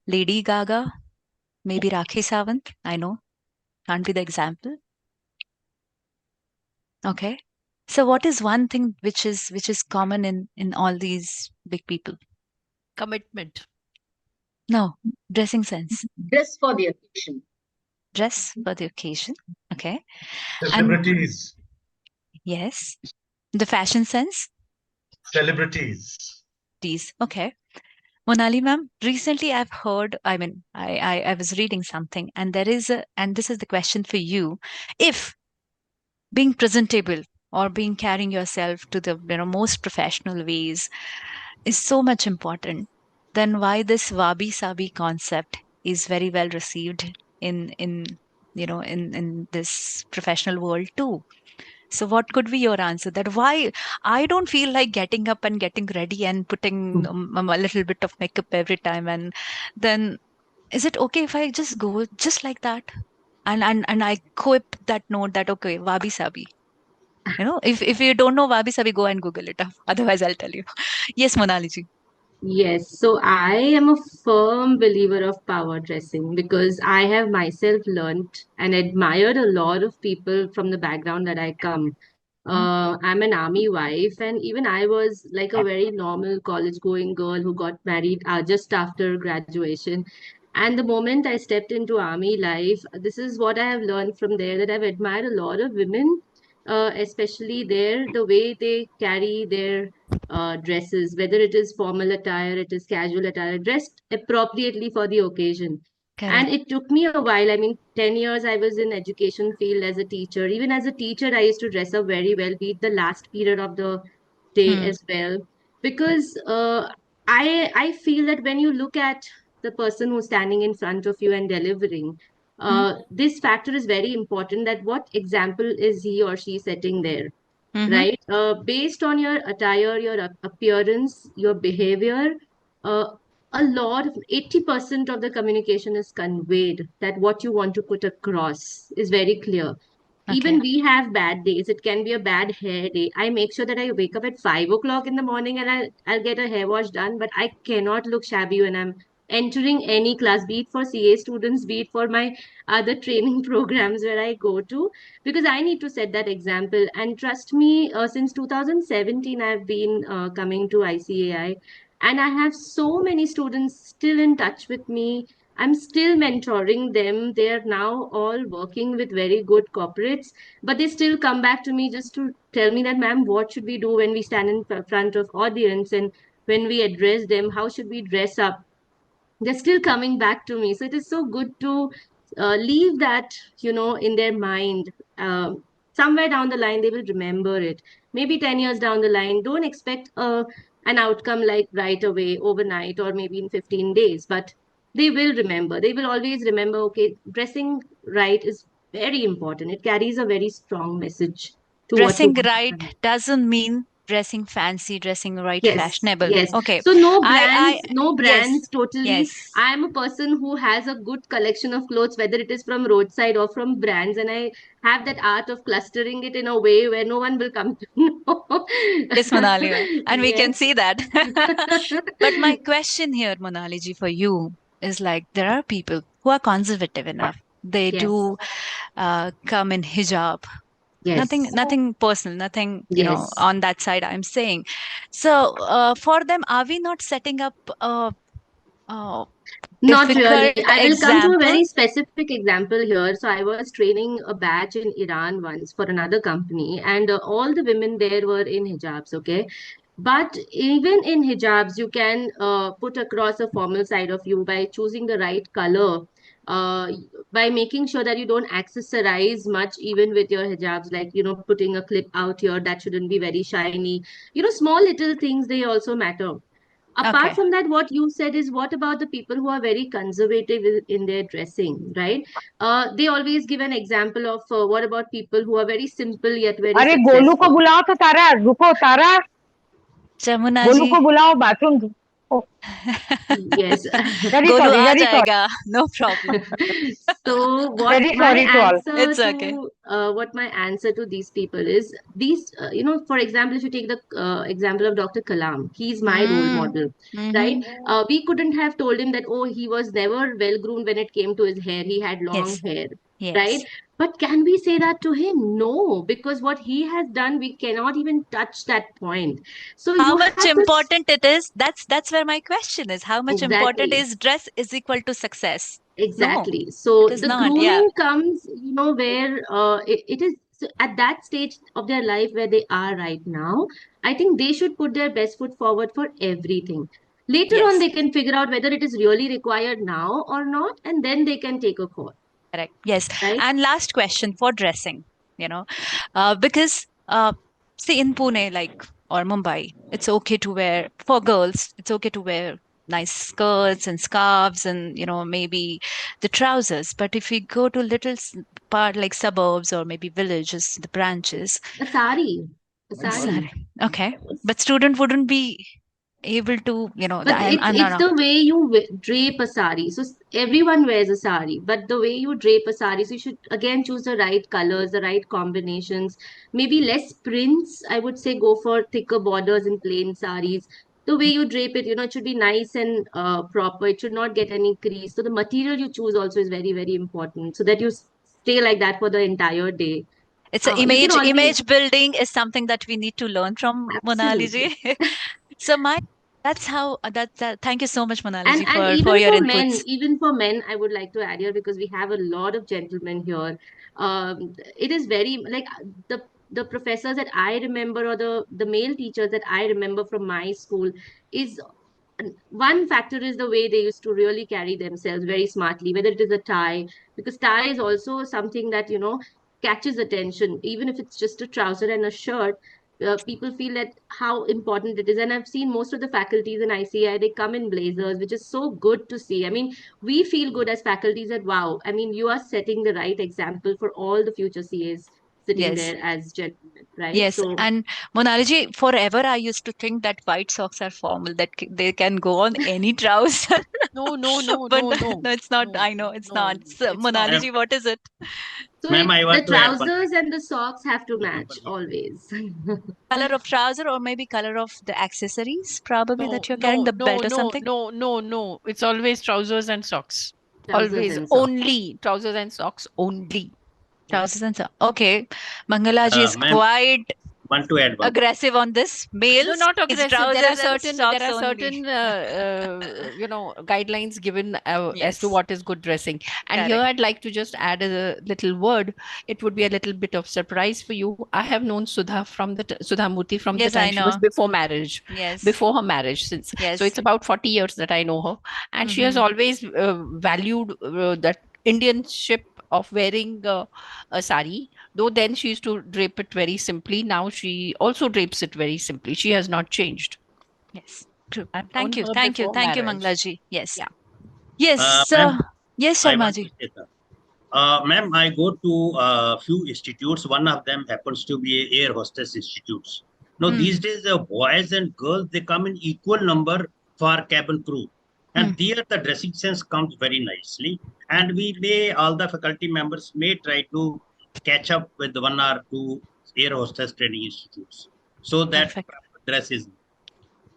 Lady Gaga, maybe Rakhi Sawant. I know, can't be the example. Okay. So what is one thing which is common in all these big people? Commitment. No, dressing sense. Dress for the occasion. Dress for the occasion. Okay. The And celebrities. yes, the fashion sense. Celebrities. These. Okay. Monali ma'am, recently I've heard, I was reading something and and this is the question for you. If being presentable or being carrying yourself to the most professional ways is so much important, then why this wabi sabi concept is very well received in in this professional world too? So what could be your answer, that why I don't feel like getting up and getting ready and putting a little bit of makeup every time, and then is it okay if I just go just like that, and I quip that note that okay, wabi sabi. If you don't know wabi sabi, go and Google it up. Otherwise, I'll tell you. Yes, Monali ji. Yes, so I am a firm believer of power dressing because I have myself learned and admired a lot of people from the background that I come. I'm an army wife, and even I was like a very normal college going girl who got married just after graduation. And the moment I stepped into army life, this is what I have learned from there, that I've admired a lot of women, especially there, the way they carry their dresses, whether it is formal attire, it is casual attire, dressed appropriately for the occasion. And Correct. it took me a while. I mean, 10 years I was in education field as a teacher. Even as a teacher, I used to dress up very well, be it the last period of the day Hmm. as well. Because I feel that when you look at the person who's standing in front of you and delivering, Hmm. this factor is very important, that what example is he or she setting there, Mm-hmm. right? Based on your attire, your appearance, your behavior, uh, a lot of 80% of the communication is conveyed, that what you want to put across is very clear. Okay. Even we have bad days. It can be a bad hair day. I make sure that I wake up at 5 o'clock in the morning and I'll get a hair wash done, but I cannot look shabby when I'm entering any class, be it for CA students, be it for my other training programs where I go to, because I need to set that example. And trust me, since 2017, I've been coming to ICAI, and I have so many students still in touch with me. I'm still mentoring them. They are now all working with very good corporates, but they still come back to me just to tell me that, ma'am, what should we do when we stand in front of audience, and when we address them, how should we dress up? They're still coming back to me. So it is so good to leave that, in their mind. Somewhere down the line, they will remember it. Maybe 10 years down the line, don't expect an outcome like right away, overnight, or maybe in 15 days, but they will remember. They will always remember, okay, dressing right is very important. It carries a very strong message to what you Dressing want to right convey. doesn't mean dressing fancy, dressing right, Yes, fashionable. yes. Okay. So no I brands, no yes, brands totally. yes. I am a person who has a good collection of clothes, whether it is from roadside or from brands, and I have that art of clustering it in a way where no one will come to know. Yes, Monali ma'am. And we can Yes. see that. But my question here, Monali ji, for you is like there are people who are conservative enough. They Yes. do come in hijab. Nothing, Yes. nothing personal, nothing, Yes. on that side I'm saying. So for them, are we not setting up a Not really. difficult I will come to a example? very specific example here. So I was training a batch in Iran once for another company, and all the women there were in hijabs, okay? But even in hijabs, you can put across a formal side of you by choosing the right color, uh, by making sure that you don't accessorize much, even with your hijabs, like, putting a clip out here that shouldn't be very shiny. Small little things, they also matter. Apart Okay. from that, what you said is, what about the people who are very conservative in their dressing, right? They always give an example of what about people who are very simple yet very अरे गोलू को successful. बुलाओ तो तारा रुको तारा जमुना गोलू जी को बुलाओ bathroom Yes. Very Golu sorry ah very sorry जाएगा, no problem. So very sorry to all It's okay. what my answer to these people is, these, for example, if you take the example of Dr. Kalam, he's my role Mm. model, Mm-hmm. right? We couldn't have told him that, oh, he was never well groomed when it came to his hair. He had long Yes. hair. right? But can we say that to him? No, because what he has done, we cannot even touch that point. So How you much have to important it is? That's where my question is. How much important exactly. is dress is equal to success? No, Exactly. it So is the not. Yeah, grooming comes, where it is so at that stage of their life where they are right now. I think they should put their best foot forward for everything. Later on, yes. they can figure out whether it is really required now or not, and then they can take a call. Correct. Yes. Right? And last question for dressing, you know, because see in Pune, like or Mumbai, it's okay to wear for girls. It's okay to wear nice skirts and scarves and maybe the trousers. But if we go to little part like suburbs or maybe villages, the branches, A sari. A sari. sorry, okay, but student wouldn't be able to, But I'm it's not. the way you drape a sari. So everyone wears a sari, but the way you drape a sari, so you should again choose the right colors, the right combinations, maybe less prints. I would say go for thicker borders in plain saris. The way you drape it, it should be nice and proper. It should not get any crease. So the material you choose also is very, very important, so that you stay like that for the entire day. It's an You can always image building is something that we need to learn from Monali absolutely. ji. So that's how that thank you so much, Monali And ji, and for even your for men, inputs. I would like to add here, because we have a lot of gentlemen here. It is very like the professors that I remember, or the male teachers that I remember from my school, is one factor is the way they used to really carry themselves very smartly, whether it is a tie, because tie is also something that catches attention, even if it's just a trouser and a shirt. People feel that how important it is, and I've seen most of the faculties in ICI, they come in blazers, which is so good to see. I mean, we feel good as faculties that wow, I mean, you are setting the right example for all the future CAs sitting Yes. there as gentlemen, right? Yes, So and Monali ji, forever I used to think that white socks are formal, that they can go on any trouser. No, no, no, But no, no, no, it's not. no, I know it's no, not. So, it's Monali not. ji, what is it? so Ma'am, I the want to add one trousers thing. and the socks have to match always. Color of trouser or maybe color of the accessories, probably No, that you're carrying no, the no, belt or no, something. no, no, no. It's always trousers and socks. Trousers Always and socks. only trousers and socks only. Trousers and socks. Okay, Mangala ji is Ma'am, quite want to add one thing. aggressive on this. No, Males not is aggressive. trousers and There socks are only. certain guidelines given as to Yes, what is good dressing. And here correct. I'd like to just add a little word. It would be a little bit of surprise for you. I have known Sudha Sudha Murthy from the Yes, time I she was know. before marriage, Yes, before her marriage. So yes. it's about 40 years that I know her, and she has Mm-hmm. always valued that Indianship of wearing a sari. Though then she used to drape it very simply. Now she also drapes it very simply. She has not changed. Yes, true. I've known Thank you, her thank you, before thank you, marriage. Mangala ji. Yes, Yeah. yes, Ma'am, yes, I Sharma want to ji. say that. Ma'am, I go to a few institutes. One of them happens to be a air hostess institutes. Now, Mm, these days, boys and girls, they come in equal number for cabin crew. mm. And there, the dressing sense comes very nicely. And all the faculty members may try to catch up with one or two air hostess training institutes. So that Perfect. proper dress is,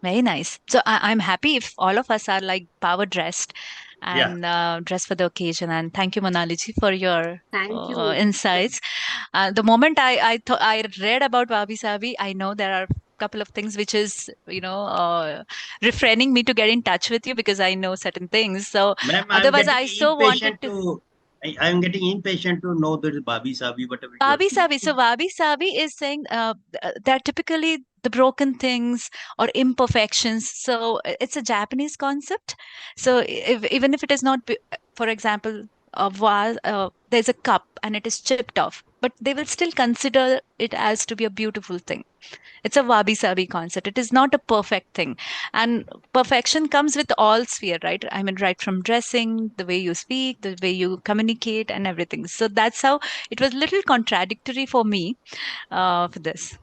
Very nice. So I'm happy if all of us are like power dressed yeah. and dressed for the occasion. And thank you, Monali ji, for your Thank you. insights. The moment I read about Wabi Sabi, I know there are a couple of things which is refraining me to get in touch with you because I know certain things. So Ma'am, I'm otherwise, getting I so wanted impatient to. to, I'm getting impatient to know the Babi Sabi, whatever you are Wabi saying. Sabi. So Wabi Sabi is saying they're typically the broken things or imperfections. So it's a Japanese concept. So even if it is not, for example, a vase, there's a cup and it is chipped off, but they will still consider it as to be a beautiful thing. It's a wabi sabi concept. It is not a perfect thing. And perfection comes with all sphere, right? I mean, right from dressing, the way you speak, the way you communicate, and everything. So that's how it was little contradictory for me for this.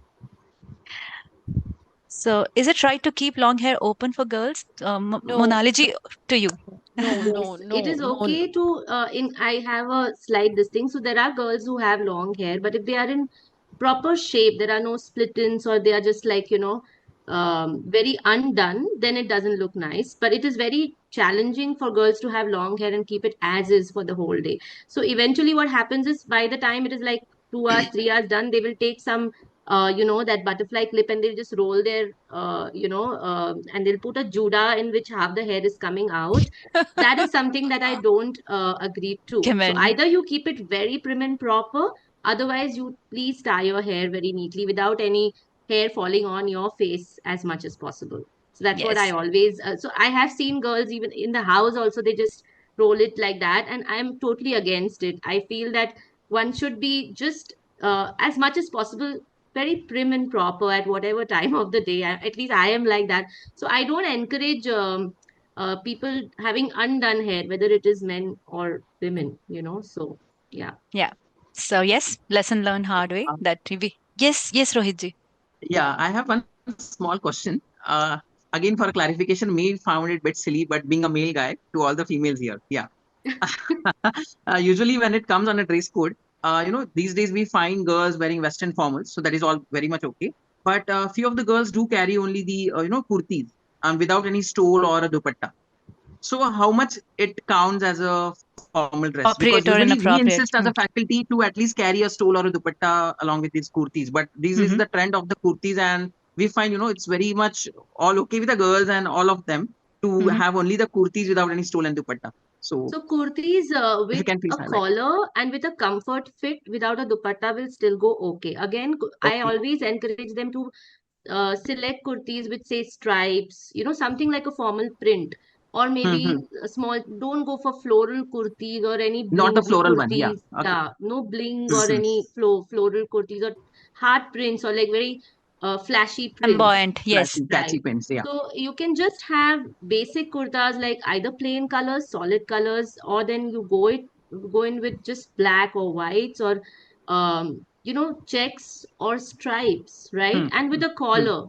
So is it right to keep long hair open for girls? No, Monali ji, to you. no, Yes, no, it no, is no, no. okay to I have a slight this thing. So there are girls who have long hair, but if they are in proper shape, there are no split ends, or they are just like, very undone, then it doesn't look nice. But it is very challenging for girls to have long hair and keep it as is for the whole day. So eventually what happens is by the time it is like 2 hours, 3 hours done, they will take some that butterfly clip and they'll just roll their and they'll put a juda in which half the hair is coming out. That is something that I don't agree to. So Commend. either you keep it very prim and proper, otherwise you please tie your hair very neatly without any hair falling on your face as much as possible. So that's what I Yes. always. So I have seen girls even in the house also, they just roll it like that, and I'm totally against it. I feel that one should be just as much as possible very prim and proper at whatever time of the day. At least I am like that. So I don't encourage people having undone hair, whether it is men or women. So yeah. Yeah. So yes, lesson learned hard way that we. Yes, Rohitji. Yeah, I have one small question. Again, for a clarification, may found it a bit silly, but being a male guy, to all the females here, yeah. Usually, when it comes on a dress code, these days we find girls wearing Western formals, so that is all very much okay. But few of the girls do carry only the kurtis without any stole or a dupatta. So how much it counts as a formal dress? Because Appropriate usually or we insist inappropriate. as a faculty to at least carry a stole or a dupatta along with these kurtis. But this is the trend of the kurtis, and we find it's very much all okay with the girls and all of them to have only the kurtis without any stole and dupatta. So So kurtis if you with can please a highlight. collar and with a comfort fit without a dupatta will still go okay. Again, I Okay. always encourage them to select kurtis with say stripes, something like a formal print, or maybe a small. Don't go for floral kurtis or any Not a blingy floral one. Yeah. kurtis. Okay. Yeah, no bling or any floral kurtis or hard prints or like very flashy prints. Flamboyant. Yes. Flashy, catchy Right. pins. Yeah. So you can just have basic kurtas like either plain colors, solid colors, or then you go in with just black or whites or checks or stripes, right? And with a collar,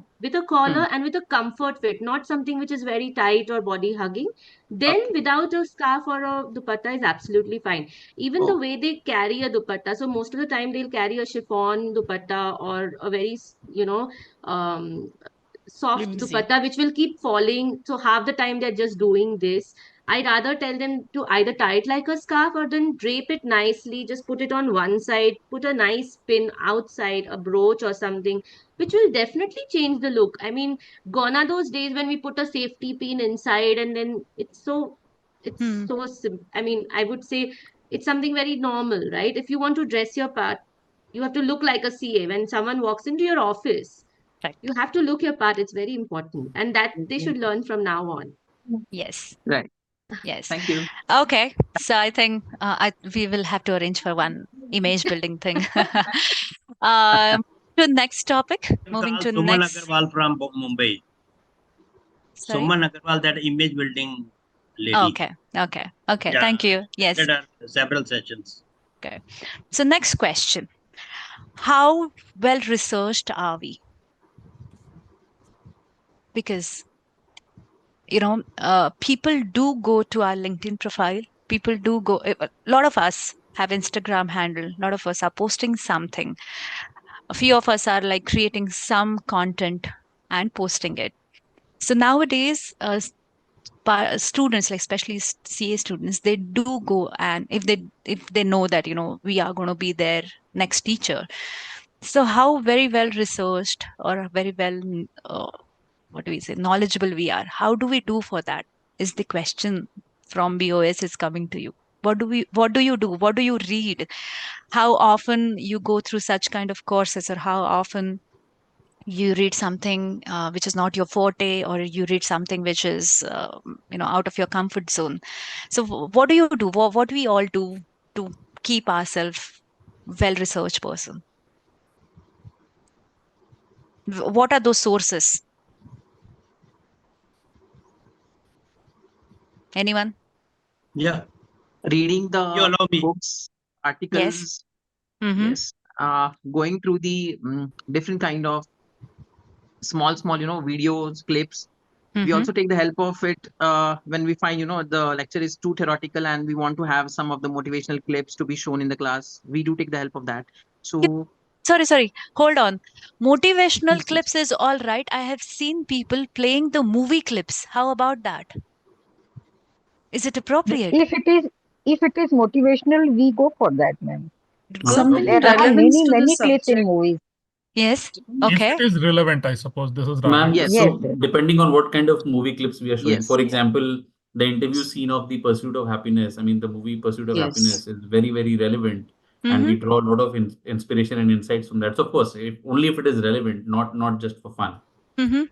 and with a comfort fit, not something which is very tight or body hugging. Then Okay. without a scarf or a dupatta is absolutely fine. Even the Oh. way they carry a dupatta, so most of the time they'll carry a chiffon dupatta or a very um soft Flimsy. dupatta which will keep falling. So half the time they're just doing this. I rather tell them to either tie it like a scarf or then drape it nicely. Just put it on one side, put a nice pin outside, a brooch or something, which will definitely change the look. I mean, gone are those days when we put a safety pin inside and then I mean, I would say it's something very normal, right? If you want to dress your part, you have to look like a CA. When someone walks into your office, Right. you have to look your part. It's very important. And that they should learn from now on. Yes. Right. Yes. Thank you. Okay. So I think we will have to arrange for one image building thing. To next topic. Moving to Suman next. Agarwal from Mumbai. Sorry. Suman Agarwal, that image building lady. Okay. Yeah, Thank you. I Yes. attended her several sessions. Okay. So next question. How well researched are we? Because people do go to our LinkedIn profile. People do go. A lot of us have Instagram handle. A lot of us are posting something. A few of us are like creating some content and posting it. So nowadays, students, like especially CA students, they do go, and if they know that we are going to be their next teacher. So how very well researched or very well what do we say, knowledgeable we are? How do we do for that? Is the question from BOS is coming to you. What do you do? What do you read? How often you go through such kind of courses, or how often you read something which is not your forte, or you read something which is out of your comfort zone? So what do you do? What do we all do to keep ourselves well researched person? What are those sources? Anyone? Yeah. Reading You the allow me. books, Yes. articles. Mm-hmm. Yes. Going through the different kind of small, videos, clips. We Mm-hmm. also take the help of it when we find, the lecture is too theoretical and we want to have some of the motivational clips to be shown in the class. We do take the help of that. So sorry, hold on. Motivational clips is all right. I have seen people playing the movie clips. How about that? Is it appropriate? If it is motivational, we go for that, ma'am. Good. There are many clips in movies. Yes. If Okay. it is relevant, I suppose this is Ma'am, Raghav. so depending on what kind of movie clips we are showing, Yes. for example, the interview scene of The Pursuit of Happiness, I mean, the movie Pursuit of Yes. Happiness is very, very relevant, and we draw a lot of inspiration and insights from that. So, of course, only if it is relevant, not just for fun. Mm-hmm.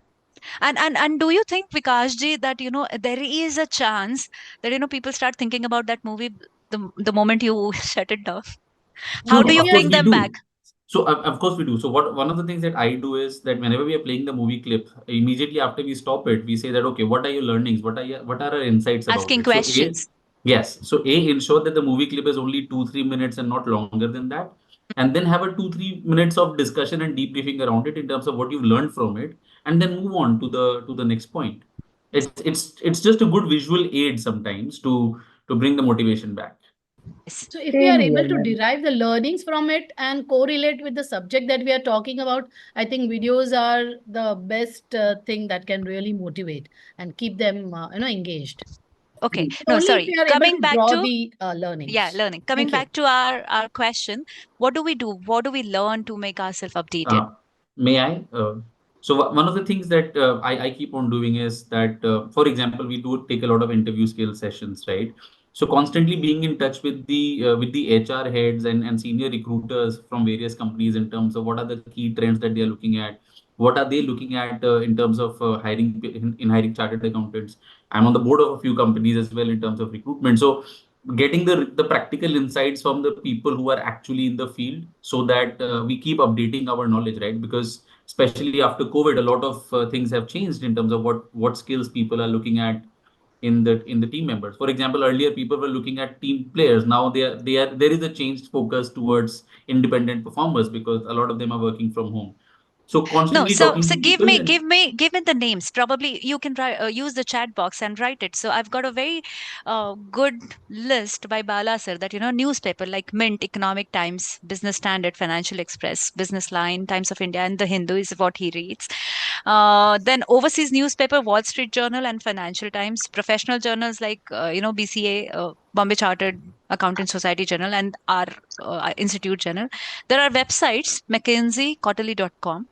And do you think, Vikashji, that there is a chance that people start thinking about that movie the moment you shut it down? How do you Of course bring we them back? do. So of course we do. So one of the things that I do is that whenever we are playing the movie clip, immediately after we stop it, we say that okay, what are your learnings? What are our insights about Asking it? So questions. yes. So ensure that the movie clip is only 2-3 minutes and not longer than that, and then have a 2-3 minutes of discussion and debriefing around it in terms of what you've learned from it, and then move on to the next point. It's just a good visual aid sometimes to bring the motivation back. So if we are Same able here, to ma'am. derive the learnings from it and correlate with the subject that we are talking about, I think videos are the best thing that can really motivate and keep them, engaged. Okay. But No, only if sorry. we are able Coming to back draw to the learnings. learning. Coming Thank you. back to our question, what do we do? What do we learn to make ourselves updated? May I? One of the things that I keep on doing is that, for example, we do take a lot of interview skill sessions, right? So constantly being in touch with the HR heads and senior recruiters from various companies in terms of what are the key trends that they are looking at, what are they looking at in terms of in hiring chartered accountants. I'm on the board of a few companies as well in terms of recruitment. So getting the practical insights from the people who are actually in the field so that we keep updating our knowledge, right? Because especially after COVID, a lot of things have changed in terms of what skills people are looking at in the team members. For example, earlier people were looking at team players. Now they are there is a changed focus towards independent performers because a lot of them are working from home. So No, constantly so talking so to people and give me the names. Probably you can use the chat box and write it. So I've got a very good list by Bala sir that newspaper like Mint, Economic Times, Business Standard, Financial Express, Business Line, Times of India, and The Hindu is what he reads. Then overseas newspaper, Wall Street Journal and Financial Times, professional journals like BCA, Bombay Chartered Accountant Society Journal, and our Institute Journal. There are websites, McKinsey, Quarterly.com,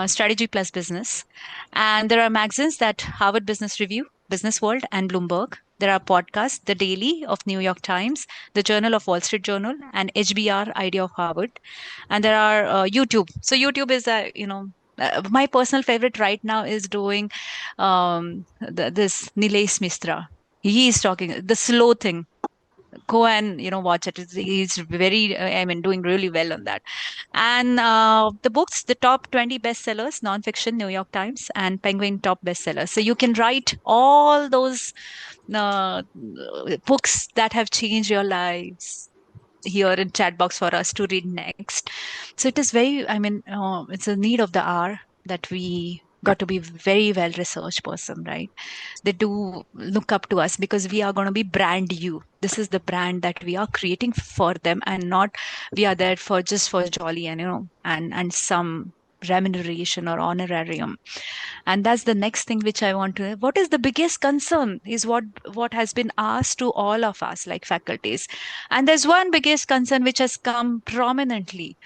Strategy Plus Business. And there are magazines that Harvard Business Review, Business World, and Bloomberg. There are podcasts, The Daily of New York Times, The Journal of Wall Street Journal, and HBR Idea of Harvard. And there are YouTube. So YouTube is my personal favorite right now is doing this Nilesh Mistra. He is talking the slow thing. Go and watch it. He's very doing really well on that. And the books, the top 20 bestsellers, nonfiction, New York Times, and Penguin top bestsellers. So you can write all those books that have changed your lives here in chat box for us to read next. So it is very, it's a need of the hour that we got to be very well researched person, right? They do look up to us because we are going to be brand you. This is the brand that we are creating for them, and not we are there for just for jolly and and some remuneration or honorarium. And that's the next thing which I want to, what is the biggest concern is what has been asked to all of us like faculties. And there's one biggest concern which has come prominently: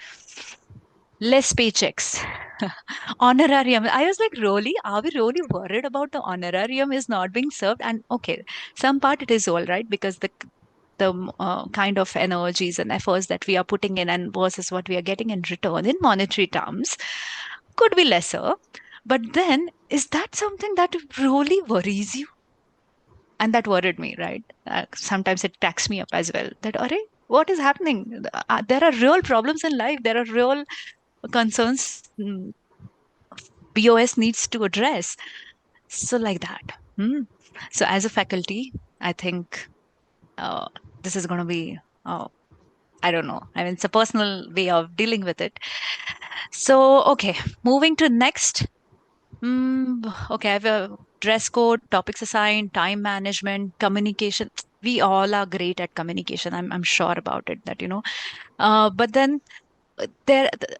less paychecks. Honorarium. I was like, really, are we really worried about the honorarium is not being served? And okay, some part it is all right because the kind of energies and efforts that we are putting in and versus what we are getting in return in monetary terms could be lesser. But then, is that something that really worries you? And that worried me, right? Sometimes it tacks me up as well. That, array, what is happening? There are real problems in life. There are real concerns BOS needs to address. So, like that. Hmm. So, as a faculty, I think uh, this is going to be, I don't know. I mean, it's a personal way of dealing with it. So, okay, moving to next. Okay, I have a dress code, topics assigned, time management, communication. We all are great at communication. I'm sure about it. That but then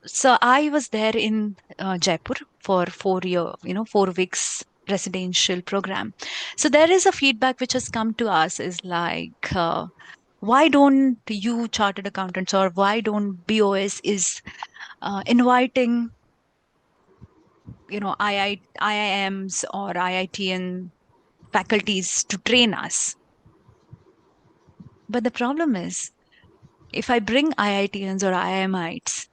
So I was there in Jaipur for 4 weeks residential program. So there is a feedback which has come to us is like, why don't you chartered accountants or why don't BOS is inviting, IIMs or IITN faculties to train us. But the problem is, if I bring IITNs or IIMites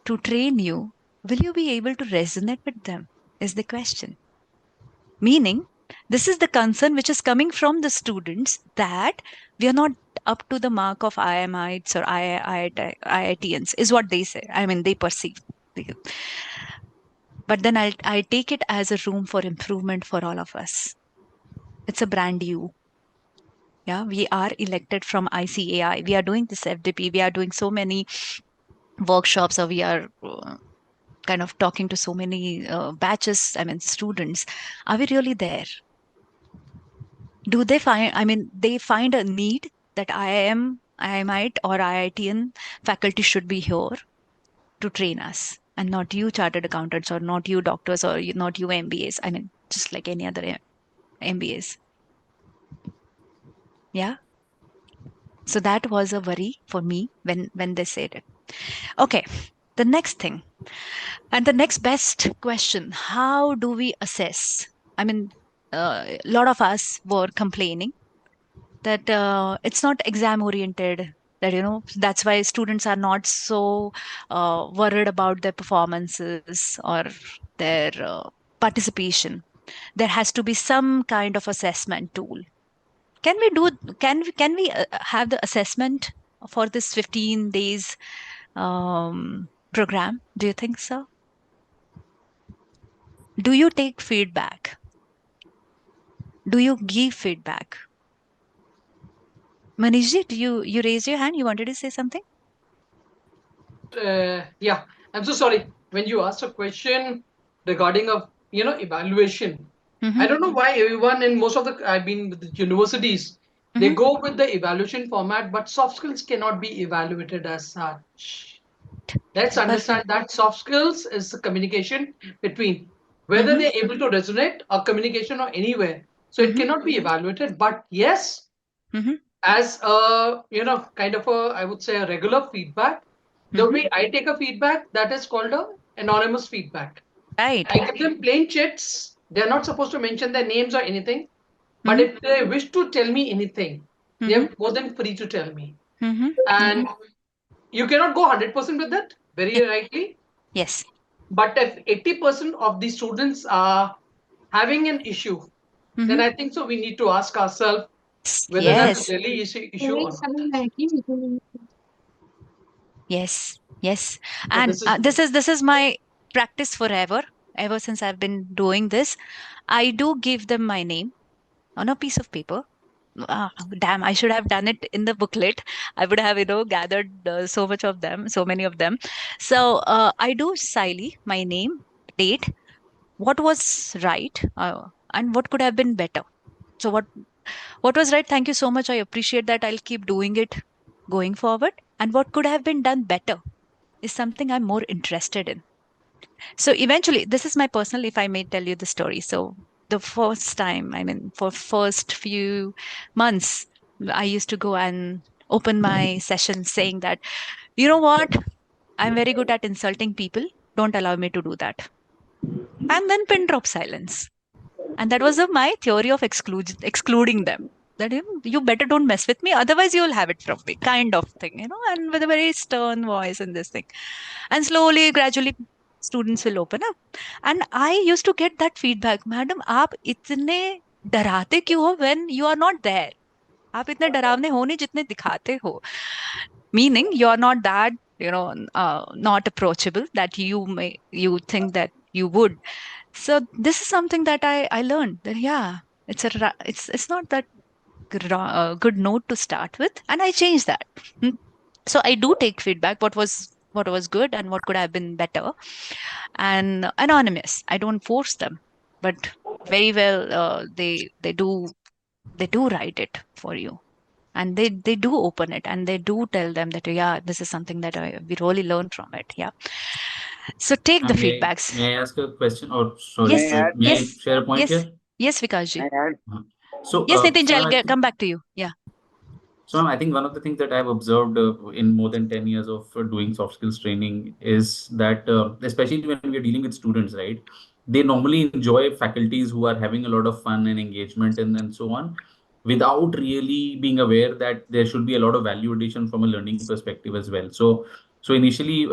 to train you, will you be able to resonate with them? Is the question. Meaning, this is the concern which is coming from the students that we are not up to the mark of IIMites or IITNs, is what they say. I mean, they perceive. But then I take it as a room for improvement for all of us. It's a brand new. Yeah, we are elected from ICAI. We are doing this FDP. We are doing so many workshops, or we are kind of talking to so many batches, I mean, students. Are we really there? Do they they find a need that IIMite or IITN faculty should be here to train us, and not you chartered accountants or not you doctors or not you MBAs. I mean, just like any other MBAs. Yeah. So that was a worry for me when they said it. Okay, the next thing. And the next best question, how do we assess? I mean, a lot of us were complaining that it's not exam oriented, that, that's why students are not so worried about their performances or their participation. There has to be some kind of assessment tool. Can we have the assessment for this 15 days program? Do you think so? Do you take feedback? Do you give feedback? Manishji, you raised your hand? You wanted to say something? Yeah, I'm so sorry. When you asked a question regarding evaluation, I don't know why everyone in most of I've been with the universities, they go with the evaluation format, but soft skills cannot be evaluated as such. Let's understand that soft skills is the communication between whether they're able to resonate or communication or anywhere. So it cannot be evaluated, but yes, as a kind of a, I would say, a regular feedback, the way I take a feedback, that is called a anonymous feedback. Right. I give them plain chits. They're not supposed to mention their names or anything, but if they wish to tell me anything, they're more than free to tell me. And you cannot go 100% with that, very rightly. Yes. But if 80% of the students are having an issue, then I think so we need to ask ourselves whether that's really issue or not. Yes, yes. So And this is my practice forever. Ever since I've been doing this, I do give them my name on a piece of paper. Damn, I should have done it in the booklet. I would have, gathered so many of them. So I do silently my name, date, what was right, and what could have been better. So what was right? Thank you so much. I appreciate that. I'll keep doing it going forward. And what could have been done better is something I'm more interested in. So eventually, this is my personal, if I may tell you the story. So the first time, for first few months, I used to go and open my session saying that, you know what? I'm very good at insulting people. Don't allow me to do that. And then pin drop silence. And that was my theory of excluding them. That you better don't mess with me, otherwise you'll have it from me, kind of thing, and with a very stern voice and this thing. And slowly, gradually, students will open up. And I used to get that feedback, madam, आप इतने डराते क्यों हो when you are not there? आप इतने डरावने हो नहीं जितने दिखाते हो. Meaning you're not that, not approachable that you think that you would. So this is something that I learned that, yeah, it's not that good note to start with, and I changed that. So I do take feedback, what was good and what could have been better, and anonymous. I don't force them, but very well they do write it for you. and they do open it, and they do tell them that, yeah, this is something that we really learned from it. Yeah. So take the feedbacks. May I ask a question? Or sorry, Yes, may I yes, share a point yes, here? yes, Vikashji. So, Yes, Nitinji, so I'll come back to you. Yeah. So I think one of the things that I've observed in more than 10 years of doing soft skills training is that, especially when we are dealing with students, right, they normally enjoy faculties who are having a lot of fun and engagement and so on, without really being aware that there should be a lot of value addition from a learning perspective as well. So initially,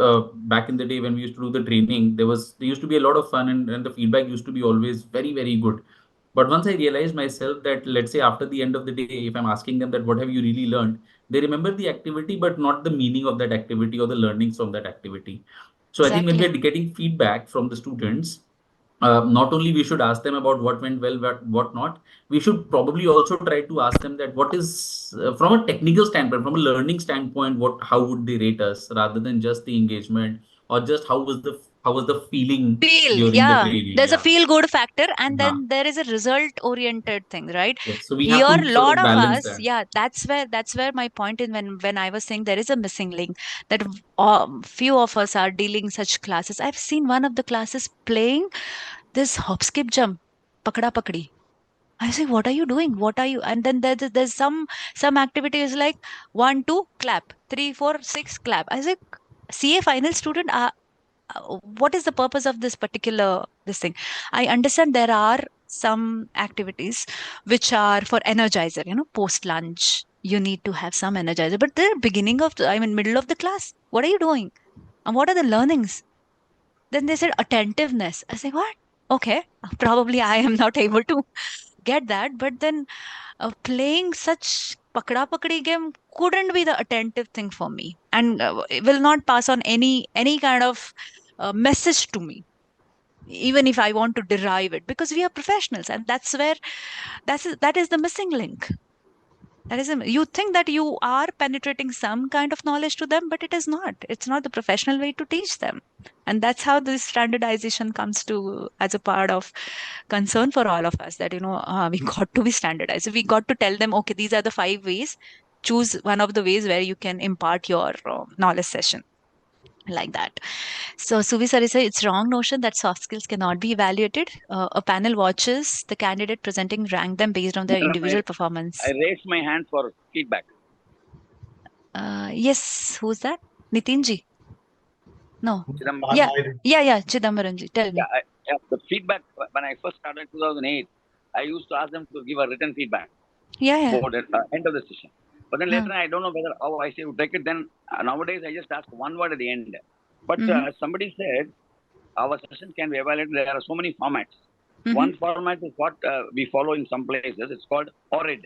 back in the day when we used to do the training, there used to be a lot of fun, and the feedback used to be always very, very good. But once I realized myself that, let's say, after the end of the day, if I'm asking them that what have you really learned, they remember the activity, but not the meaning of that activity or the learnings from that activity. So I think when we're getting feedback from the students, not only we should ask them about what went well, what not, we should probably also try to ask them that what is, from a technical standpoint, from a learning standpoint, how would they rate us, rather than just the engagement, or just how was the feeling during the training. There's a Yeah. feel good factor, and Yeah. then there is a result oriented thing, right? Yes, so we Here, have to sort lot of of balance us, that. yeah, that's where my point is, when I was saying there is a missing link, that few of us are dealing such classes. I've seen one of the classes playing this hop skip jump, pakda pakdi. I say, what are you doing? What are you? And then there's some activities like 1 2 clap, 3 4 6 clap. I say, CA final student, what is the purpose of this particular this thing? I understand there are some activities which are for energizer, post lunch you need to have some energizer, but the beginning of middle of the class, what are you doing, and what are the learnings? Then they said attentiveness. I say, what? Okay, probably I am not able to get that, but then playing such pakda pakdi game couldn't be the attentive thing for me, and it will not pass on any kind of message to me, even if I want to derive it, because we are professionals, and that is the missing link. You think that you are penetrating some kind of knowledge to them, but it is not. It's not the professional way to teach them. And that's how this standardization comes to as a part of concern for all of us, that, we got to be standardized. We got to tell them, okay, these are the 5 ways. Choose one of the ways where you can impart your knowledge session, like that. So Suvi Sari said it's wrong notion that soft skills cannot be evaluated. A panel watches the candidate presenting, rank them based on their individual performance. I raised my hand for feedback. Yes, who's that? Nitinji? No. Chidambaram. Yeah, Chidambaramji, tell me. Yeah, the feedback, when I first started in 2008, I used to ask them to give a written feedback. Yeah. For the end of the session. But then later, I don't know whether how I say to take it. Then nowadays, I just ask one word at the end. But somebody said our session can be evaluated. There are so many formats. One format is what we follow in some places. It's called ORID,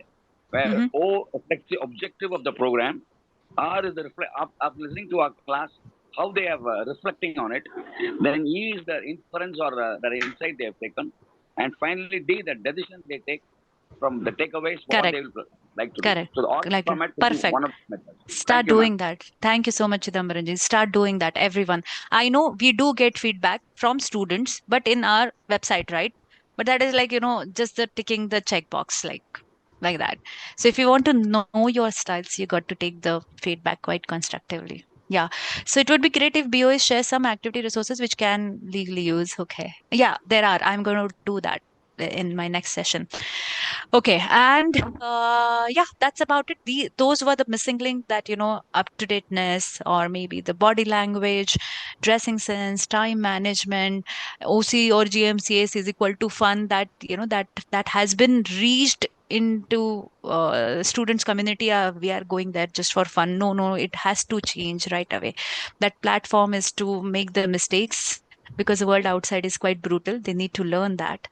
where O reflects the objective of the program. R is the of listening to our class, how they have reflecting on it. Then E is the inference or the insight they have taken. And finally, D, the decision they take from the takeaways, what they would like to do. So the ORID format is Perfect. one of the methods. Start doing that. Thank you so much, Chidambaranji. Start doing that, everyone. I know we do get feedback from students, but in our website, right? But that is like, just the ticking the checkbox, like that. So if you want to know your styles, you got to take the feedback quite constructively. Yeah. So it would be great if BOS shares some activity resources which can legally use. Okay. Yeah, there are. I'm going to do that in my next session. Okay, and yeah, that's about it. Those were the missing link, that, up to dateness, or maybe the body language, dressing sense, time management, OC or GMCS is equal to fun. That, that has been reached into students community. We are going there just for fun. No, it has to change right away. That platform is to make the mistakes, because the world outside is quite brutal. They need to learn that.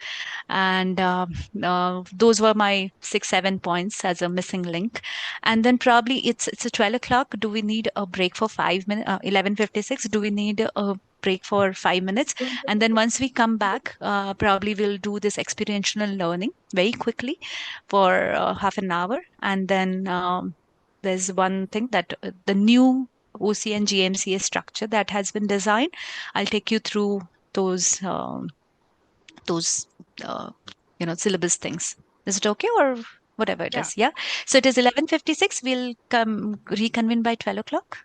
And those were my 6-7 points as a missing link. And then probably it's a 12 o'clock. Do we need a break for 5 minutes? 11:56. Do we need a break for 5 minutes? And then once we come back, probably we'll do this experiential learning very quickly for half an hour. And then there's one thing, that the new OC and GMCA structure that has been designed. I'll take you through those syllabus things. Is it okay, or whatever it is. Yeah. So it is 11:56. We'll reconvene by 12 o'clock.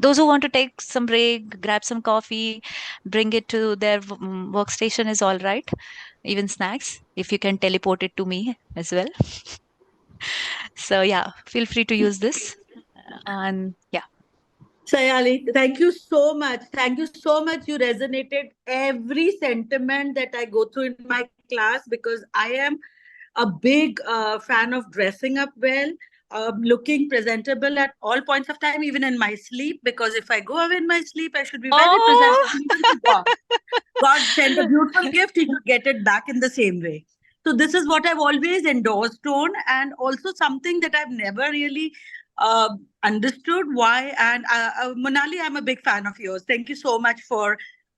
Those who want to take some break, grab some coffee, bring it to their workstation is all right. Even snacks, if you can teleport it to me as well. So yeah, feel free to use this. And yeah. Sayali, thank you so much. Thank you so much. You resonated every sentiment that I go through in my class, because I am a big fan of dressing up well, looking presentable at all points of time, even in my sleep, because if I go away in my sleep, I should be very presentable even to God. God sent a beautiful gift, he should get it back in the same way. So this is what I've always endorsed on, and also something that I've never really understood why. And Monali, I'm a big fan of yours. Thank you so much for,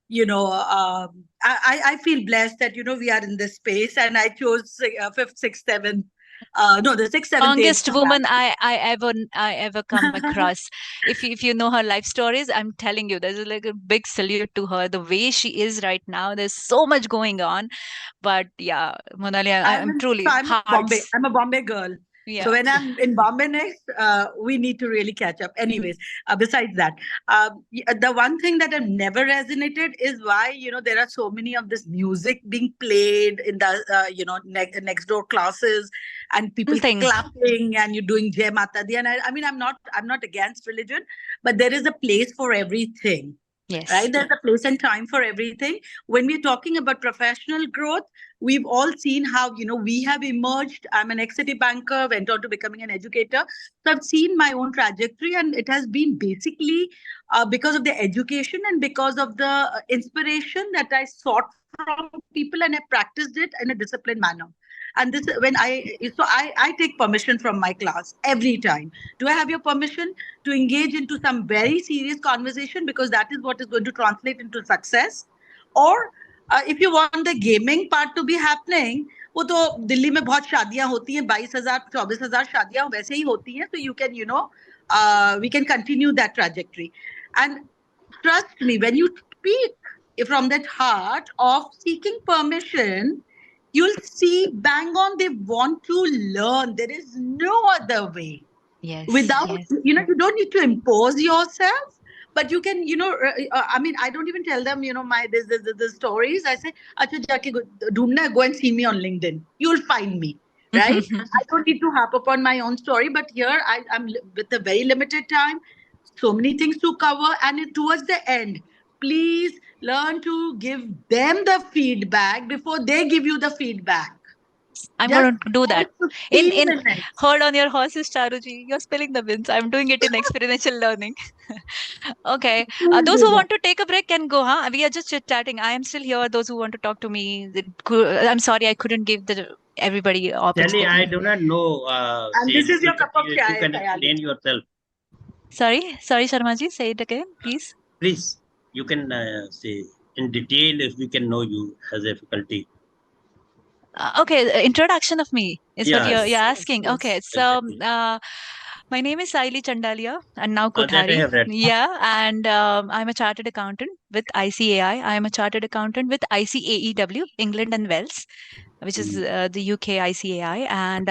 I feel blessed that, we are in this space, and I chose fifth, sixth, seventh. No, the sixth, seventh, eighth. Strongest woman I ever come across. If you know her life stories, I'm telling you, there's like a big salute to her. The way she is right now, there's so much going on. But yeah, Monali, I'm truly hearts. I'm a Bombay girl. Yeah. So when I'm in Bombay next, we need to really catch up. Anyways, besides that, the one thing that have never resonated is why, there are so many of this music being played in the, next door classes, and people clapping, and you're doing Jai Mata Di. And I mean, I'm not against religion, but there is a place for everything. Yes. Right? There's a place and time for everything. When we're talking about professional growth, we've all seen how, we have emerged. I'm an ex-City banker, went on to becoming an educator. So I've seen my own trajectory, and it has been basically because of the education and because of the inspiration that I sought from people, and I practiced it in a disciplined manner. And this, I take permission from my class every time. Do I have your permission to engage into some very serious conversation, because that is what is going to translate into success? Or if you want the gaming part to be happening, वो तो दिल्ली में बहुत शादियां होती हैं, 22,000 24,000 शादियां वैसे ही होती हैं. So you can, we can continue that trajectory. And trust me, when you speak from that heart of seeking permission, you'll see bang on, they want to learn. There is no other way. Yes. Without, you don't need to impose yourself, but you can, I mean, I don't even tell them, my the stories. I say, Acha jaake dhoondna, go and see me on LinkedIn. You'll find me, right? I don't need to harp upon my own story, but here I'm with a very limited time, so many things to cover, and towards the end, please learn to give them the feedback before they give you the feedback. I'm going to do that. Hold on your horses, Charuji. You're spilling the beans. I'm doing it in experiential learning. Okay. Those who want to take a break can go, huh? We are just chit-chatting. I am still here. Those who want to talk to me, I'm sorry I couldn't give everybody opportunity. Sally, I do not know. And this is your cup of chai, you can explain yourself. Sorry, Sharmaji. Say it again, please. Please, you can say in detail if we can know you as a faculty. Okay, introduction of me is what you're asking. Yes, okay, so my name is Saili Chandalia, and now Kothari. Yeah, and I'm a chartered accountant with ICAI. I am a chartered accountant with ICAEW, England and Wales, which is the UK ICAI. And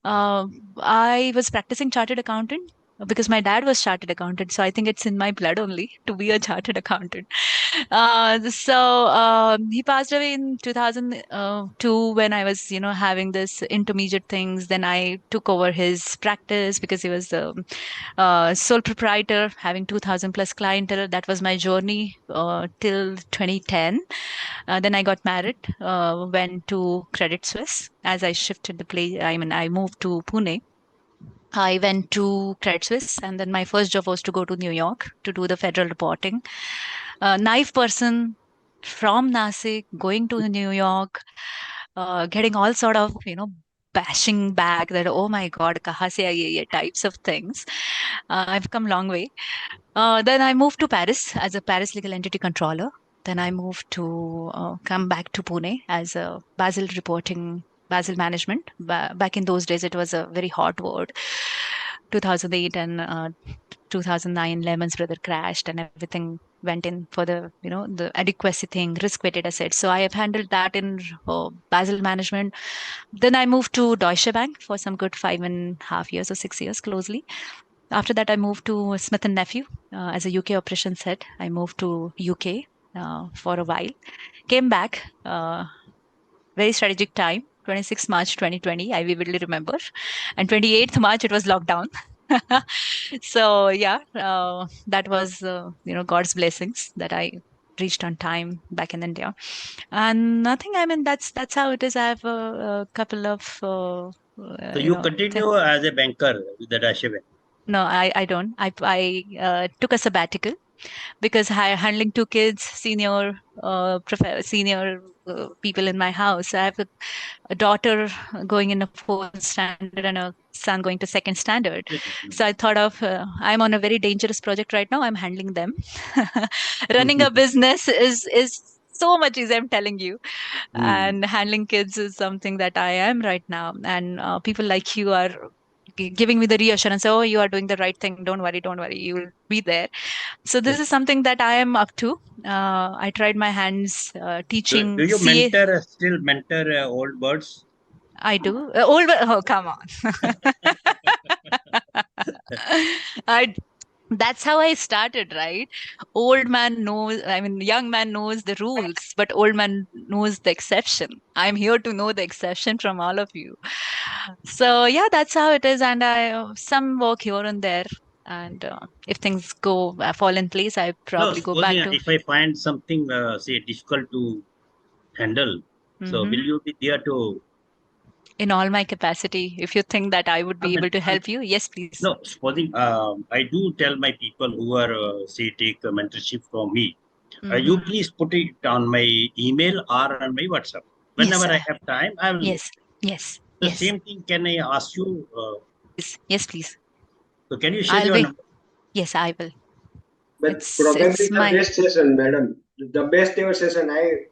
I was practicing chartered accountant because my dad was chartered accountant. So I think it's in my blood only to be a chartered accountant. He passed away in 2002 when I was, having this intermediate things. Then I took over his practice because he was the sole proprietor, having 2,000 plus clientele. That was my journey till 2010. Then I got married, went to Credit Suisse as I shifted the place. I mean, I moved to Pune. I went to Credit Suisse, and then my first job was to go to New York to do the federal reporting. Naive person from Nasik going to New York, getting all sort of, bashing back that, oh my God, kaha se aaye ye types of things. I've come a long way. Then I moved to Paris as a Paris legal entity controller. Then I moved to come back to Pune as a Basel reporting, Basel management. Back in those days, it was a very hot word. 2008 and 2009, Lehman's Brothers crashed and everything went in for the the adequacy thing, risk-weighted assets. So I have handled that in Basel management. Then I moved to Deutsche Bank for some good 5.5 years or 6 years closely. After that, I moved to Smith and Nephew as a UK operations head. I moved to UK for a while. Came back. Very strategic time. 26 March 2020, I vividly remember, and 28th March it was lockdown. So yeah, that was God's blessings that I reached on time back in India, and nothing. I mean, that's how it is. I have a couple of So you continue as a banker with the Deutsche Bank? No, I don't. I took a sabbatical because handling two kids, senior people in my house. I have a daughter going in a fourth standard and a son going to second standard. So I thought of I'm on a very dangerous project right now. I'm handling them. Running a business is so much easy, I'm telling you. And handling kids is something that I am right now. And people like you are giving me the reassurance, oh, you are doing the right thing, don't worry, you will be there. So this is something that I am up to. I tried my hands teaching Do you CA. still mentor old birds? I do. Oh, come on. I That's how I started, right? Old man knows, I mean, young man knows the rules, but old man knows the exception. I'm here to know the exception from all of you. So yeah, that's how it is. And I some work here and there. And if things go fall in place, I probably go back Supposing to. if I find something, say, difficult to handle, so will you be there to? In all my capacity, if you think that I would be able to help you, yes, please. No, supposing I do tell my people who are say take a mentorship from me, you please put it on my email or on my WhatsApp. Whenever I have time, I will. Yes. The same thing. Can I ask you? Yes, please. So can you share your number? Yes, I will. But probably the best session, madam. The best ever session. I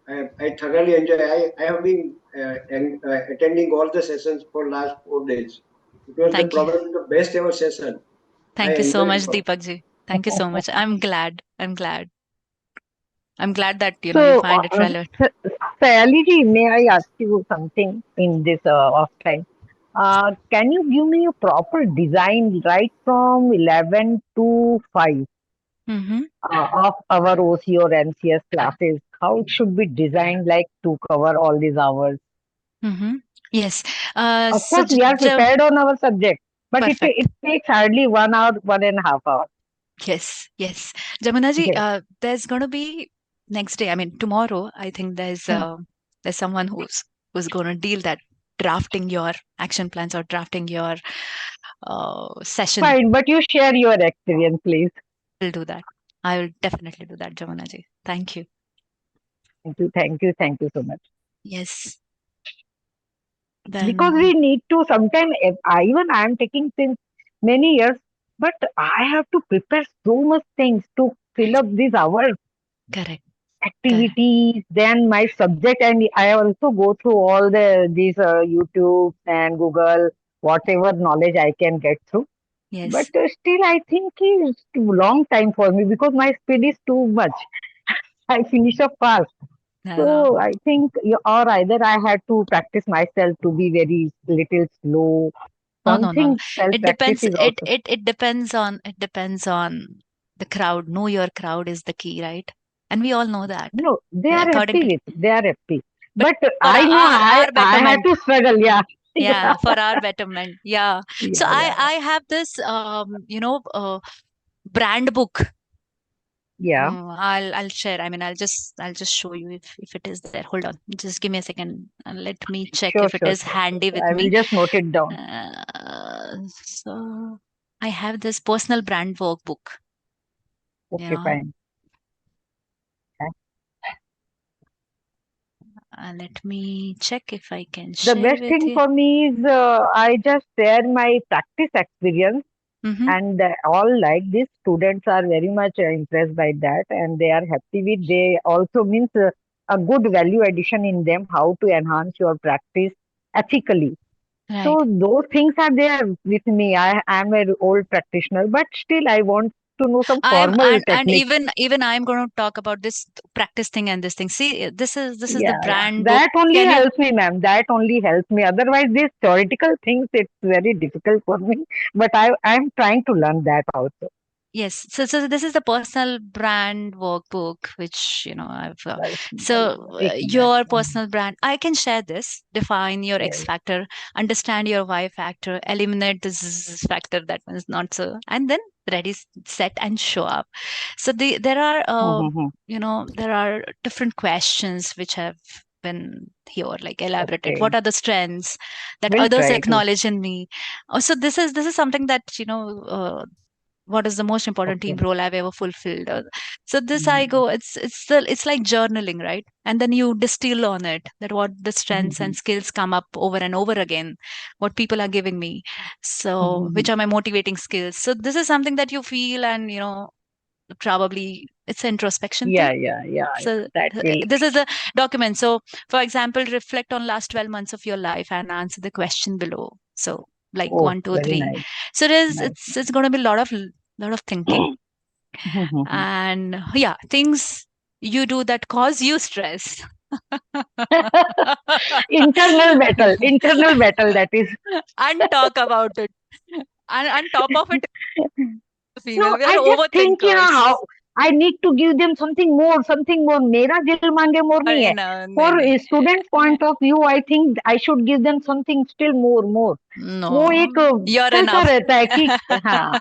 thoroughly enjoy. I have been attending all the sessions for last 4 days. It was probably the best ever session. Thank you so much, Deepak ji. Thank you so much. I'm glad that you find it relevant. Sally ji, may I ask you something in this off time? Can you give me a proper design right from 11 to 5 of our OC or MCS classes? How it should be designed like to cover all these hours? Yes. Of course, we are prepared on our subject, but it takes hardly 1 hour, 1.5 hours. Yes. Jamuna ji, there's going to be next day. I mean, tomorrow, I think there's someone who's going to deal that drafting your action plans or drafting your session. Fine, but you share your experience, please. I'll do that. I will definitely do that, Jamuna ji. Thank you. Thank you so much. Yes. Because we need to sometimes, even I am taking since many years, but I have to prepare so much things to fill up these hours. Correct. Activities, then my subject, and I also go through all these YouTube and Google, whatever knowledge I can get through. Yes. But still, I think it's too long time for me because my speed is too much. I finish up fast. So I think, or either I had to practice myself to be very little slow. No. Self It practice depends. is also. It depends on the crowd. Know your crowd is the key, right? And we all know that. No, they are according happy with. They are happy. But for I know our I had betterment. to struggle. Yeah. Yeah, for our betterment. Yeah. So I have this brand book. Yeah. I'll share. I mean, I'll just show you if it is there. Hold on. Just give me a second and let me check if it is handy with I me. will just note it down. So I have this personal brand workbook. Okay, fine. Let me check if I can The share best with thing you. for me is I just share my practice experience, and all like this. Students are very much impressed by that, and they are happy with. They also means a good value addition in them. How to enhance your practice ethically. So those things are there with me. I am an old practitioner, but still I want to know some I'm formal and techniques. even I'm going to talk about this practice thing and this thing. See, this is the Yeah, brand book. that only Can you? helps me, ma'am. That only helps me. Otherwise, these theoretical things, it's very difficult for me. But I'm trying to learn that also. Yes. So this is the personal brand workbook, which I've. Your personal brand. I can share this. Define your X factor. Understand your Y factor. Eliminate the Z factor that was not so. And then ready, set, and show up. So there are there are different questions which have been here, like elaborated. Okay. What are the strengths that We'll others try to. acknowledge in me? So this is something that what is the most important team role I've ever fulfilled. So this I go, it's like journaling, right? And then you distill on it that what the strengths and skills come up over and over again, what people are giving me. So which are my motivating skills. So this is something that you feel, and probably it's an introspection Yeah, thing. yeah. So That will. this is a document. So for example, reflect on last 12 months of your life and answer the question below. So like Oh, 1, 2, very 3. nice. So Nice. it's going to be a lot of thinking. And yeah, things you do that cause you stress. Internal battle that is. And talk about it. And on top of it, female, No, we are I just think, overthinkers. how I need to give them something more. Mera dil mange more nahi hai. No, For nahi. a student point of view, I think I should give them something still more. No, वो एक you're चलता enough. रहता है कि हाँ,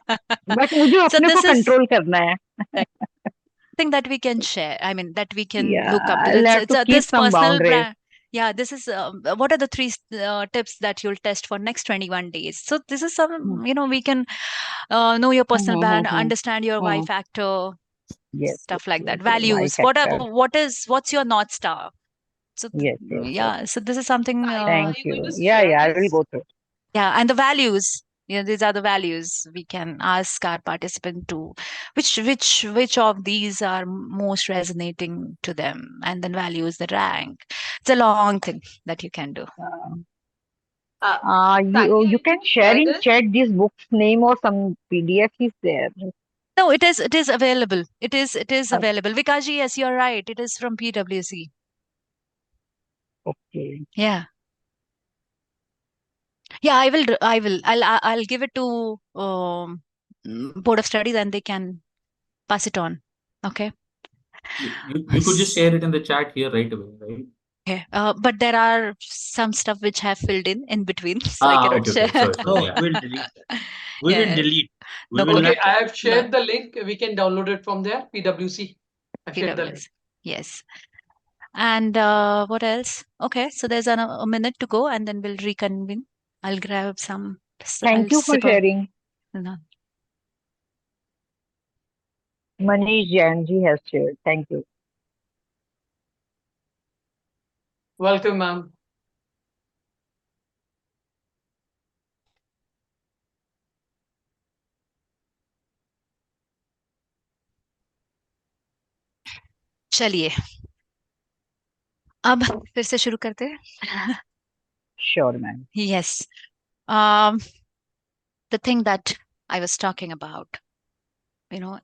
but मुझे So अपने को this is कंट्रोल करना है. thing that we can share. I mean, that we can Yeah, look up to. I'll have It's to keep this some personal boundaries. brand. Yeah, this is what are the 3 tips that you'll test for next 21 days. So this is some, we can know your personal brand, understand your Y factor, Yes, stuff like that. my Values. factor. What's your North Star? So Yes. yeah, so this is something. Thank you. Yeah, I will go through. Yeah, and the values. These are the values we can ask our participant to which of these are most resonating to them, and then values the rank. It's a long thing that you can do. You can share in chat this book's name or some PDF is there. No, it is available. It is available. Vikaji, yes, you're right. It is from PwC. Okay. Yeah. Yeah, I'll give it to Board of Studies, and they can pass it on. Okay. You could just share it in the chat here right away, right? Okay. But there are some stuff which have filled in between, so I cannot Okay. share. Sorry, No, yeah. we'll delete that. We will delete. We will Okay, not. I have shared the link. We can download it from there. PwC. I've shared the link. PwC. Yes. And what else? Okay, so there's a minute to go, and then we'll reconvene. I'll grab some. Thank you for sharing. Manish Jainji has shared. Thank you. Welcome, ma'am. चलिए अब फिर से शुरू करते हैं. Sure, ma'am. Yes. The thing that I was talking about,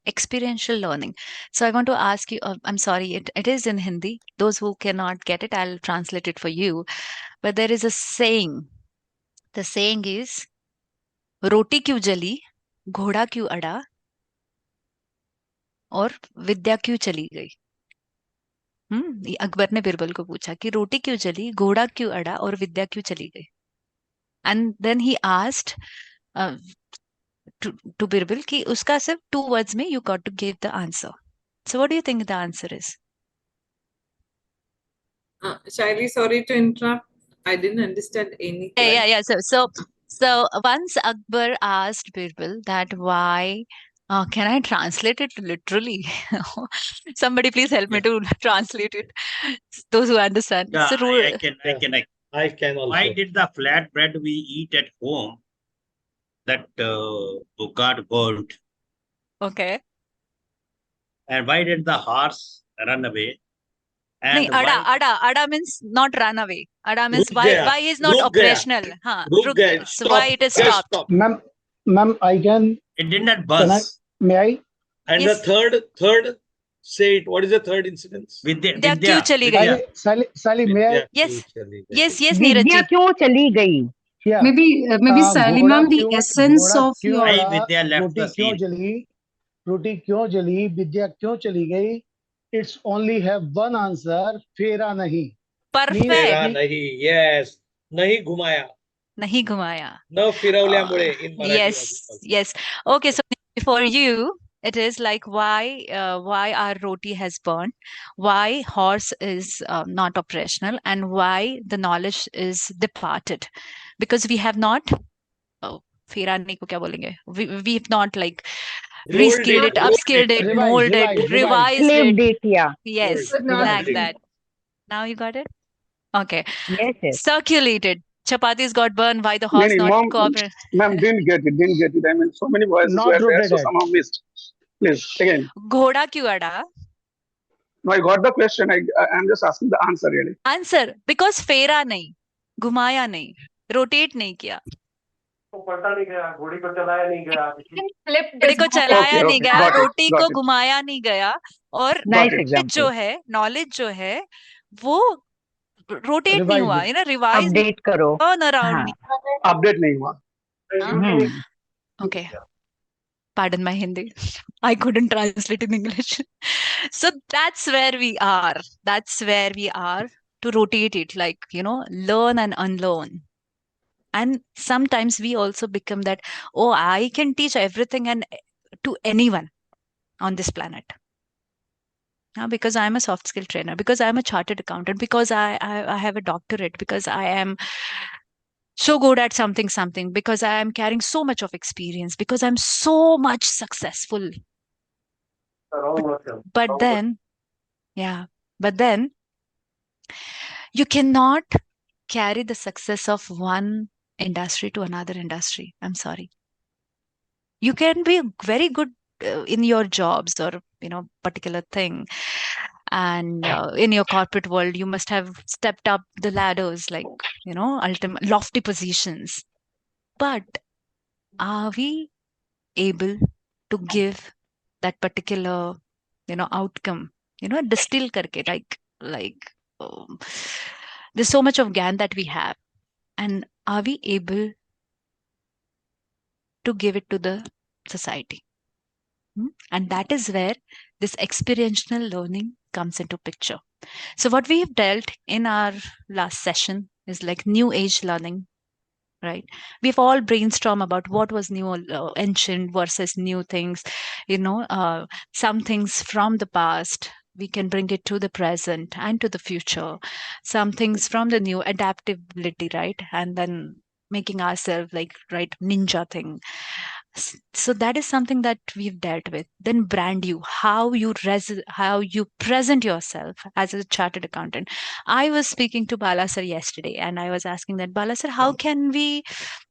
experiential learning. So I want to ask you, I'm sorry, it is in Hindi. Those who cannot get it, I'll translate it for you. But there is a saying. The saying is, रोटी क्यों जली, घोड़ा क्यों अड़ा, और विद्या क्यों चली गई. अकबर ने बिरबल को पूछा कि रोटी क्यों जली, घोड़ा क्यों अड़ा, और विद्या क्यों चली गई. And then he asked to Birbal कि उसका सिर्फ 2 words में you got to give the answer. So what do you think the answer is? Shaili, sorry to interrupt. I didn't understand anything. Yeah. So once Akbar asked Birbal that why. Can I translate it literally? Somebody please help me to translate it. Those who understand. Yeah, So, I can also. Why did the flat bread we eat at home that got burnt? Okay. And why did the horse run away? And Ada means not run away. Ada means why is not operational. So why it is stopped. Ma'am, I can. It did not buzz. May I? And Yes. the third, say it. What is the third incidence? Vidya क्यों चली गई? Sally, may I? Yes. Yes, Neeraj Vidya ji. क्यों चली गई? Yeah. Maybe Sally घोड़ा ma'am, the क्यों essence घोड़ा of क्यों your उड़ा, Vidya left रोटी the क्यों scene. जली, रोटी क्यों जली, विद्या क्यों चली गई? It's only have one answer, फेरा नहीं. Perfect. फेरा नहीं. Yes. नहीं घुमाया. नहीं घुमाया. न फिरवल्यामुळे in Marathi. Yes. Okay, so for you, it is like why our roti has burned, why horse is not operational, and why the knowledge is departed, because we have not. फिरा नहीं को क्या बोलेंगे? We've not like reskilled it, upskilled it, molded it, revised it. Yes, like that. Now you got it? Okay. Yes. Circulated. Chapatis got burned. Why the horse not Mom, cooperating? ma'am, didn't get it. I mean, so many voices Not were there, so rotated. somehow missed. Please, again. घोड़ा क्यों अड़ा? No, I got the question. I'm just asking the answer, really. Answer, because फेरा नहीं, घुमाया नहीं, rotate नहीं किया. पलटा नहीं गया, घोड़ी को चलाया नहीं गया, घोड़ी को चलाया नहीं गया, रोटी को घुमाया नहीं गया, और knowledge जो है वो रोटेट नहीं हुआ, रिवाइज अपडेट करो, टर्न अराउंड अपडेट नहीं हुआ. Okay. Pardon my Hindi. I couldn't translate in English. So that's where we are. That's where we are to rotate it, like, learn and unlearn. And sometimes we also become that, oh, I can teach everything and to anyone on this planet. Because I'm a soft skill trainer, because I'm a chartered accountant, because I have a doctorate, because I am so good at something, because I am carrying so much of experience, because I'm so much successful. But then you cannot carry the success of one industry to another industry. I'm sorry. You can be very good in your jobs or, particular thing. And in your corporate world, you must have stepped up the ladders, like, ultimate lofty positions. But are we able to give that particular, outcome, distill karke, like there's so much of GAN that we have. And are we able to give it to the society? And that is where this experiential learning comes into picture. So what we have dealt in our last session is like new age learning, right? We've all brainstormed about what was new, ancient versus new things, some things from the past, we can bring it to the present and to the future. Some things from the new, adaptability, right? And then making ourselves like, right, ninja thing. So that is something that we've dealt with. Then brand you, how you present yourself as a chartered accountant. I was speaking to Bala sir yesterday, and I was asking that, Bala sir, how can we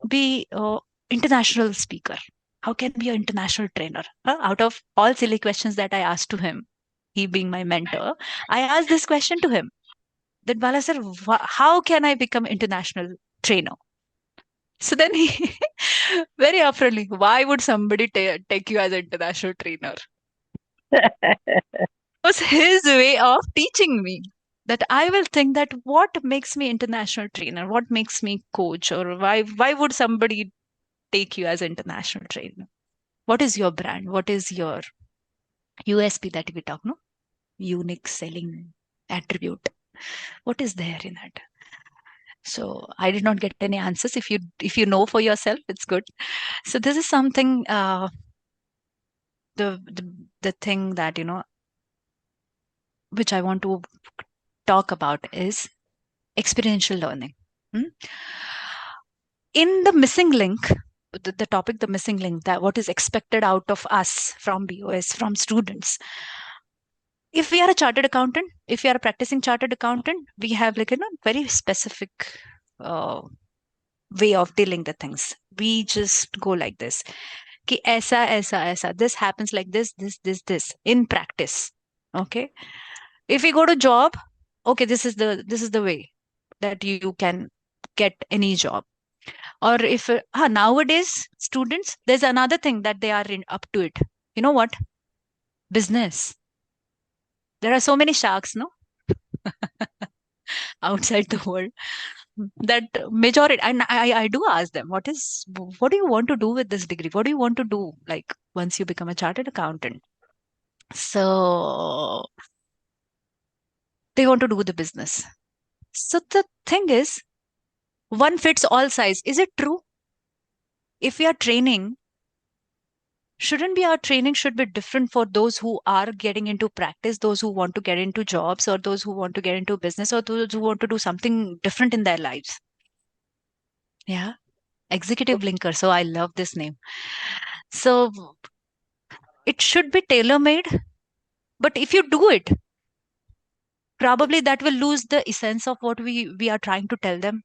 be international speaker? How can we be an international trainer? Out of all silly questions that I asked to him, he being my mentor, I asked this question to him, that Bala sir, how can I become international trainer? So then he very upfrontly, why would somebody take you as an international trainer? It was his way of teaching me that I will think that what makes me international trainer, what makes me coach, or why would somebody take you as international trainer? What is your brand? What is your USP that we talk, no? Unique selling attribute. What is there in that? So I did not get any answers. If you know for yourself, it's good. So this is something, the thing that, which I want to talk about is experiential learning. In the missing link, the topic, the missing link, that what is expected out of us from BOS, from students. If we are a chartered accountant, if we are a practicing chartered accountant, we have like, very specific way of dealing the things. We just go like this. Ki aisa, this happens like this in practice. Okay. If we go to job, okay, this is the way that you can get any job. Or if nowadays students, there's another thing that they are up to it. You know what? business. There are so many sharks, no? Outside the world. That majority, and I do ask them, what do you want to do with this degree? What do you want to do, like, once you become a chartered accountant? So they want to do the business. So the thing is, one fits all size. Is it true? If we are training, shouldn't be our training should be different for those who are getting into practice, those who want to get into jobs, or those who want to get into business, or those who want to do something different in their lives. Yeah. Executive Blinker. So I love this name. So it should be tailor-made, but if you do it, probably that will lose the essence of what we are trying to tell them.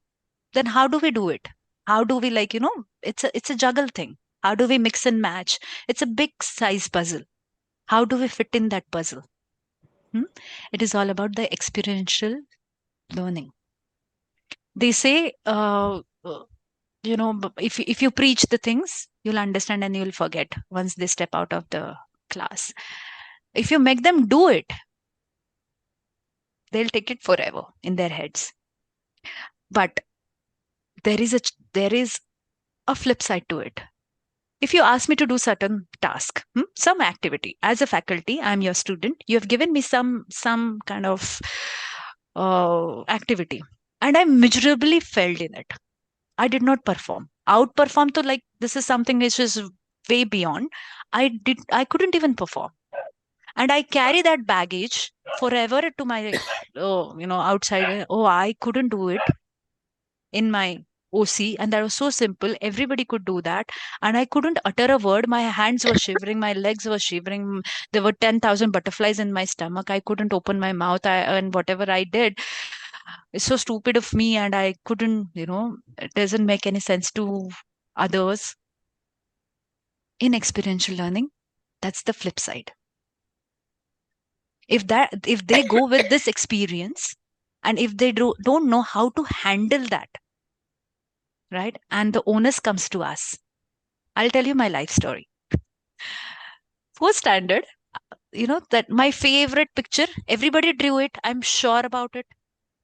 Then how do we do it? How do we, like, it's a juggle thing. How do we mix and match? It's a big size puzzle. How do we fit in that puzzle? It is all about the experiential learning. They say, if you preach the things, you'll understand and you'll forget once they step out of the class. If you make them do it, they'll take it forever in their heads. But there is a flip side to it. If you ask me to do certain task, some activity, as a faculty, I'm your student, you have given me some kind of activity, and I miserably failed in it. I did not outperform to, like, this is something which is way beyond. I couldn't even perform, and I carry that baggage forever to my outside. Oh, I couldn't do it in my OC, and that was so simple. Everybody could do that, and I couldn't utter a word. My hands were shivering, my legs were shivering. There were 10,000 butterflies in my stomach. I couldn't open my mouth, and whatever I did, it's so stupid of me, and I couldn't, it doesn't make any sense to others. In experiential learning, that's the flip side. If they go with this experience, and if they don't know how to handle that, right, and the onus comes to us. I'll tell you my life story. Fourth standard, that my favorite picture, everybody drew it, I'm sure about it.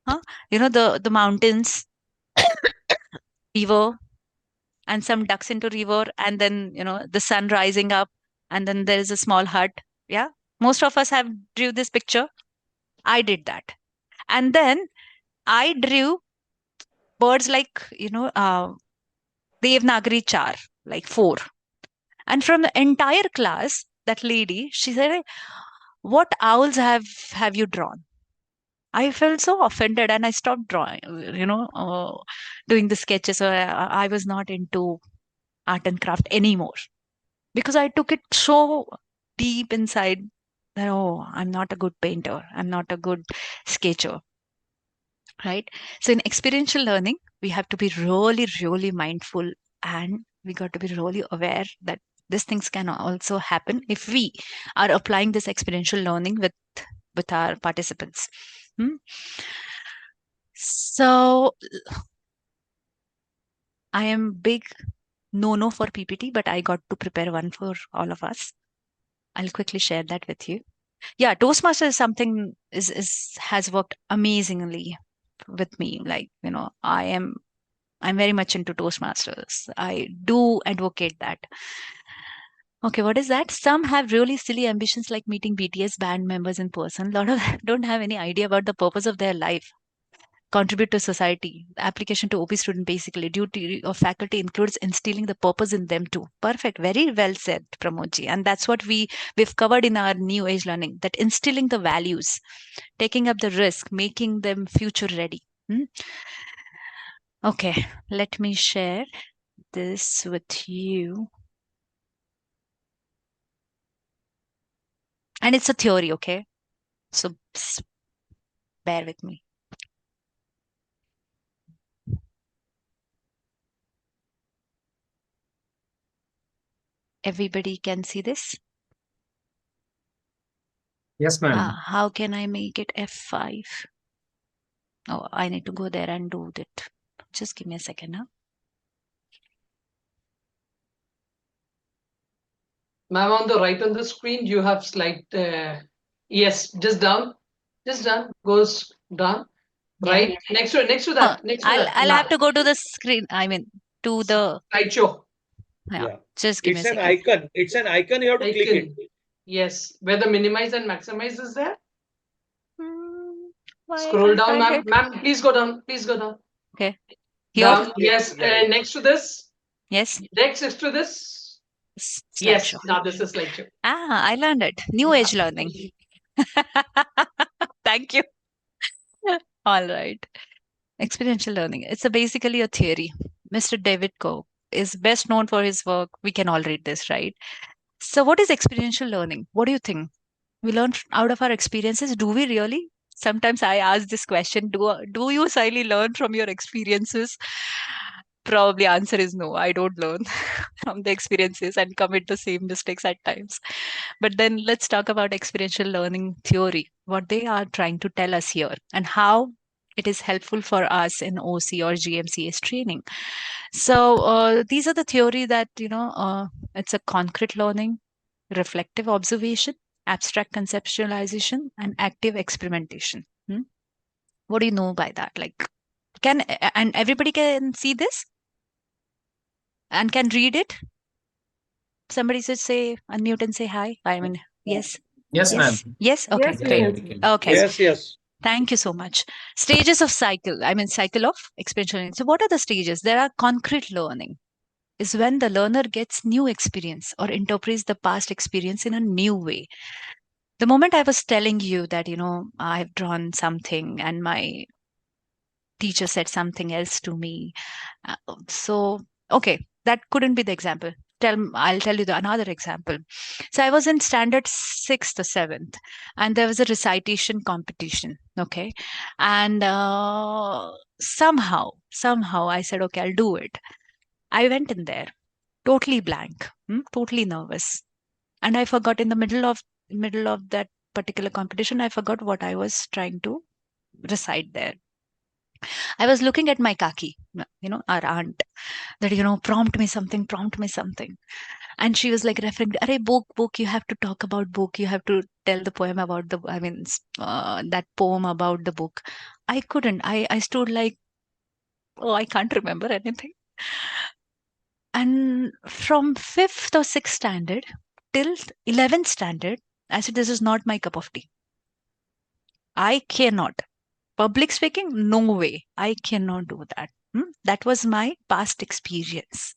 The mountains, river, and some ducks into river, and then the sun rising up, and then there is a small hut. Yeah, most of us have drew this picture. I did that. And then I drew birds like Devanagari char, like 4. And from the entire class, that lady, she said, what owls have you drawn? I felt so offended, and I stopped drawing, doing the sketches. So I was not into art and craft anymore, because I took it so deep inside that, oh, I'm not a good painter, I'm not a good sketcher, right? So in experiential learning, we have to be really, really mindful, and we got to be really aware that these things can also happen if we are applying this experiential learning with our participants. So I am big no for PPT, but I got to prepare one for all of us. I'll quickly share that with you. Yeah, Toastmaster is something has worked amazingly with me. Like, I'm very much into Toastmasters. I do advocate that. Okay, what is that? Some have really silly ambitions like meeting BTS band members in person. A lot of them don't have any idea about the purpose of their life. Contribute to society. The application to OP student, basically, duty of faculty includes instilling the purpose in them too. Perfect. Very well said, Pramodji. And that's what we've covered in our new age learning, that instilling the values, taking up the risk, making them future ready. Okay, let me share this with you. And it's a theory, okay? So bear with me. Everybody can see this? Yes, ma'am. How can I make it F5? Oh, I need to go there and do it. Just give me a second, huh? Ma'am, on the right on the screen, you have slide. Yes, just down. Just down. Goes down. Right. Yeah. Next to that. Next to that. I'll have to go to the screen. I mean, to the slideshow. Yeah. Just give me a It's an second. icon. It's an icon. You have to click it. Yes. Where the minimize and maximize is there. Why Scroll I down, find ma'am. it? Ma'am, please go down. Please go down. Okay. Here? Down. Yes. Yeah, yeah. Next to this. Yes. Next to this. Yes. Slideshow. Now this is slideshow. I learned it. New age learning. Thank you. All right. Experiential learning. It's basically a theory. Mr. David Cope is best known for his work. We can all read this, right? So, what is experiential learning? What do you think? We learn out of our experiences. Do we really? Sometimes I ask this question: Do you silently learn from your experiences? Probably answer is no. I don't learn from the experiences and commit the same mistakes at times. But then let's talk about experiential learning theory. What they are trying to tell us here and how it is helpful for us in OC or GMCS training. So these are the theory that it's a concrete learning, reflective observation, abstract conceptualization, and active experimentation. What do you know by that? Like, and everybody can see this and can read it? Somebody should say, unmute and say hi. I mean, yes. Yes, ma'am. Yes. Okay. Yes, Great. we can. Okay. Yes, yes. Thank you so much. Stages of cycle. I mean, cycle of experiential learning. So, what are the stages? There are concrete learning. Is when the learner gets new experience or interprets the past experience in a new way. The moment I was telling you that, I've drawn something and my teacher said something else to me. Okay, that couldn't be the example. I'll tell you another example. So I was in standard 6th or 7th, and there was a recitation competition. Okay, and somehow I said, okay, I'll do it. I went in there, totally blank, totally nervous, and I forgot in the middle of that particular competition. I forgot what I was trying to recite there. I was looking at my kaki, our aunt, that, prompt me something. And she was like referring, Arey, book, you have to talk about book. You have to tell the poem about that poem about the book. I couldn't. I stood like, oh, I can't remember anything. And from 5th or 6th standard till 11th standard, I said, this is not my cup of tea. I cannot. Public speaking, no way. I cannot do that. That was my past experience.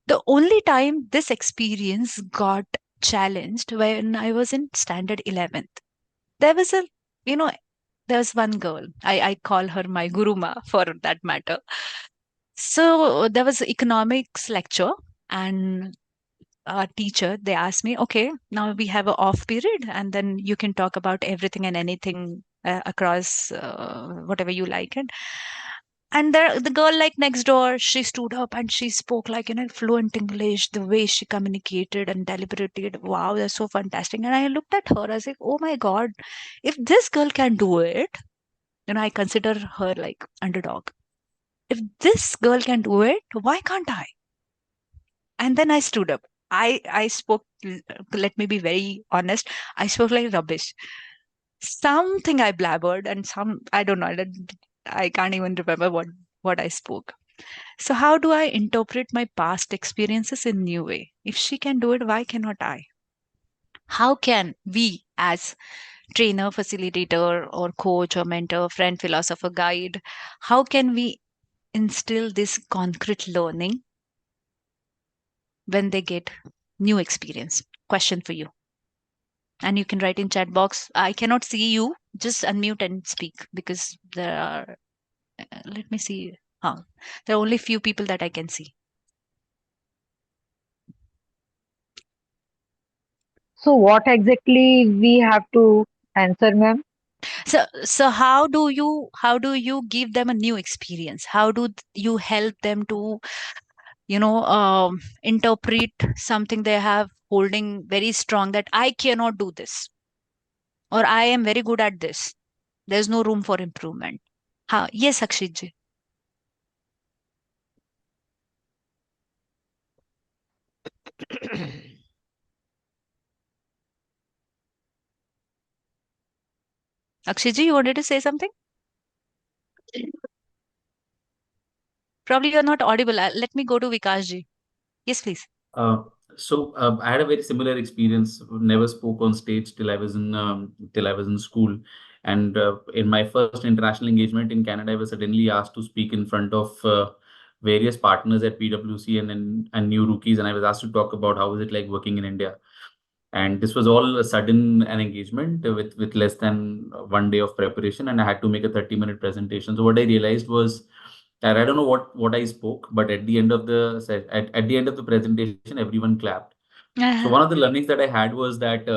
The only time this experience got challenged when I was in standard 11th. There was there was one girl. I call her my guruma for that matter. So there was economics lecture and our teacher, they asked me, okay, now we have an off period and then you can talk about everything and anything across whatever you like. And the girl like next door, she stood up and she spoke like fluent English, the way she communicated and deliberated. Wow, that's so fantastic. And I looked at her, I was like, oh my God, if this girl can do it, I consider her like underdog. If this girl can do it, why can't I? And then I stood up. I spoke, let me be very honest, I spoke like rubbish. Something I blabbered and I don't know, I can't even remember what I spoke. So how do I interpret my past experiences in new way? If she can do it, why cannot I? How can we as trainer, facilitator or coach or mentor, friend, philosopher, guide, how can we instill this concrete learning when they get new experience? Question for you. And you can write in chat box. I cannot see you. Just unmute and speak because there are, let me see. There are only few people that I can see. So what exactly we have to answer, ma'am? So how do you give them a new experience? How do you help them to interpret something they have holding very strong, that I cannot do this or I am very good at this, there's no room for improvement? Yes, Akshit ji. Akshiji, you wanted to say something? Probably you're not audible. Let me go to Vikashji. Yes, please. I had a very similar experience. Never spoke on stage till I was in school, and in my first international engagement in Canada, I was suddenly asked to speak in front of various partners at PwC and new rookies, and I was asked to talk about how is it like working in India. And this was all a sudden an engagement with less than 1 day of preparation, and I had to make a 30-minute presentation. So what I realized was that I don't know what I spoke, but at the end of at the end of the presentation, everyone clapped. So one of the learnings that I had was that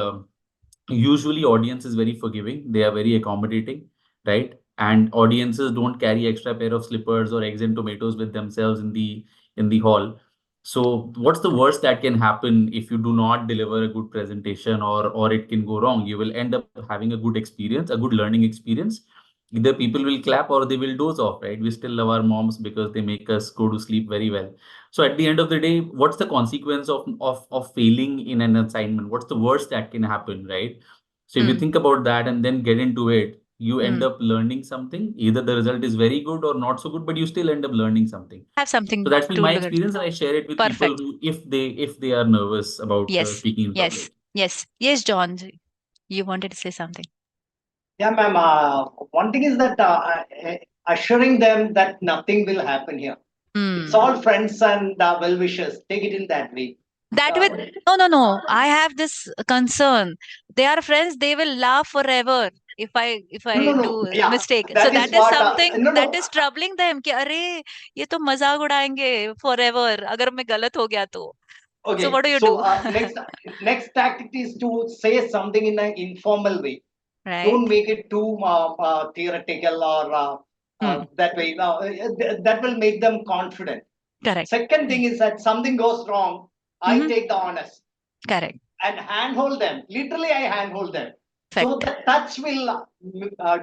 usually audience is very forgiving, they are very accommodating, right? And audiences don't carry extra pair of slippers or eggs and tomatoes with themselves in the hall. So what's the worst that can happen if you do not deliver a good presentation, or it can go wrong? You will end up having a good experience, a good learning experience. Either people will clap or they will doze off, right? We still love our moms because they make us go to sleep very well. So at the end of the day, what's the consequence of failing in an assignment? What's the worst that can happen, right? So if you think about that and then get into it, you end up learning something. Either the result is very good or not so good, but you still end up learning something. Have something So that's been to my look at. experience, and I share it with people Perfect. who, if they are nervous about Yes. speaking in Yes. public. Yes, John. You wanted to say something. Yeah, ma'am. One thing is that assuring them that nothing will happen here. It's all friends and well wishers. Take it in that way. That with no. I have this concern. They are friends. They will laugh forever if I do Yeah, mistake. that So is that is what. something No, that no. is troubling them. कि अरे ये तो मजाक उड़ाएंगे forever अगर मैं गलत हो गया तो. Okay. So what do you so do? next tactic is to say something in an informal way. Right. Don't make it too theoretical or that way. That will make them confident. Correct. Second thing is that something goes wrong, I take the honors. Correct. And handhold them. Literally, I handhold them. So the touch will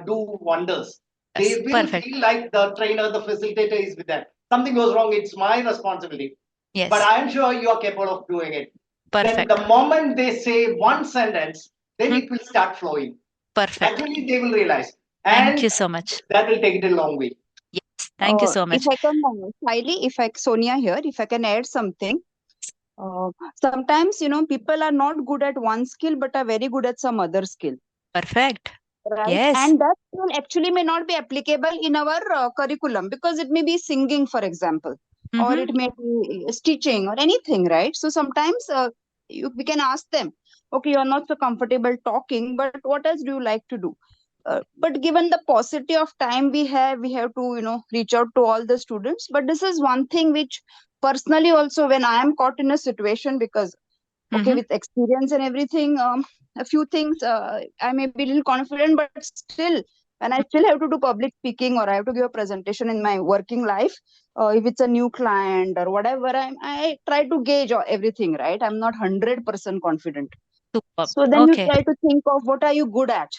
do wonders. They will feel like the trainer, the facilitator is with them. Something goes wrong, it's my responsibility. Yes. But I am sure you are capable of doing it. Perfect. Then the moment they say one sentence, then it will start flowing. Perfect. Actually, they will realize. Thank you so much. That will take it a long way. Yes. Thank you so much. If I can, Sonia here, if I can add something. Sometimes, people are not good at one skill, but are very good at some other skill. Perfect. Right. Yes. And that skill actually may not be applicable in our curriculum, because it may be singing, for example, or it may be stitching or anything, right? So sometimes we can ask them, okay, you're not so comfortable talking, but what else do you like to do? But given the paucity of time we have to, reach out to all the students. But this is one thing which personally also, when I am caught in a situation, because with experience and everything, a few things I may be a little confident, but still, when I still have to do public speaking or I have to give a presentation in my working life, if it's a new client or whatever, I try to gauge everything, right? I'm not 100% confident. So then you try to think of what are you good at?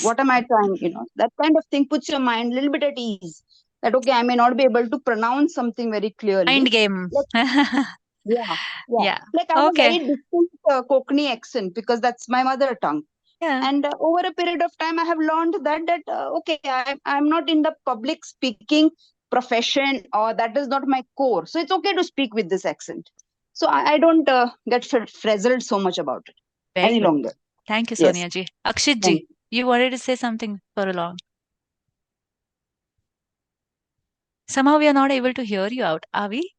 What am I trying? That kind of thing puts your mind a little bit at ease. That, okay, I may not be able to pronounce something very clearly. Mind game. Yeah. Like I have a very distinct Konkani accent because that's my mother tongue. Yeah. And over a period of time, I have learned that okay, I'm not in the public speaking profession, or that is not my core. So it's okay to speak with this accent. So I don't get frazzled so much about it any longer. Thank you, Yes. Sonia ji. Akshit ji, you wanted to say something for a long. Somehow we are not able to hear you out. Are we?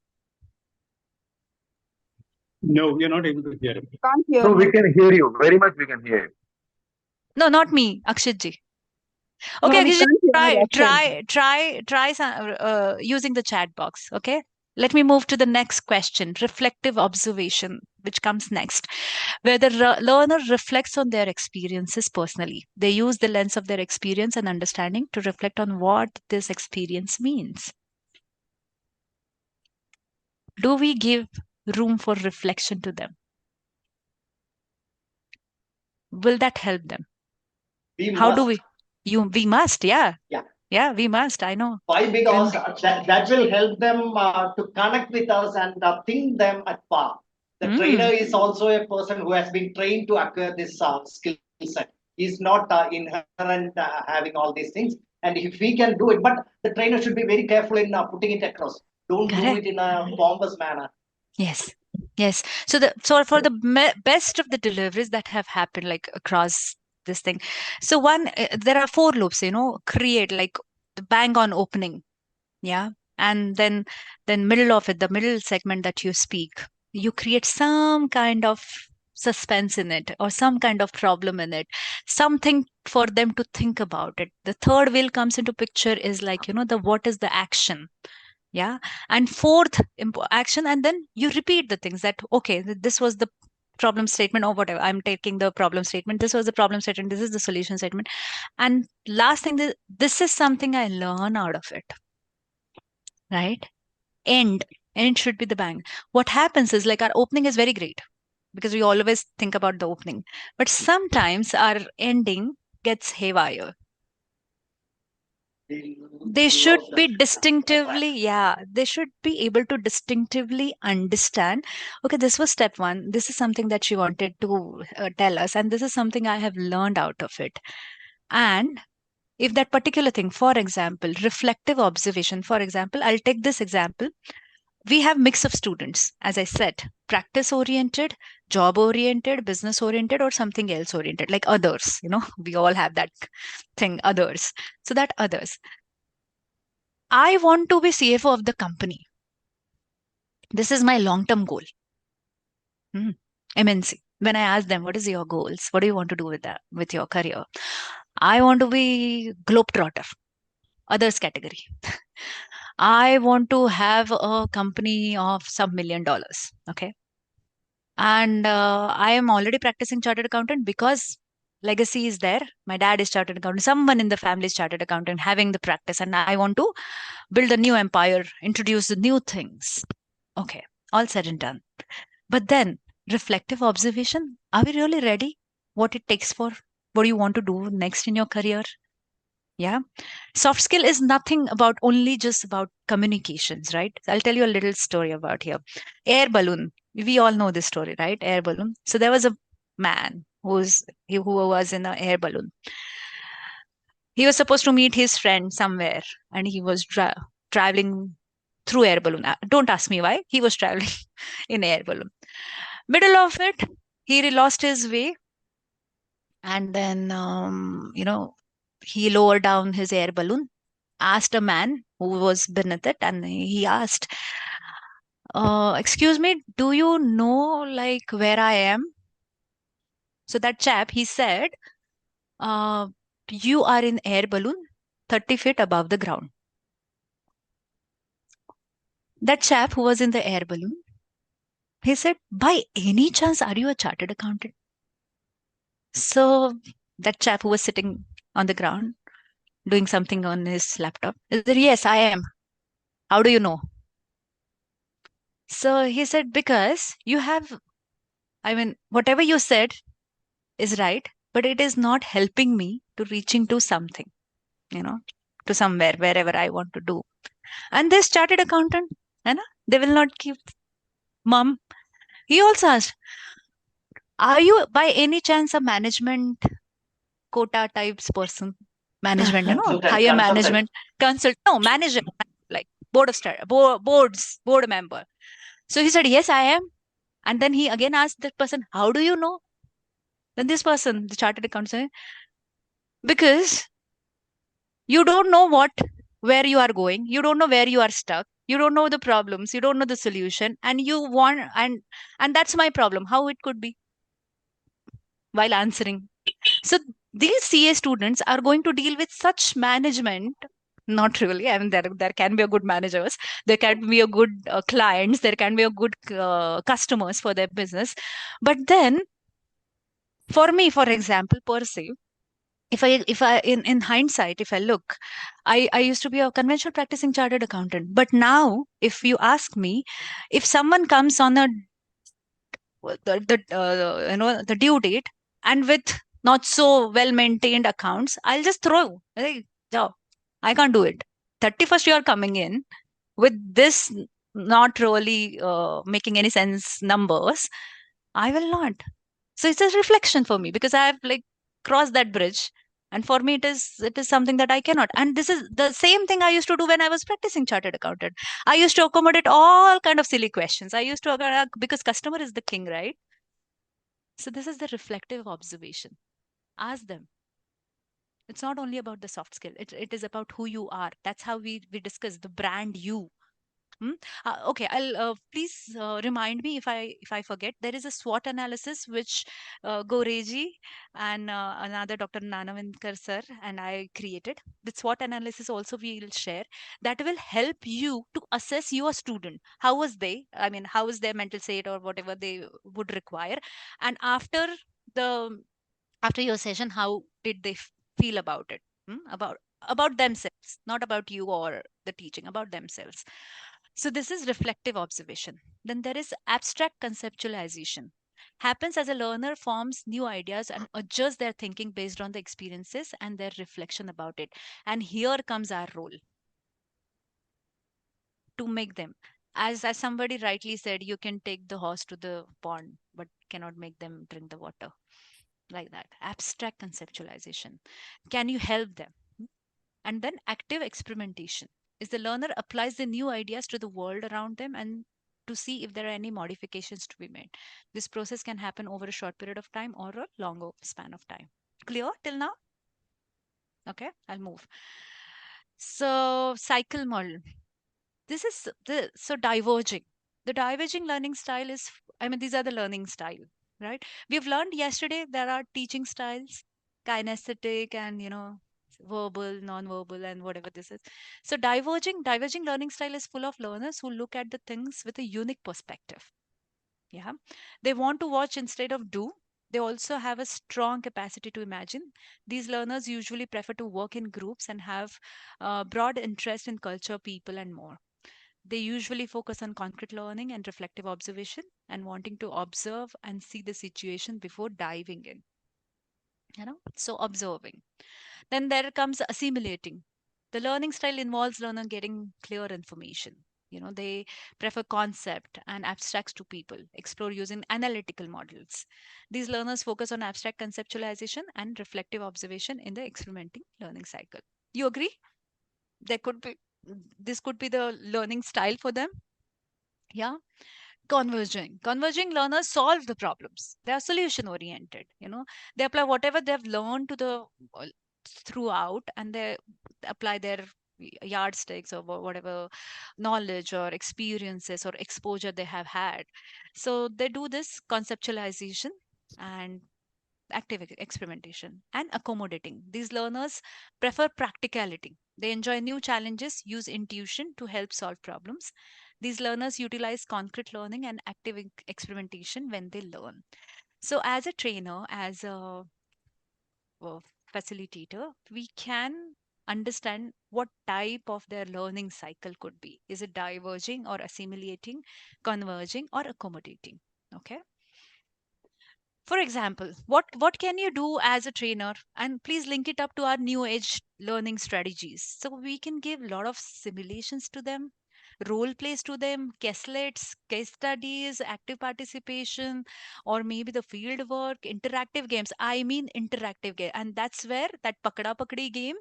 No, we are not able to hear it. Can't hear No, we you. can hear you. Very much we can hear you. No, not me, Akshit ji. No, Okay, we Akshit ji, can't hear try some, using the chat box. Okay. Let me move to the next question. Reflective observation, which comes next, where the learner reflects on their experiences personally. They use the lens of their experience and understanding to reflect on what this experience means. Do we give room for reflection to them? Will that help them? How do we? We must, yeah. Yeah, we must. I know. Why? Because that will help them to connect with us and think them at par. The trainer is also a person who has been trained to acquire this skill set. is not inherent having all these things. And if we can do it, but the trainer should be very careful in putting it across. Don't do it in a pompous manner. Yes. Yes. So for the best of the deliveries that have happened like across this thing. So one, there are 4 loops, create like the bang on opening. Yeah. And then middle of it, the middle segment that you speak, you create some kind of suspense in it or some kind of problem in it, something for them to think about it. The third wheel comes into picture is like, what is the action? Yeah. And fourth action, and then you repeat the things that, okay, this was the problem statement or whatever. I'm taking the problem statement. This was the problem statement. This is the solution statement. And last thing, this is something I learn out of it. Right? End should be the bang. What happens is like our opening is very great because we always think about the opening, but sometimes our ending gets haywire. They should be distinctively, they should be able to distinctively understand, okay, this was step 1. This is something that she wanted to tell us. And this is something I have learned out of it. And if that particular thing, for example, reflective observation, for example, I'll take this example. We have mix of students, as I said, practice oriented, job oriented, business oriented, or something else oriented, like others. We all have that thing, others. So that others. I want to be CFO of the company. This is my long-term goal. MNC. When I ask them, what is your goals? What do you want to do with that, with your career? I want to be globetrotter, others category. I want to have a company of some $1 million. Okay. And I am already practicing chartered accountant because legacy is there. My dad is chartered accountant. Someone in the family is chartered accountant having the practice. And I want to build a new empire, introduce the new things. Okay. All said and done. But then reflective observation. Are we really ready? What it takes for what you want to do next in your career? Yeah. Soft skill is nothing about only just about communications, right? I'll tell you a little story about here. Air balloon. We all know this story, right? Air balloon. So there was a man who was in an air balloon. He was supposed to meet his friend somewhere, and he was traveling through air balloon. Don't ask me why. He was traveling in air balloon. Middle of it, he lost his way, and then he lowered down his air balloon, asked a man who was beneath it, and he asked, excuse me, do you know like where I am? So that chap, he said, you are in air balloon 30 feet above the ground. That chap who was in the air balloon, he said, by any chance, are you a chartered accountant? So that chap who was sitting on the ground doing something on his laptop, he said, yes, I am. How do you know? So he said, because you have, whatever you said is right, but it is not helping me to reaching to something, to somewhere, wherever I want to do. And this chartered accountant, they will not keep mum. He also asked, are you by any chance a management quota types person? Management, higher management, manager, like board member. So he said, yes, I am. And then he again asked that person, how do you know? Then this person, the chartered accountant, said, because you don't know where you are going. You don't know where you are stuck. You don't know the problems. You don't know the solution. And you want, and that's my problem. How it could be? While answering. So these CA students are going to deal with such management. Not really. There can be a good managers. There can be a good clients. There can be a good customers for their business. But then, for me, for example, per se, if I in hindsight, if I look, I used to be a conventional practicing chartered accountant. But now, if you ask me, if someone comes on the due date and with not so well maintained accounts, I'll just throw. Hey, I can't do it. 31st, you are coming in with this not really making any sense numbers. I will not. So it's a reflection for me because I have cross that bridge. And for me, it is something that I cannot. And this is the same thing I used to do when I was practicing chartered accountant. I used to accommodate all kind of silly questions. I used to, because customer is the king, right? So this is the reflective observation. Ask them. It's not only about the soft skill. It is about who you are. That's how we discuss the brand you. Okay, I'll please remind me if I forget. There is a SWOT analysis which Goreji and another Dr. Nanavinkar sir and I created. The SWOT analysis also we will share. That will help you to assess your student. How was they? I mean, how is their mental state or whatever they would require, and the after your session, how did they feel about it? About themselves, not about you or the teaching, about themselves. So this is reflective observation. Then there is abstract conceptualization. Happens as a learner forms new ideas and adjusts their thinking based on the experiences and their reflection about it. And here comes our role to make them. As somebody rightly said, you can take the horse to the pond, but cannot make them drink the water. Like that. Abstract conceptualization. Can you help them? And then active experimentation is the learner applies the new ideas to the world around them and to see if there are any modifications to be made. This process can happen over a short period of time or a longer span of time. Clear till now? Okay, I'll move. So cycle model. This is so diverging. The diverging learning style is, I mean, these are the learning style, right? We've learned yesterday there are teaching styles, kinesthetic and, verbal, non-verbal, and whatever this is. So diverging learning style is full of learners who look at the things with a unique perspective. Yeah. They want to watch instead of do. They also have a strong capacity to imagine. These learners usually prefer to work in groups and have broad interest in culture, people, and more. They usually focus on concrete learning and reflective observation and wanting to observe and see the situation before diving in. So observing. Then there comes assimilating. The learning style involves learner getting clear information. They prefer concept and abstracts to people, explore using analytical models. These learners focus on abstract conceptualization and reflective observation in the experimenting learning cycle. You agree? There could be this could be the learning style for them. Yeah. Converging learners solve the problems. They are solution oriented. They apply whatever they've learned to the throughout, and they apply their yardsticks or whatever knowledge or experiences or exposure they have had. So they do this conceptualization and active experimentation and accommodating. These learners prefer practicality. They enjoy new challenges, use intuition to help solve problems. These learners utilize concrete learning and active experimentation when they learn. So, as a trainer, as a facilitator, we can understand what type of their learning cycle could be. Is it diverging or assimilating, converging, or accommodating? Okay. For example, what can you do as a trainer? And please link it up to our new age learning strategies. So we can give a lot of simulations to them, role plays to them, caselets, case studies, active participation, or maybe the field work, interactive games. I mean interactive game. And that's where that pakda pakdi game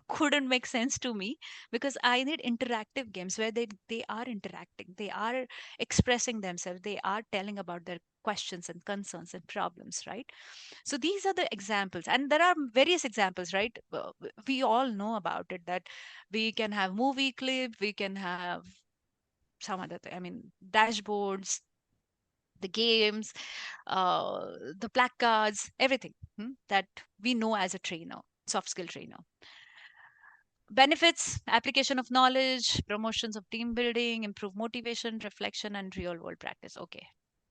couldn't make sense to me, because I need interactive games where they are interacting, they are expressing themselves, they are telling about their questions and concerns and problems, right? So these are the examples, and there are various examples, right? We all know about it, that we can have movie clip, we can have some other thing, I mean dashboards, the games, the placards, everything that we know as a trainer, soft skill trainer. Benefits: application of knowledge, promotions of team building, improve motivation, reflection, and real world practice.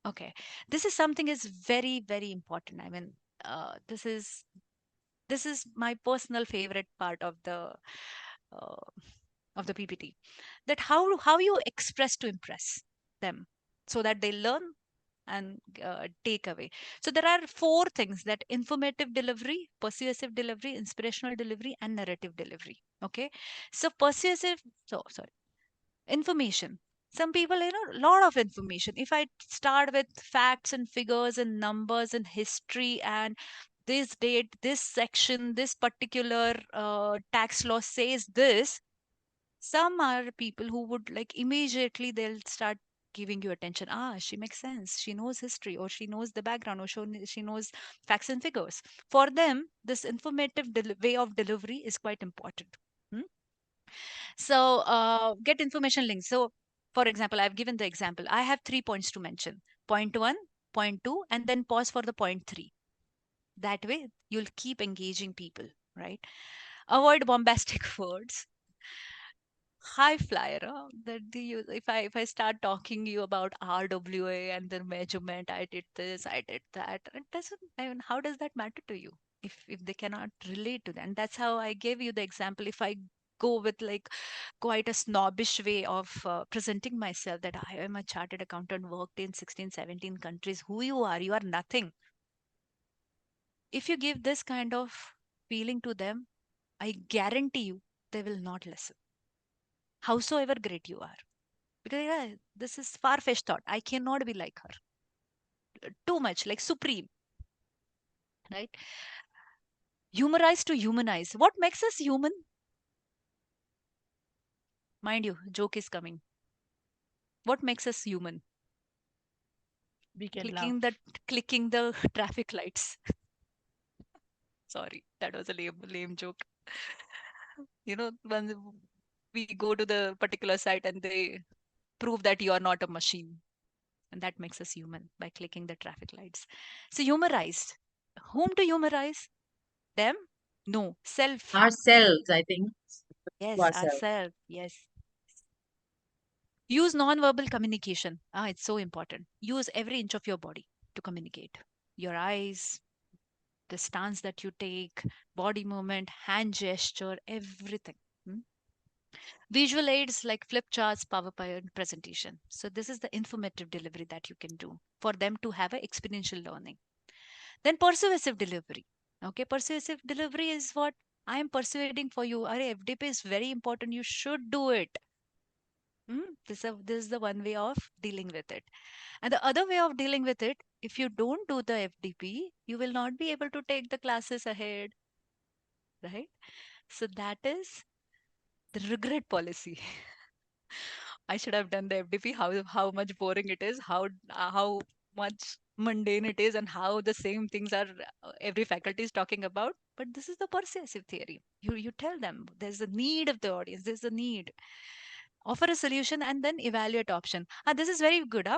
Okay, this is something is very, very important. I mean, this is my personal favorite part uh, of the PPT, that how you express to impress them so that they learn and take away. So there are four things: that informative delivery, persuasive delivery, inspirational delivery, and narrative delivery. Okay. So persuasive, so sorry, information. Some people, a lot of information. If I start with facts and figures and numbers and history and this date, this section, this particular tax law says this. Some are people who would like immediately they'll start giving you attention. She makes sense. She knows history, or she knows the background, or she knows facts and figures. For them, this informative way of delivery is quite important. So get information links. So for example, I've given the example. I have 3 points to mention. Point 1, point 2, and then pause for the point 3. That way, you'll keep engaging people, right? Avoid bombastic words. High flyer. If I start talking you about RWA and the measurement, I did this, I did that. It doesn't. I mean, how does that matter to you if they cannot relate to that? And that's how I gave you the example. If I go with like quite a snobbish way of presenting myself that I am a chartered accountant, worked in 16, 17 countries. Who you are? You are nothing. If you give this kind of feeling to them, I guarantee you they will not listen, howsoever great you are. Because this is far-fetched thought. I cannot be like her. Too much, like supreme. Right? Humorize to humanize. What makes us human? Mind you, joke is coming. What makes us human? We can Clicking the traffic lights. Sorry, that was a lame joke. When we go to the particular site and they prove that you are not a machine. And that makes us human by clicking the traffic lights. So humorized. Whom to humorize? Them? No, self. Ourselves, I think. Yes, ourselves. Yes. Use non-verbal communication. It's so important. Use every inch of your body to communicate. Your eyes, the stance that you take, body movement, hand gesture, everything. Visual aids like flip charts, PowerPoint presentation. So this is the informative delivery that you can do for them to have an exponential learning. Then persuasive delivery. Okay, persuasive delivery is what I am persuading for you. FDP is very important. You should do it. This is the one way of dealing with it. And the other way of dealing with it, if you don't do the FDP, you will not be able to take the classes ahead. Right? So that is the regret policy. I should have done the FDP. How much boring it is, how much mundane it is, and how the same things are every faculty is talking about. But this is the persuasive theory. You tell them there's a need of the audience. There's a need. Offer a solution and then evaluate option. This is very good.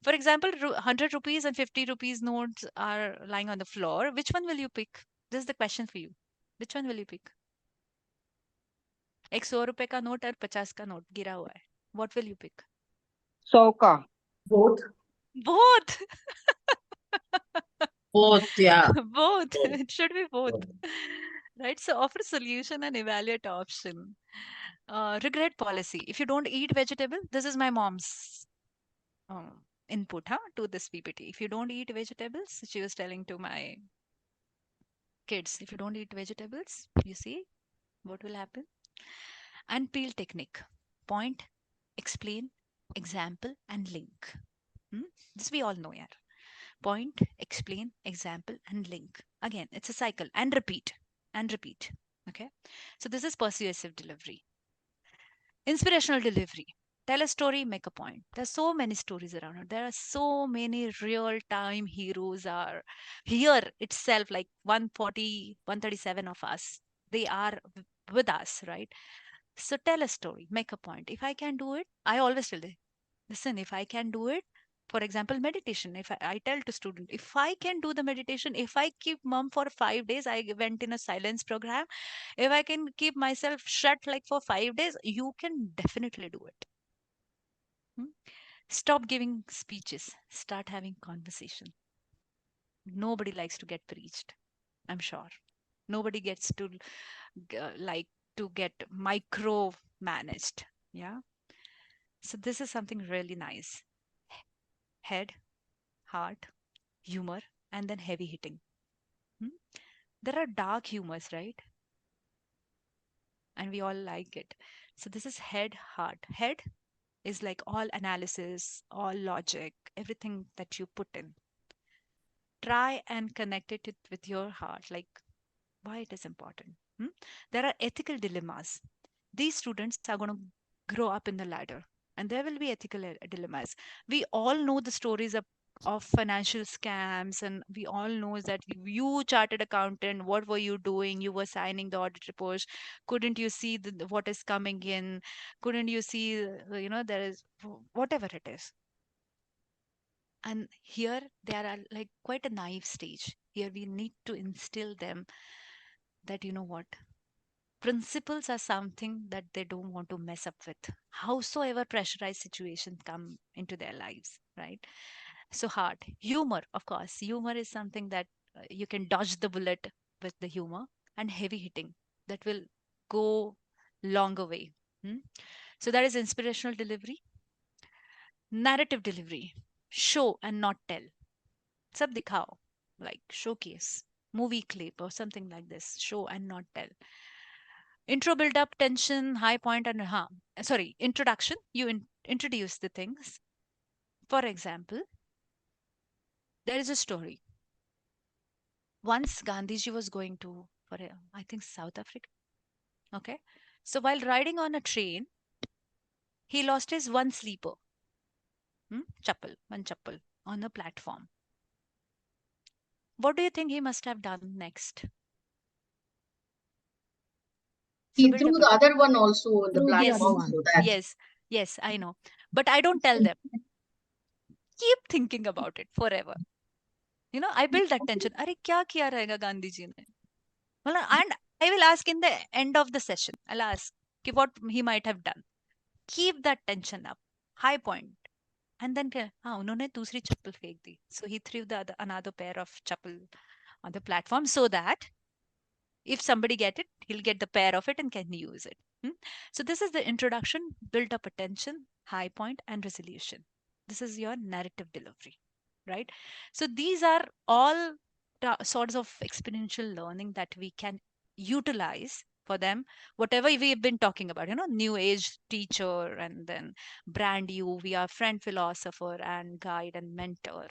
For example, 100 rupees and 50 rupees notes are lying on the floor. Which one will you pick? This is the question for you. Which one will you pick? एक 100 रुपए का note और 50 का note गिरा हुआ है. What will you pick? 100 का. Both. Both, yeah. Both. It should be both. Right? So offer solution and evaluate option. Regret policy. If you don't eat vegetable, this is my mom's input to this PPT. If you don't eat vegetables, she was telling to my kids, if you don't eat vegetables, you see what will happen? And peel technique. Point, explain, example, and link. This we all know, yeah. Point, explain, example, and link. Again, it's a cycle. And repeat. And repeat. Okay. So this is persuasive delivery. Inspirational delivery. Tell a story, make a point. There's so many stories around it. There are so many real-time heroes are here itself, like 140, 137 of us. They are with us, right? So tell a story, make a point. If I can do it, I always tell them, listen, if I can do it, for example, meditation. If I tell to student, if I can do the meditation, if I keep mum for 5 days, I went in a silence program. If I can keep myself shut like for 5 days, you can definitely do it. Stop giving speeches. Start having conversation. Nobody likes to get preached. I'm sure. Nobody gets to like to get micro managed. Yeah. So this is something really nice. Head, heart, humor, and then heavy hitting. There are dark humors, right? And we all like it. So this is head, heart. Head is like all analysis, all logic, everything that you put in. try and connect it with your heart, like why it is important. There are ethical dilemmas. These students are going to grow up in the ladder, and there will be ethical dilemmas. We all know the stories of financial scams, and we all know that you chartered accountant, what were you doing? You were signing the audit reports. Couldn't you see what is coming in? Couldn't you see, there is whatever it is. And here they are like quite a naive stage. Here we need to instill them that, you know what, principles are something that they don't want to mess up with, howsoever pressurized situations come into their lives, right? So hard humor, of course, humor is something that you can dodge the bullet with the humor, and heavy hitting that will go longer way. So that is inspirational delivery. Narrative delivery, show and not tell. Sab dikhao, like showcase, movie clip or something like this, show and not tell. Intro build up tension, high point, and introduction. You introduce the things. For example, there is a story. Once Gandhiji was going to, I think, South Africa. Okay. So while riding on a train, he lost his one sleeper, one chappal on a platform. What do you think he must have done next? He threw the other one also on the platform. Yes, I know. But I don't tell them. Keep thinking about it forever. I build that tension. Are kya kiya rahega Gandhi ji ne? And I will ask in the end of the session. I'll ask what he might have done. Keep that tension up. High point. And then उन्होंने दूसरी चप्पल फेंक दी. So he threw another pair of chappal on the platform so that if somebody get it, he'll get the pair of it and can use it. So this is the introduction, build up attention, high point, and resolution. This is your narrative delivery, right? So these are all sorts of experiential learning that we can utilize for them, whatever we've been talking about, new age teacher, and then brand you, we are friend, philosopher, and guide and mentor.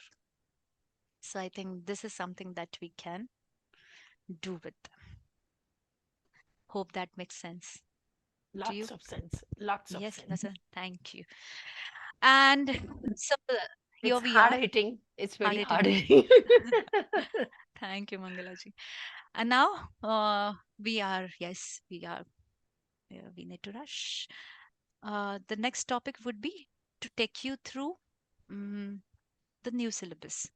So I think this is something that we can do with them. Hope that makes sense. Lots of sense. Lots of sense. Yes, thank you. And so here it's we hard are. hitting. It's very hard hitting. hitting. Thank you, Mangalaji. And now we need to rush. The next topic would be to take you through the new syllabus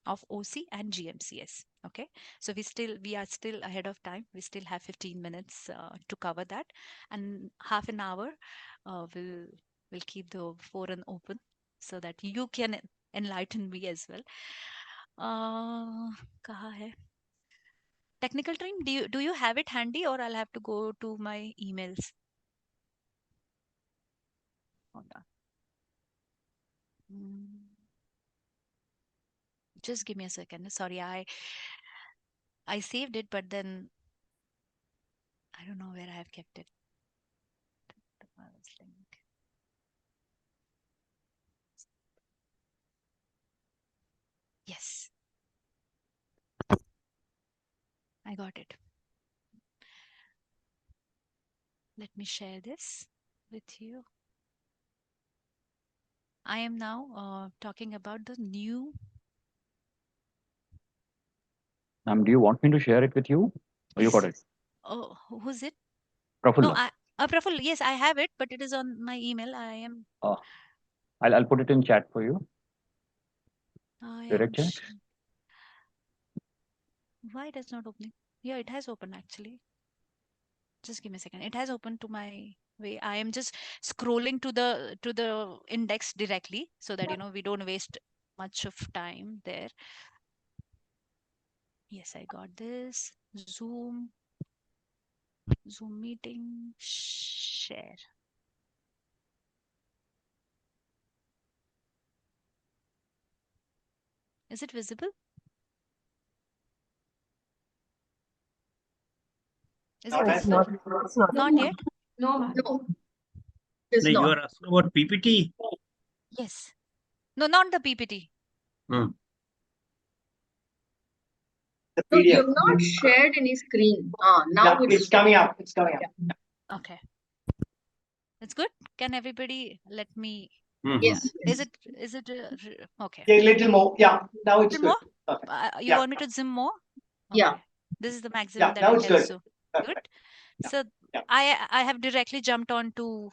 of OC and GMCS. Okay, so we are still ahead of time. We still have 15 minutes to cover that, and half an hour we'll keep the forum open so that you can enlighten me as well. कहाँ है? Technical team, do you have it handy, or I'll have to go to my emails? Hold on. Just give me a second. Sorry, I saved it, but then I don't know where I have kept it. Yes, I got it. Let me share this with you. I am now talking about the new. Do you want me to share it with you? Or you got it? Oh, who's it? Prafulla. No, Prafulla. Yes, I have it, but it is on my email. I am. I'll put it in chat for you. Direct chat. Why it is not opening? Yeah, it has opened actually. Just give me a second. It has opened to my way. I am just scrolling to the index directly so that we don't waste much of time there. Yes, I got this. Zoom meeting, share. Is it visible? Is it visible? Not yet? No. No, you are asking about PPT? Yes. No, not the PPT. The No, you PDF. have not shared any screen. Now Yeah, it's coming up. It's coming up. Yeah. Okay. It's good. Can everybody let me? Yes. Is it okay? Yeah, a little more. Yeah, now it's Little good. more? Perfect. You want me to zoom more? Yeah. This is the maximum Yeah, that now I it's can good. zoom. Perfect. Good. So I have directly jumped on to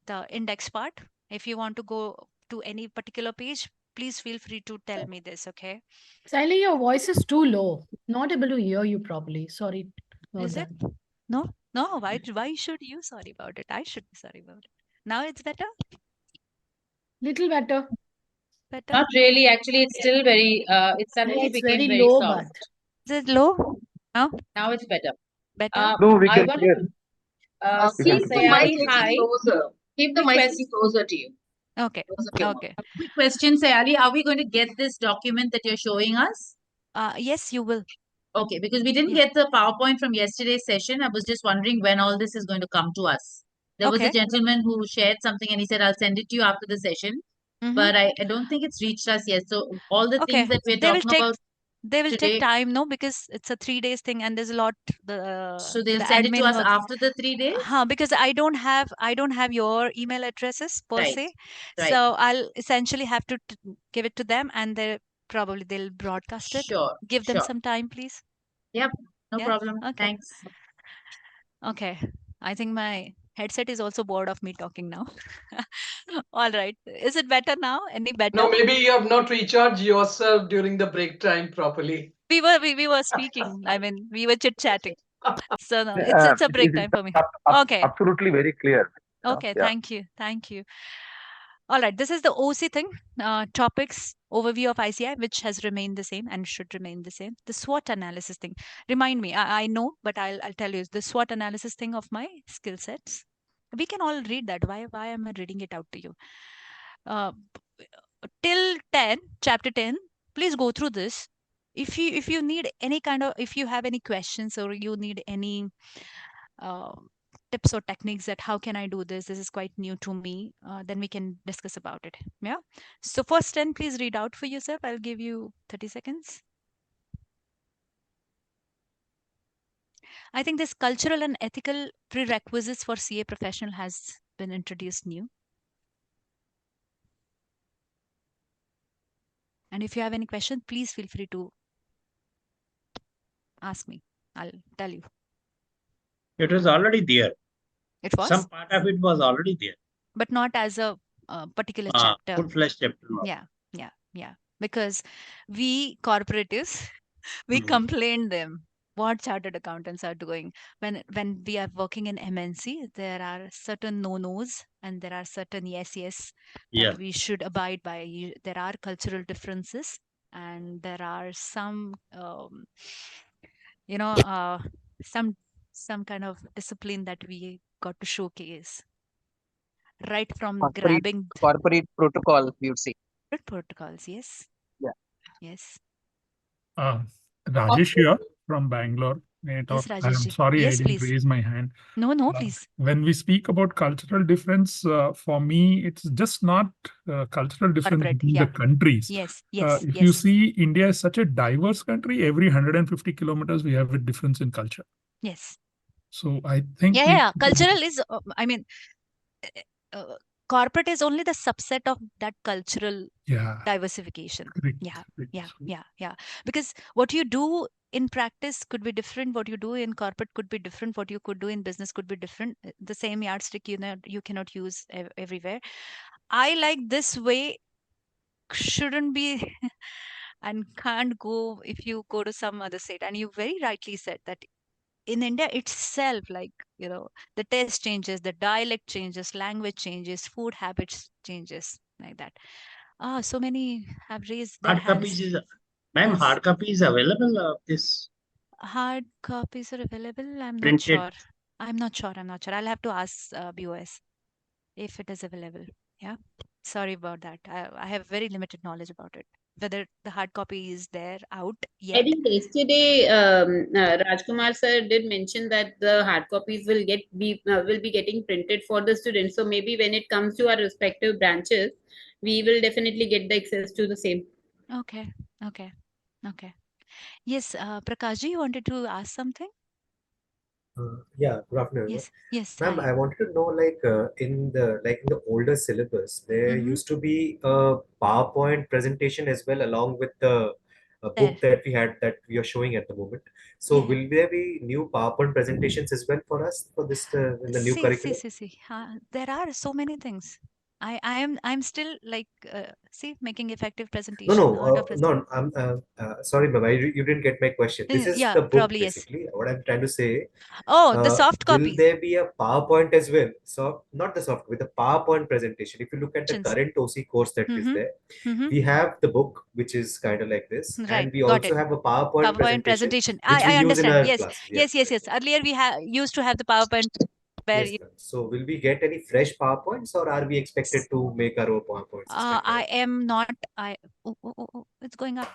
the index part. If you want to go to any particular page, please feel free to tell me this, okay? Sally, your voice is too low. Not able to hear you properly. Sorry about Is that. it? No, no. Why should you sorry about it? I should be sorry about it. Now it's better. Little better. Better. Not really. Actually, it's still very. It suddenly It's became very very low, soft. Is it low? No. Now it's better. Better. No, we I can wanted hear. to We can Keep the Sayali, mic hi. little closer. Keep the Quick mic question. little closer to you. Okay. Closer to your mouth. Okay. Quick question, Sayali. Are we going to get this document that you're showing us? Yes, you will. Okay, because we didn't get the PowerPoint from yesterday's session. I was just wondering when all this is going to come to us. There was a gentleman who shared something and he said, I'll send it to you after the session. But I don't think it's reached us yet. So all the things that we're talking about they will today, take time, no, because it's a 3 days thing and there's a lot so they'll the send it to admin us work. after the 3 days? Because I don't have your email addresses per Right, se. right. So I'll essentially have to give it to them and they'll broadcast it. Sure, Give them sure. some time, please. Yep, no Yeah? problem. Okay. Thanks. Okay. I think my headset is also bored of me talking now. All right. Is it better now? Any better? No, maybe you have not recharged yourself during the break time properly. We were speaking. I mean, we were chit-chatting. So no, it's a break time for me. Okay. Absolutely very clear. Okay, Yeah. thank you. All right, this is the OC thing, topics, overview of ICI, which has remained the same and should remain the same. The SWOT analysis thing. Remind me, I know, but I'll tell you the SWOT analysis thing of my skill sets. We can all read that. Why am I reading it out to you? Till 10, chapter 10, please go through this. If you need any if you have any questions or you need any tips or techniques that how can I do this is quite new to me, then we can discuss about it. Yeah, so first 10, please read out for yourself. I'll give you 30 seconds. I think this cultural and ethical prerequisites for CA professional has been introduced new. And if you have any question, please feel free to ask me. I'll tell you. It was already there. It was? Some part of it was already there. But not as a particular chapter. Full-fledged chapter. No. Yeah. Because we corporatives, we complain them what chartered accountants are doing. When we are working in MNC, there are certain no-nos and there are certain yes that we should abide by. There are cultural differences and there are some some kind of discipline that we got to showcase. Right from grabbing corporate protocol, you'd say. Protocols, yes. Yeah. Yes. Rajesh here from Bangalore. May I talk? Yes, I'm Rajesh. sorry, Yes, I didn't please. raise my hand. No, please. When we speak about cultural difference, for me, it's just not cultural difference between the countries. Yes. If you see, India is such a diverse country. Every 150 kilometers, we have a difference in culture. Yes. So I think cultural is. Corporate is only the subset of that cultural diversification. Yeah. Because what you do in practice could be different. What you do in corporate could be different. What you could do in business could be different. The same yardstick you cannot use everywhere. I like this way shouldn't be and can't go if you go to some other state. And you very rightly said that in India itself, like, the taste changes, the dialect changes, language changes, food habits changes, like that. So many have raised their hands. Ma'am, hard copy is available of this? Hard copies are available? I'm Printed. not sure. I'll have to ask BOS if it is available. Yeah. Sorry about that. I have very limited knowledge about it. Whether the hard copy is there out yet. I think yesterday Rajkumar sir did mention that the hard copies will be getting printed for the students. So maybe when it comes to our respective branches, we will definitely get the access to the same. Okay. Yes, Prakashji, you wanted to ask something? Yeah, good afternoon. Yes, yes. Ma'am, Hi. I wanted to know, in the older syllabus, there used to be a PowerPoint presentation as well, along with the book that we are showing at the moment. So, Yeah. will there be new PowerPoint presentations as well for us for this in the new curriculum? See. There are so many things. I'm still like making effective presentation, art of presentation. No. I'm sorry, ma'am. You didn't get my question. This is Yeah, the book probably yes. basically. What I'm trying to say. Oh, the soft Will copies. there be a PowerPoint as well? So not the soft, with a PowerPoint presentation. If you look at the current OC course that is there, we have the book, which is kind of like this, Right, and we got also it. have a PowerPoint presentation, I which we use in understand. our Yes, class. yes. Earlier we used to have the PowerPoint where Yes, ma'am. So will we get any fresh PowerPoints, or are we expected to make our own PowerPoint system? I am not. It's going up.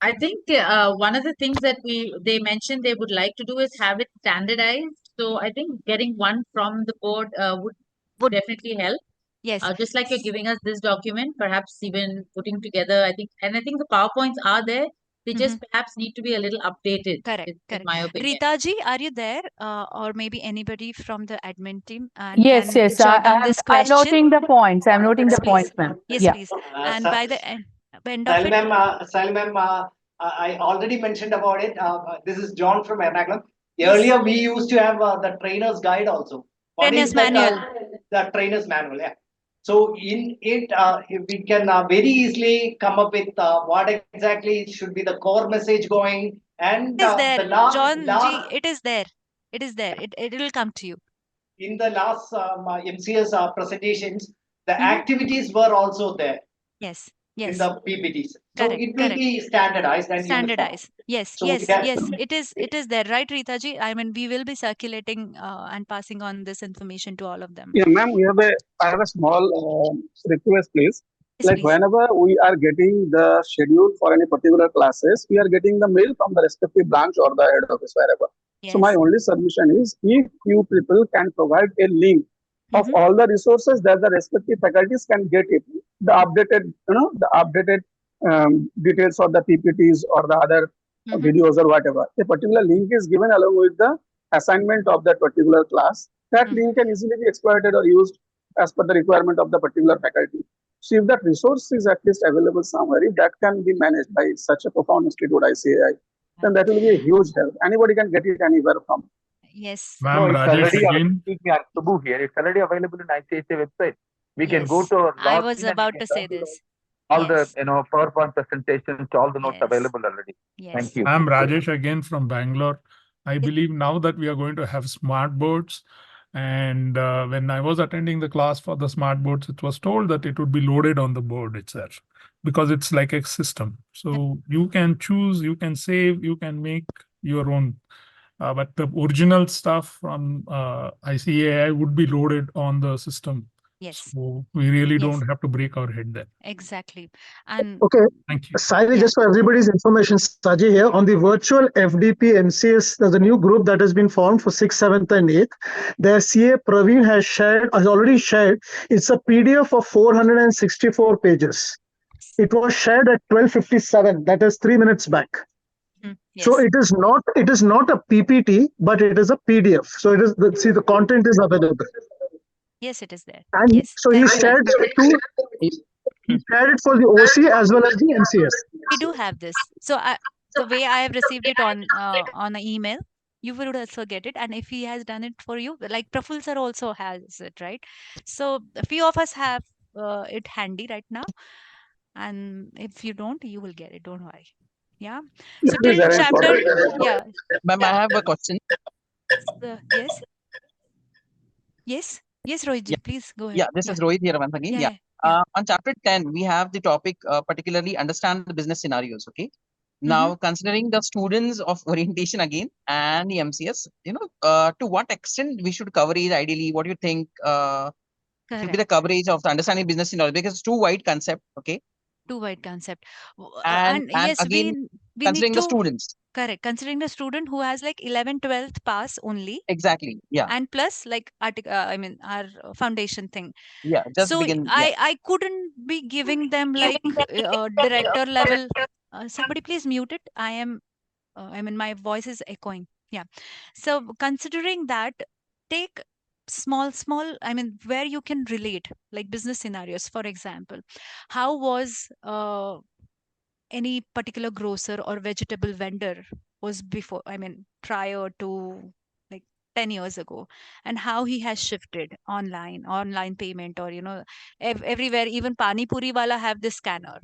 I think one of the things that they mentioned they would like to do is have it standardized. So I think getting one from the board would definitely help. Yes. Just like you're giving us this document, perhaps even putting together, I think the PowerPoints are there. They just perhaps need to be a little updated. Correct. In my opinion. Rita ji, are you there? Or maybe anybody from the admin team Yes, can jot down this I'm question? noting the points. I'm noting the points, ma'am. Yes, Yeah. please. And by the end of it. Sally ma'am, I already mentioned about it. This is John from Ernakulam. Yes. Earlier, we used to have the trainer's guide also. Trainer's manual. The trainer's manual, yeah. So in it, we can very easily come up with what exactly should be the core message going, and It is there, the last, John G. It is there. It is there. It will come to you. In the last MCS presentations, the activities were also there. Yes. In the PPTs. So Correct, it will be standardized and standardized. Yes, so yes. It is there, right, Rita ji? I mean, we will be circulating and passing on this information to all of them. Yeah, ma'am, I have a small request, please. Yes, please. Whenever we are getting the schedule for any particular classes, we are getting the mail from the respective branch or the head office, wherever. So my only submission is, if you people can provide a link of all the resources that the respective faculties can get it, the updated, details of the PPTs or the other videos or whatever. A particular link is given along with the assignment of that particular class. That link can easily be exploited or used as per the requirement of the particular faculty. So if that resource is at least available somewhere, if that can be managed by such a profound institute, ICAI, then that will be a huge help. Anybody can get it anywhere from. Yes. Ma'am, Rajesh again. Subbu here. It's already available in ICICI website. We can go to. I was about to say this. All the PowerPoint presentations, all the notes available already. Yes. Thank you. I'm Rajesh again from Bangalore. I believe now that we are going to have smart boards, and when I was attending the class for the smart boards, it was told that it would be loaded on the board itself because it's like a system. So you can choose, you can save, you can make your own. But the original stuff from ICAI would be loaded on the system. Yes. So we really don't have to break our head there. Exactly. And okay. Thank you. Sally, just for everybody's information, Saji here on the virtual FDP MCS, there's a new group that has been formed for 6th, 7th, and 8th. Their CA Praveen has already shared. It's a PDF of 464 pages. It was shared at 12:57. That is 3 minutes back. Yes. So it is not a PPT, but it is a PDF. So it is the content is available. Yes, it is there. And yes. so he shared it for the OC as well as the MCS. We do have this. So the way I have received it on an email, you would also get it. And if he has done it for you, like Praful sir also has it, right? So a few of us have it handy right now. And if you don't, you will get it. Don't worry. Yeah. So till chapter, yeah. Ma'am, I have a question. Yes. Yes, Rohit, please go ahead. Yeah, this is Rohit here once again. Yeah. On chapter 10, we have the topic particularly understand the business scenarios. Okay. Now, considering the students of orientation again and the MCS, to what extent we should cover it ideally? What do you think should be the coverage of the understanding business scenarios? Because it's too wide concept. Okay. Too wide concept. And yes, again, we considering need to, the students. Correct. Considering the student who has like 11th, 12th pass only. Exactly. Yeah. And plus like our foundation thing. Yeah. Just so begin. I couldn't be giving them like director level. Somebody please mute it. I am I mean, my voice is echoing. Yeah. So considering that, take small, I mean, where you can relate, like business scenarios. For example, how was any particular grocer or vegetable vendor was before, I mean, prior to like 10 years ago, and how he has shifted online payment, or everywhere, even pani puri wala have this scanner.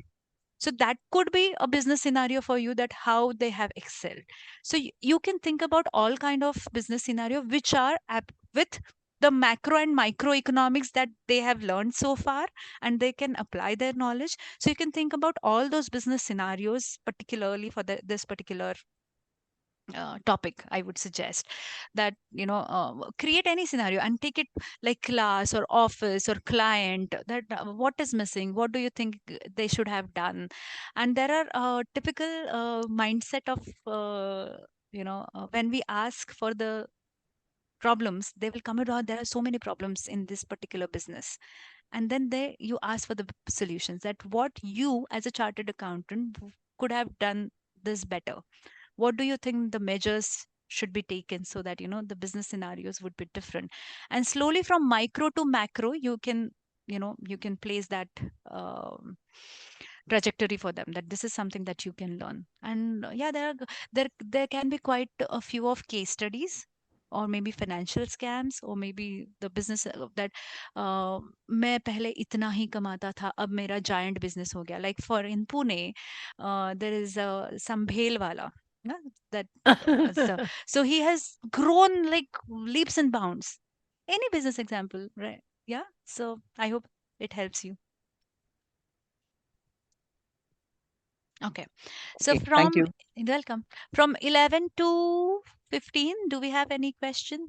So that could be a business scenario for you, that how they have excelled. So you can think about all kind of business scenario which are with the macro and microeconomics that they have learned so far, and they can apply their knowledge. So you can think about all those business scenarios, particularly for this particular topic. I would suggest that create any scenario and take it like class or office or client, that what is missing, what do you think they should have done. And there are typical mindset of when we ask for the problems, they will come out, there are so many problems in this particular business, and then you ask for the solutions, that what you as a chartered accountant could have done this better. What do you think the measures should be taken so that the business scenarios would be different? And slowly from micro to macro, you can place that trajectory for them, that this is something that you can learn. And yeah, there can be quite a few of case studies, or maybe financial scams, or maybe the business that मैं पहले इतना ही कमाता था, अब मेरा giant business हो गया. Like for in Pune, there is some bhel wala, yeah, that so he has grown like leaps and bounds. Any business example, right? Yeah. So I hope it helps you. Okay. So Okay, thank you. welcome. From 11 to 15, do we have any question?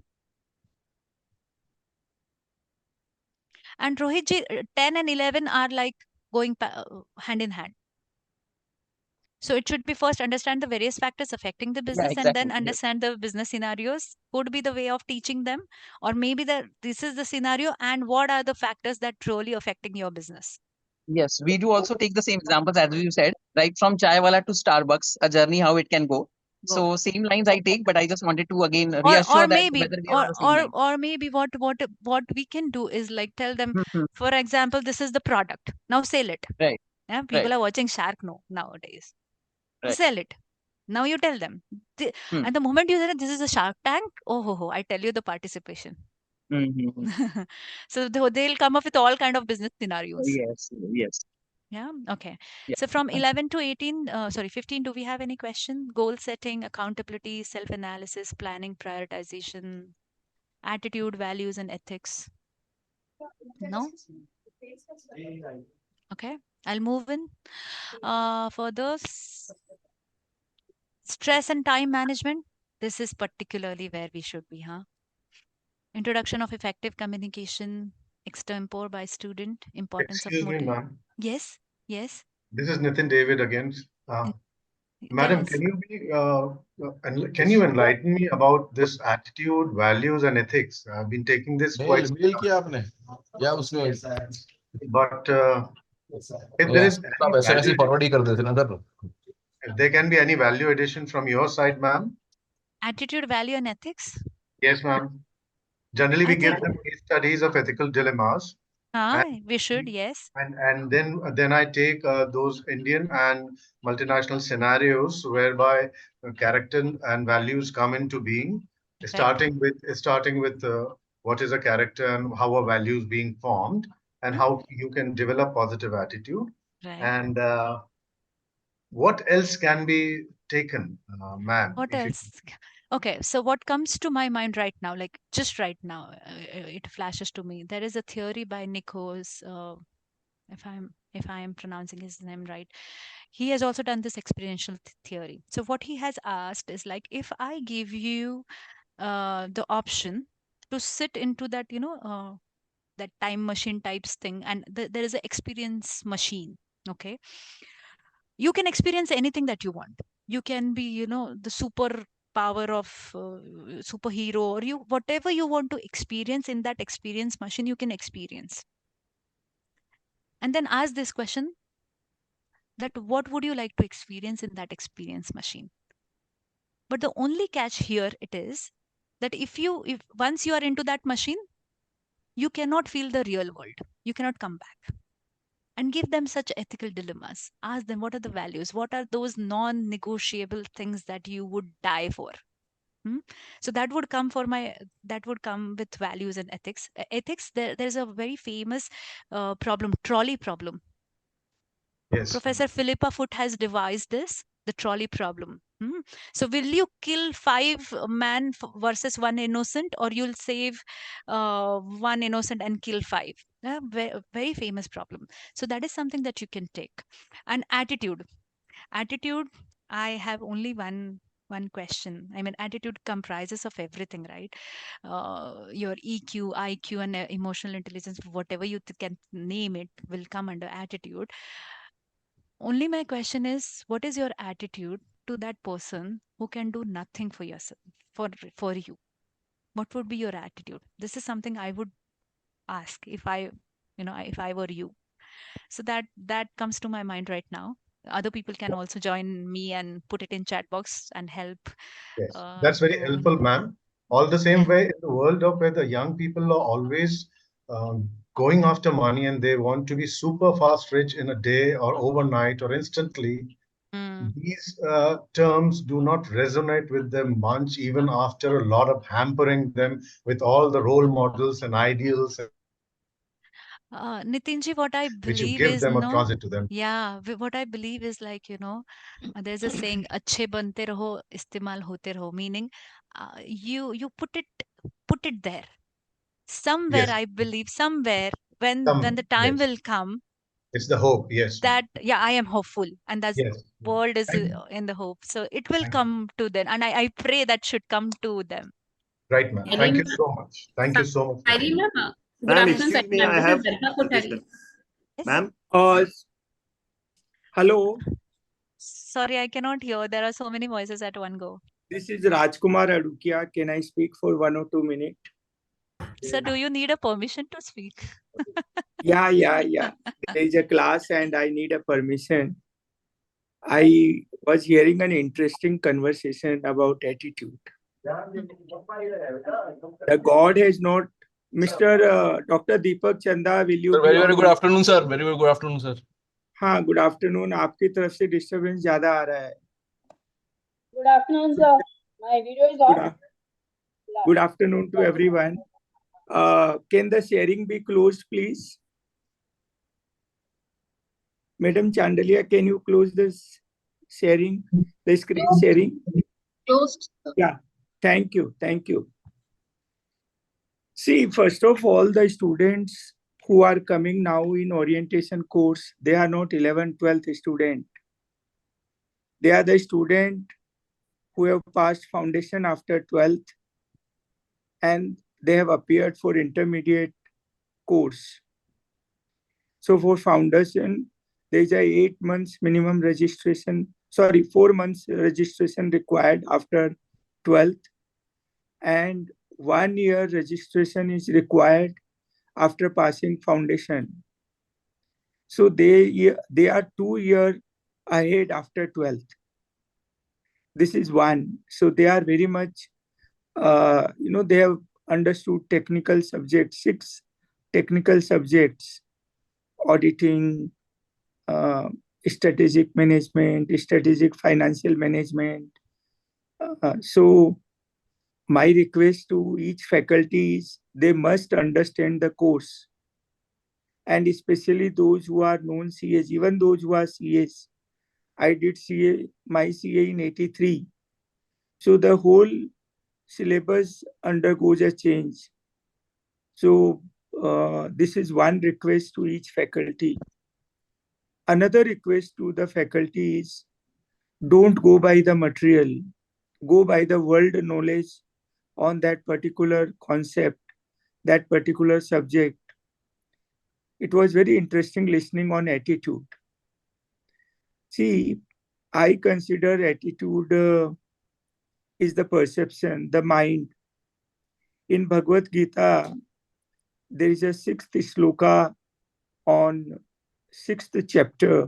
And Rohit ji, 10 and 11 are like going hand in hand. So it should be first understand the various factors affecting the business, and then Exactly. understand the business scenarios. Could be the way of teaching them, or maybe this is the scenario, and what are the factors that truly affecting your business. Yes, we do also take the same examples as you said, right? From chai wala to Starbucks, a journey how it can go. So same lines I take, but I just wanted to again reassure or that maybe whether we are on the same line. or maybe what we can do is like tell them, for example, this is the product, now sell it. Right. Yeah, people are watching Shark nowadays. Right. Sell it. Now you tell them. At the moment you say this is a Shark Tank, I tell you the participation. So they'll come up with all kind of business scenarios. Yes. Yeah. Okay. Yeah. So from 11 to 18, 15, do we have any question? Goal setting, accountability, self-analysis, planning, prioritization, attitude, values, and ethics. No? Okay. I'll move in. For those, stress and time management. This is particularly where we should be, huh? Introduction of effective communication, extempore by student, importance Excuse of me, ma'am. Yes. Yes. This is Nitin David again. Tell Madam, us. can you enlighten me about this attitude, values, and ethics? I've been taking this quite. Mail किया आपने या उसमें But if there या is आप any ऐसे ऐसे value, forward ही कर देते ना sir if there can be any value addition from your side, ma'am? Attitude, value, and ethics? Yes, ma'am. Generally, we give them case studies of ethical dilemmas. We should, yes. And then I take those Indian and multinational scenarios whereby character and values come into being, starting with what is a character and how a value is being formed, and how you can develop positive attitude, and what else can be taken, ma'am? What else? Okay, so what comes to my mind right now, like just right now, it flashes to me. There is a theory by Nikos, if I am pronouncing his name right. He has also done this experiential theory. So what he has asked is like, if I give you the option to sit into that, that time machine types thing, and there is an experience machine. Okay, you can experience anything that you want. You can be the super power of superhero, or you whatever you want to experience in that experience machine, you can experience. And then ask this question, that what would you like to experience in that experience machine? But the only catch here it is that if once you are into that machine, you cannot feel the real world. You cannot come back. And give them such ethical dilemmas. Ask them what are the values, what are those non-negotiable things that you would die for. So that would come with values and ethics. Ethics, there's a very famous problem, trolley problem. Yes. Professor Philippa Foot has devised this, the trolley problem. So will you kill 5 men versus 1 innocent, or you'll save 1 innocent and kill 5? Very, very famous problem. So that is something that you can take. And attitude. I have only one question. I mean, attitude comprises of everything, right? Your EQ, IQ, and emotional intelligence, whatever you can name it, will come under attitude. Only my question is, what is your attitude to that person who can do nothing for yourself, for you? What would be your attitude? This is something I would ask if I were you. So that comes to my mind right now. Other people can also join me and put it in chat box and help. Yes, that's very helpful, ma'am. All the same way, in the world of where the young people are always going after money and they want to be super fast rich in a day or overnight or instantly, these terms do not resonate with them much, even after a lot of hampering them with all the role models and ideals Nitinji, what I which you believe give is them or transit to them. Yeah, what I believe is like, there's a saying, "Achhe bante raho, istemal hote raho," meaning you put it there. Somewhere, Yes. I believe, somewhere when the time Yes. will come, It's the hope, yes. that I am hopeful, and that's Yes. world is in the hope. So it will come to them, and I pray that should come to them. Right, ma'am. Thank you so much. Thank you so much. Irene, ma'am. Good Ma'am, afternoon, excuse me, ma'am. I This have is Delta a Kothari. question. Ma'am? Hello, Sorry, I cannot hear. There are so many voices at one go. this is Rajkumar Adukia. Can I speak for 1 or 2 minutes? So do you need a permission to speak? Yeah. There is a class and I need a permission. I was hearing an interesting conversation about attitude. The God has not, Mr. Dr. Deepak Chanda, will you Sir, be very on? good afternoon, sir. Very good afternoon, sir. हाँ, good afternoon. आपकी तरफ से disturbance ज़्यादा आ रहा है. Good afternoon, sir. My video is off. Good afternoon to everyone. Can the sharing be closed, please? Madam Chandalia, can you close this sharing, the screen sharing? Closed. Yeah, thank you. See, first of all, the students who are coming now in orientation course, they are not 11th, 12th student. They are the student who have passed foundation after 12th and they have appeared for intermediate course. So for foundation, there is a 8 months minimum registration, 4 months registration required after 12th, and 1 year registration is required after passing foundation. So they are 2 years ahead after 12th. This is one. So they are very much, they have understood technical subjects, 6 technical subjects: auditing, strategic management, strategic financial management. So my request to each faculty is they must understand the course, and especially those who are non-CAs, even those who are CAs. I did my CA in 83. So the whole syllabus undergoes a change. So this is one request to each faculty. Another request to the faculty is don't go by the material, go by the world knowledge on that particular concept, that particular subject. It was very interesting listening on attitude. See, I consider attitude is the perception, the mind. In Bhagavad Gita, there is a 6th shloka on 6th chapter.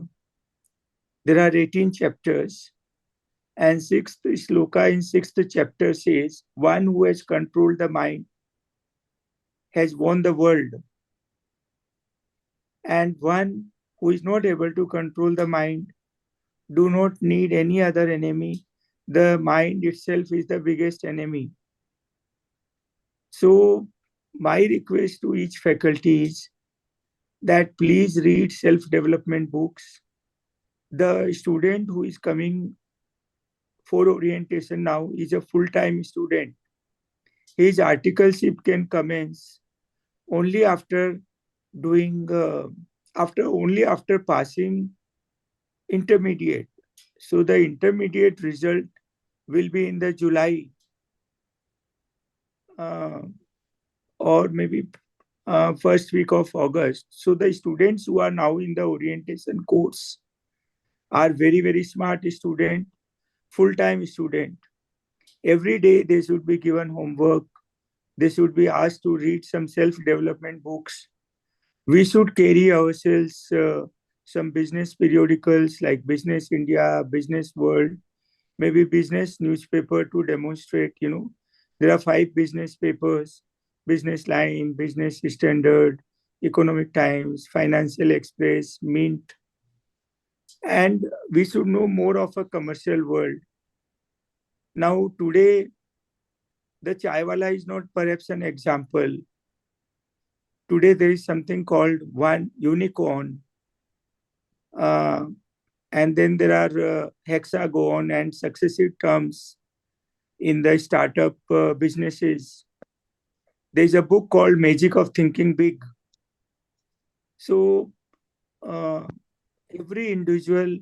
There are 18 chapters. And sixth shloka in sixth chapter says, one who has controlled the mind has won the world. And one who is not able to control the mind do not need any other enemy. The mind itself is the biggest enemy. So my request to each faculty is that please read self-development books. The student who is coming for orientation now is a full-time student. His articleship can commence only after doing after passing intermediate. So the intermediate result will be in the July or maybe first week of August. So the students who are now in the orientation course are very, very smart student, full-time student. Every day they should be given homework. They should be asked to read some self-development books. We should carry ourselves some business periodicals like Business India, Business World, maybe business newspaper to demonstrate, there are 5 business papers: Business Line, Business Standard, Economic Times, Financial Express, Mint. And we should know more of a commercial world. Now, today, the chaiwala is not perhaps an example. Today, there is something called one unicorn. And then there are hexagon and successive terms in the startup businesses. There's a book called Magic of Thinking Big. So every individual,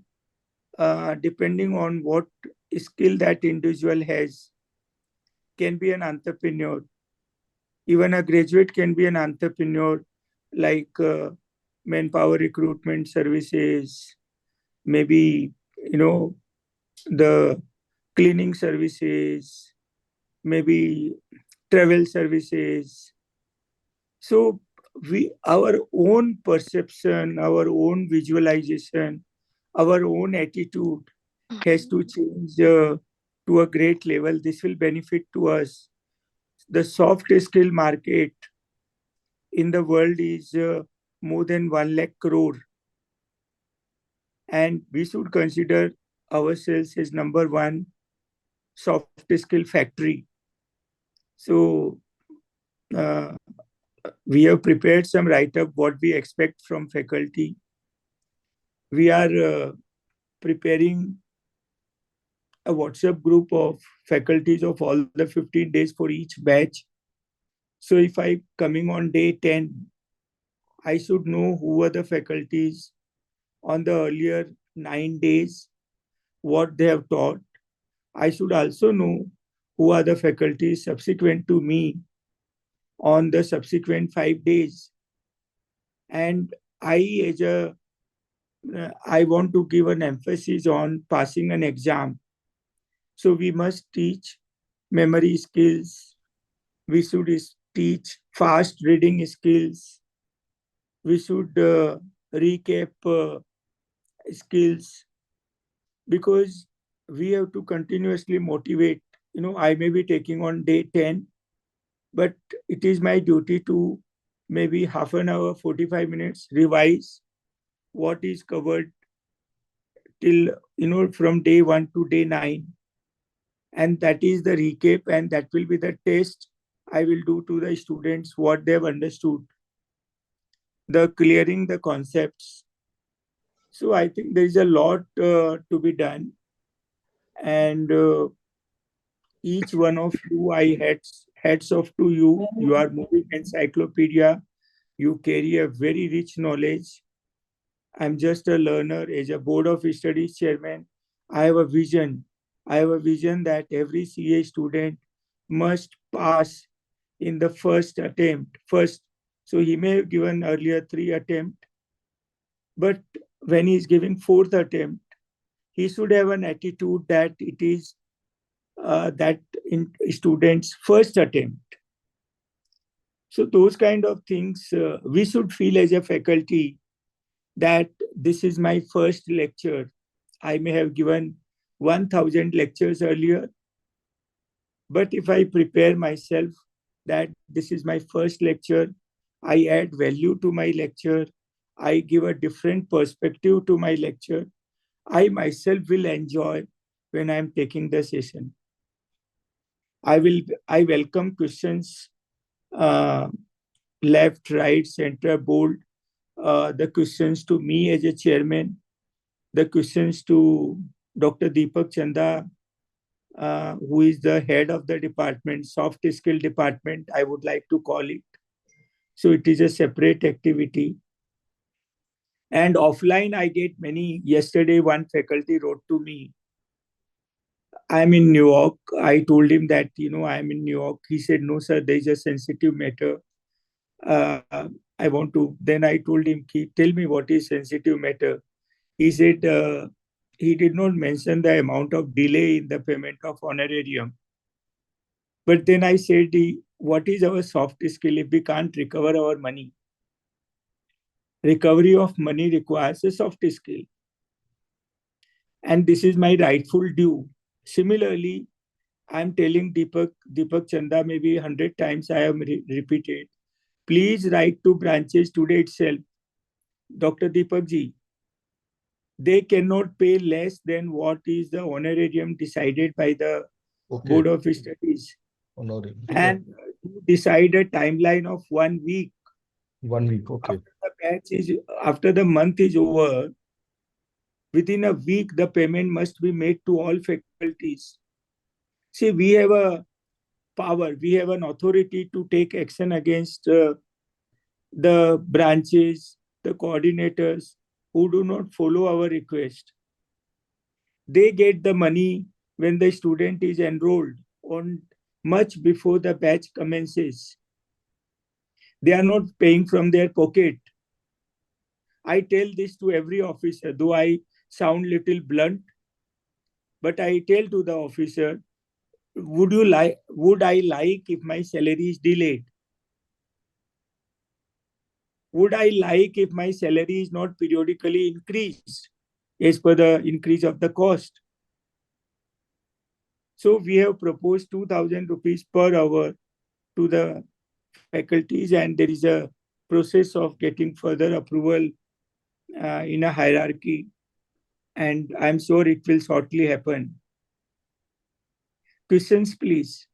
depending on what skill that individual has, can be an entrepreneur. Even a graduate can be an entrepreneur, like manpower recruitment services, maybe, the cleaning services, maybe travel services. So our own perception, our own visualization, our own attitude has to change to a great level. This will benefit to us. The soft skill market in the world is more than 1 lakh crore. And we should consider ourselves as number one soft skill factory. So we have prepared some write-up what we expect from faculty. We are preparing a WhatsApp group of faculties of all the 15 days for each batch. So if I coming on day 10, I should know who are the faculties on the earlier 9 days, what they have taught. I should also know who are the faculties subsequent to me on the subsequent 5 days. And I want to give an emphasis on passing an exam. So we must teach memory skills. We should teach fast reading skills. We should recap skills, because we have to continuously motivate. I may be taking on day 10, but it is my duty to maybe half an hour, 45 minutes, revise what is covered till, from day 1 to day 9. And that is the recap, and that will be the test I will do to the students, what they have understood, the clearing the concepts. So I think there is a lot to be done. And each one of you, I hats off to you. You are moving encyclopedia. You carry a very rich knowledge. I'm just a learner. As a board of studies chairman, I have a vision. I have a vision that every CA student must pass in the first attempt. So he may have given earlier 3 attempts, but when he is giving 4th attempt, he should have an attitude that it is that in students' first attempt. So those kind of things we should feel as a faculty, that this is my first lecture. I may have given 1,000 lectures earlier. But if I prepare myself that this is my first lecture, I add value to my lecture, I give a different perspective to my lecture, I myself will enjoy when I'm taking the session. I welcome questions, left, right, center, bold, the questions to me as a chairman, the questions to Dr. Deepak Chanda, who is the head of the department, soft skill department, I would like to call it. So it is a separate activity. And offline, I get many. Yesterday, one faculty wrote to me, I'm in New York. I told him that, I'm in New York. He said, no, sir, there is a sensitive matter. I want to. Then I told him, tell me what is sensitive matter. He said he did not mention the amount of delay in the payment of honorarium. But then I said, what is our soft skill if we can't recover our money? Recovery of money requires a soft skill. And this is my rightful due. Similarly, I'm telling Deepak Chanda maybe 100 times I have repeated. Please write to branches today itself. Dr. Deepak ji, they cannot pay less than what is the honorarium decided by the Board of Studies. And decide a timeline of 1 week. 1 week, okay. After the month is over, within a week, the payment must be made to all faculties. See, we have a power, we have an authority to take action against the branches, the coordinators who do not follow our request. They get the money when the student is enrolled on much before the batch commences. They are not paying from their pocket. I tell this to every officer, though I sound little blunt, but I tell to the officer, would I like if my salary is delayed? Would I like if my salary is not periodically increased as per the increase of the cost? So we have proposed 2,000 rupees per hour to the faculties, and there is a process of getting further approval in a hierarchy, and I'm sure it will shortly happen. Questions, please.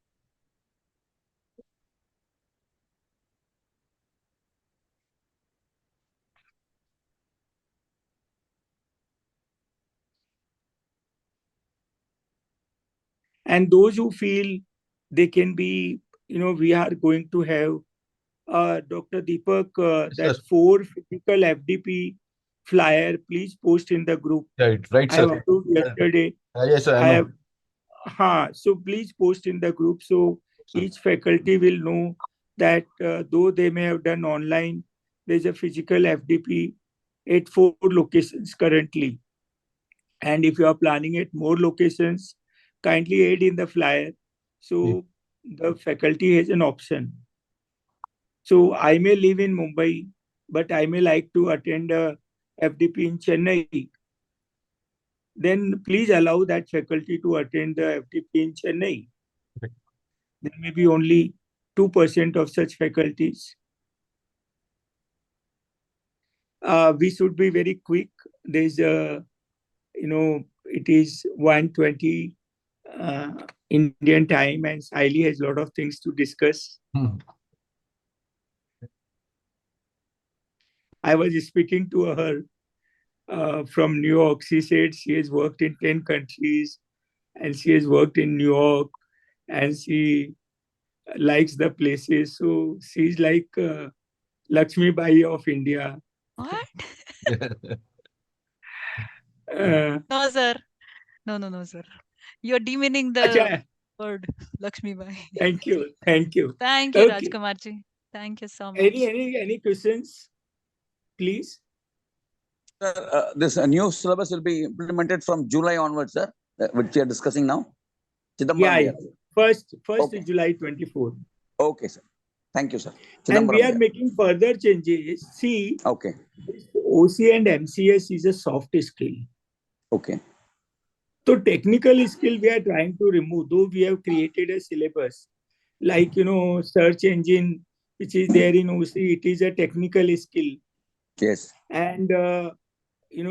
And those who feel they can be, we are going to have Dr. Deepak, that 4 physical FDP flyer, please post in the group. Right, I sir. have approved yesterday. Yes, sir, I know. So please post in the group so each faculty will know that though they may have done online, there's a physical FDP at 4 locations currently. And if you are planning at more locations, kindly add in the flyer. So the faculty has an option. So I may live in Mumbai, but I may like to attend a FDP in Chennai. Then please allow that faculty to attend the FDP in Chennai. There may be only 2% of such faculties. We should be very quick. There's it is 1:20 Indian time, and Saili has a lot of things to discuss. I was speaking to her from New York. She said she has worked in 10 countries and she has worked in New York and she likes the places. So she's like Lakshmi Bai of India. What? No, sir. No, sir. You're demeaning the word Lakshmi Bai. Thank you. Thank you. Thank you, Rajkumar ji. Thank you so much. Any questions, please? Sir, this new syllabus will be implemented from July onwards, sir, which we are discussing now. Yeah. First okay. July 24. Okay, sir. Thank you, sir. And we are making further changes. See, okay. OC and MCS is a soft skill. Okay. So technical skill we are trying to remove, though we have created a syllabus, like, search engine, which is there in OC, it is a technical skill. Yes. And,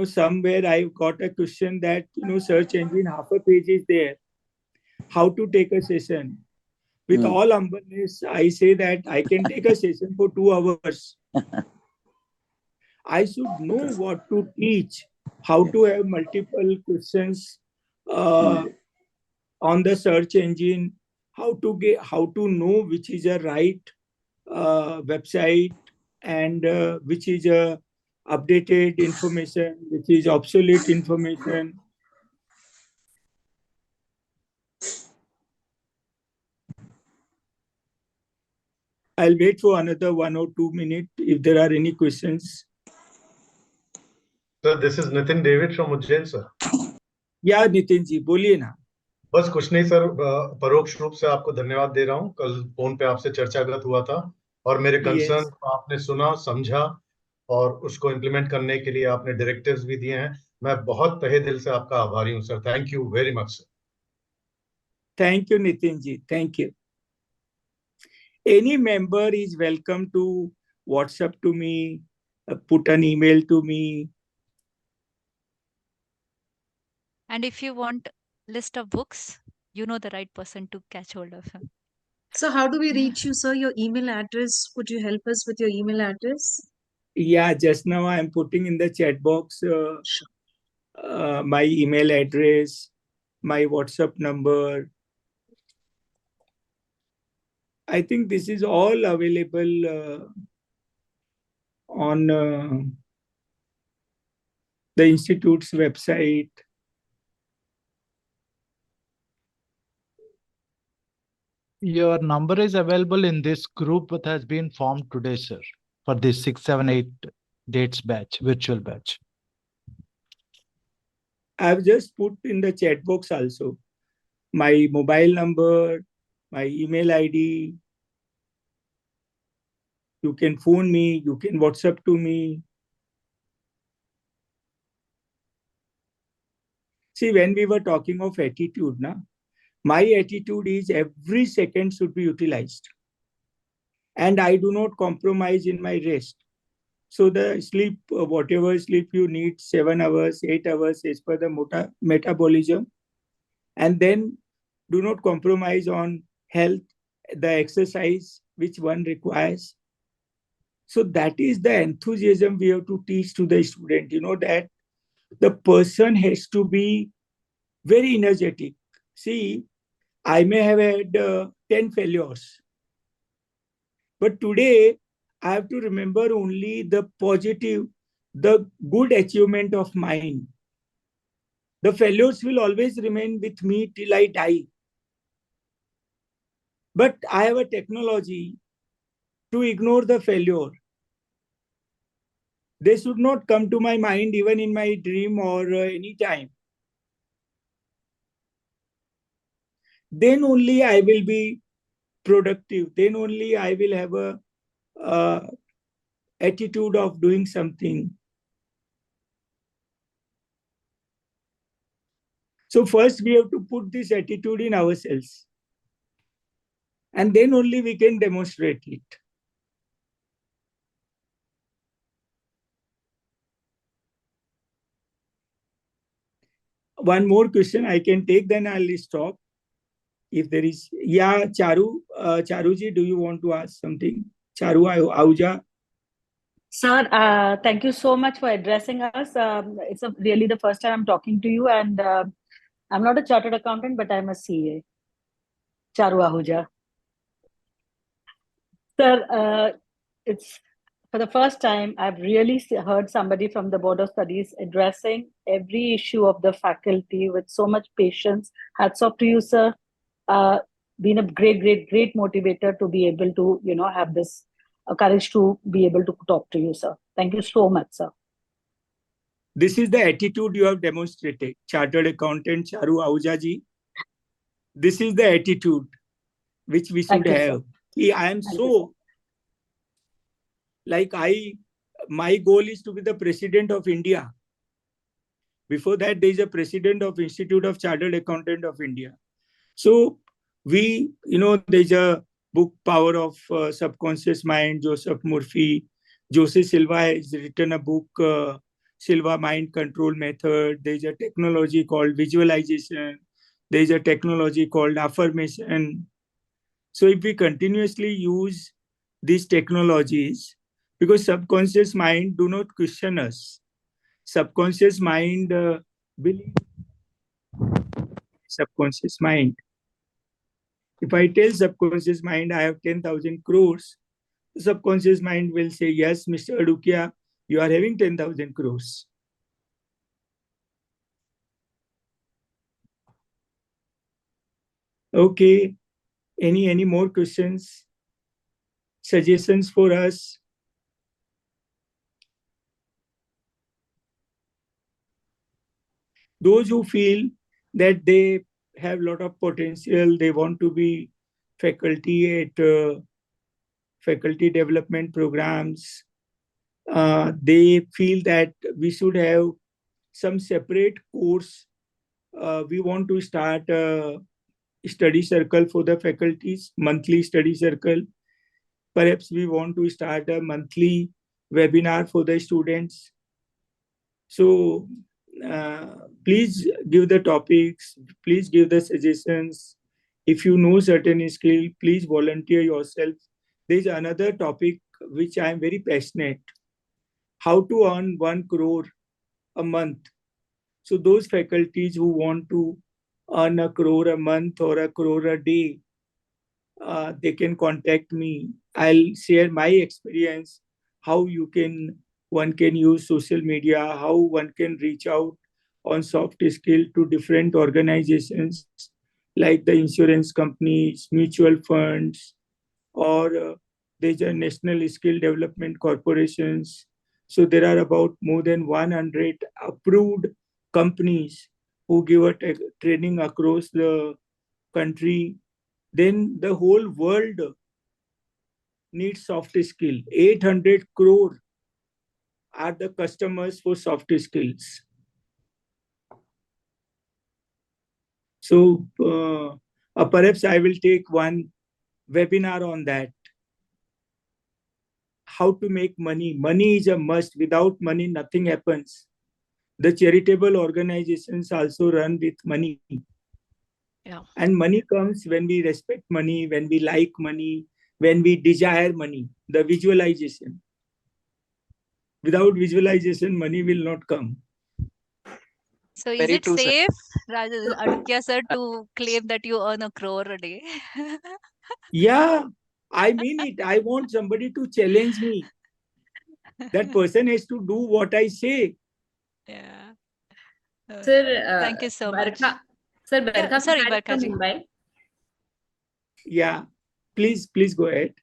somewhere I got a question that, search engine, half a page is there. How to take a session? With all humbleness, I say that I can take a session for 2 hours. I should know what to teach, how to have multiple questions on the search engine, how to know which is a right website and which is a updated information, which is obsolete information. I'll wait for another 1 or 2 minutes if there are any questions. Sir, this is Nitin David from Ujjain, sir. Yeah, Nitin ji, बोलिए ना. बस कुछ नहीं sir, परोक्ष रूप से आपको धन्यवाद दे रहा हूँ. कल फोन पे आपसे चर्चागत हुआ था और मेरे कंसर्न आपने सुना, समझा और उसको इम्प्लीमेंट करने के लिए आपने डायरेक्टिव्स भी दिए हैं. मैं बहुत तहे दिल से आपका आभारी हूँ sir. Thank you very much sir. Thank you, Nitin ji. Thank you. Any member is welcome to WhatsApp to me, put an email to me. And if you want list of books, you know the right person to catch hold of him. So how do we reach you, sir? Your email address, could you help us with your email address? Yeah, just now I'm putting in the chat box my email address, my WhatsApp number. I think this is all available on the Institute's website. Your number is available in this group that has been formed today, sir, for this 6, 7, 8 dates batch, virtual batch. I've just put in the chat box also my mobile number, my email ID. You can phone me, you can WhatsApp to me. See, when we were talking of attitude, my attitude is every second should be utilized. And I do not compromise in my rest. So the sleep, whatever sleep you need, 7 hours, 8 hours, as per the metabolism. And then do not compromise on health, the exercise which one requires. So that is the enthusiasm we have to teach to the student, that the person has to be very energetic. See, I may have had 10 failures, but today I have to remember only the positive, the good achievement of mine. The failures will always remain with me till I die. But I have a technology to ignore the failure. They should not come to my mind even in my dream or any time. Then only I will be productive. Then only I will have a attitude of doing something. So first we have to put this attitude in ourselves. And then only we can demonstrate it. One more question I can take, then I'll stop. If there is, yeah, Charuji, do you want to ask something? Charu Ahuja. Sir, thank you so much for addressing us. It's really the first time I'm talking to you, and I'm not a chartered accountant, but I'm a CA. Charu Ahuja. Sir, it's for the first time I've really heard somebody from the Board of Studies addressing every issue of the faculty with so much patience. Hats off to you, sir. Been a great motivator to be able to, have this courage to be able to talk to you, sir. Thank you so much, sir. This is the attitude you have demonstrated, Chartered Accountant Charu Ahuja ji. This is the attitude which we should have. I am so, like my goal is to be the President of India. Before that, there is a president of Institute of Chartered Accountant of India. So there's a book, Power of Subconscious Mind, Joseph Murphy. Jose Silva has written a book, Silva Mind Control Method. There's a technology called visualization. There's a technology called affirmation. So if we continuously use these technologies, because subconscious mind do not question us. Subconscious mind believe subconscious mind. If I tell subconscious mind I have 10,000 crores, the subconscious mind will say, yes, Mr. Adukia, you are having 10,000 crores. Okay. Any more questions? Suggestions for us? Those who feel that they have a lot of potential, they want to be faculty at faculty development programs, they feel that we should have some separate course. We want to start a study circle for the faculties, monthly study circle. Perhaps we want to start a monthly webinar for the students. So please give the topics, please give the suggestions. If you know certain skill, please volunteer yourself. There's another topic which I am very passionate. How to earn 1 crore a month. So those faculties who want to earn 1 crore a month or 1 crore a day, they can contact me. I'll share my experience, how one can use social media, how one can reach out on soft skill to different organizations like the insurance companies, mutual funds, or there's a national skill development corporations. So there are about more than 100 approved companies who give a training across the country. Then the whole world needs soft skill. 800 crore are the customers for soft skills. So perhaps I will take one webinar on that. How to make money. Money is a must. Without money, nothing happens. The charitable organizations also run with money. Yeah. And money comes when we respect money, when we like money, when we desire money. The visualization. Without visualization, money will not come. So is it safe, Adukia sir, to claim that you earn 1 crore a day? Yeah, I mean it. I want somebody to challenge me. That person has to do what I say. Yeah. Sir, Thank you so much. Sir, Barkha Sorry, from Barkha ji. Mumbai. Yeah, please go ahead.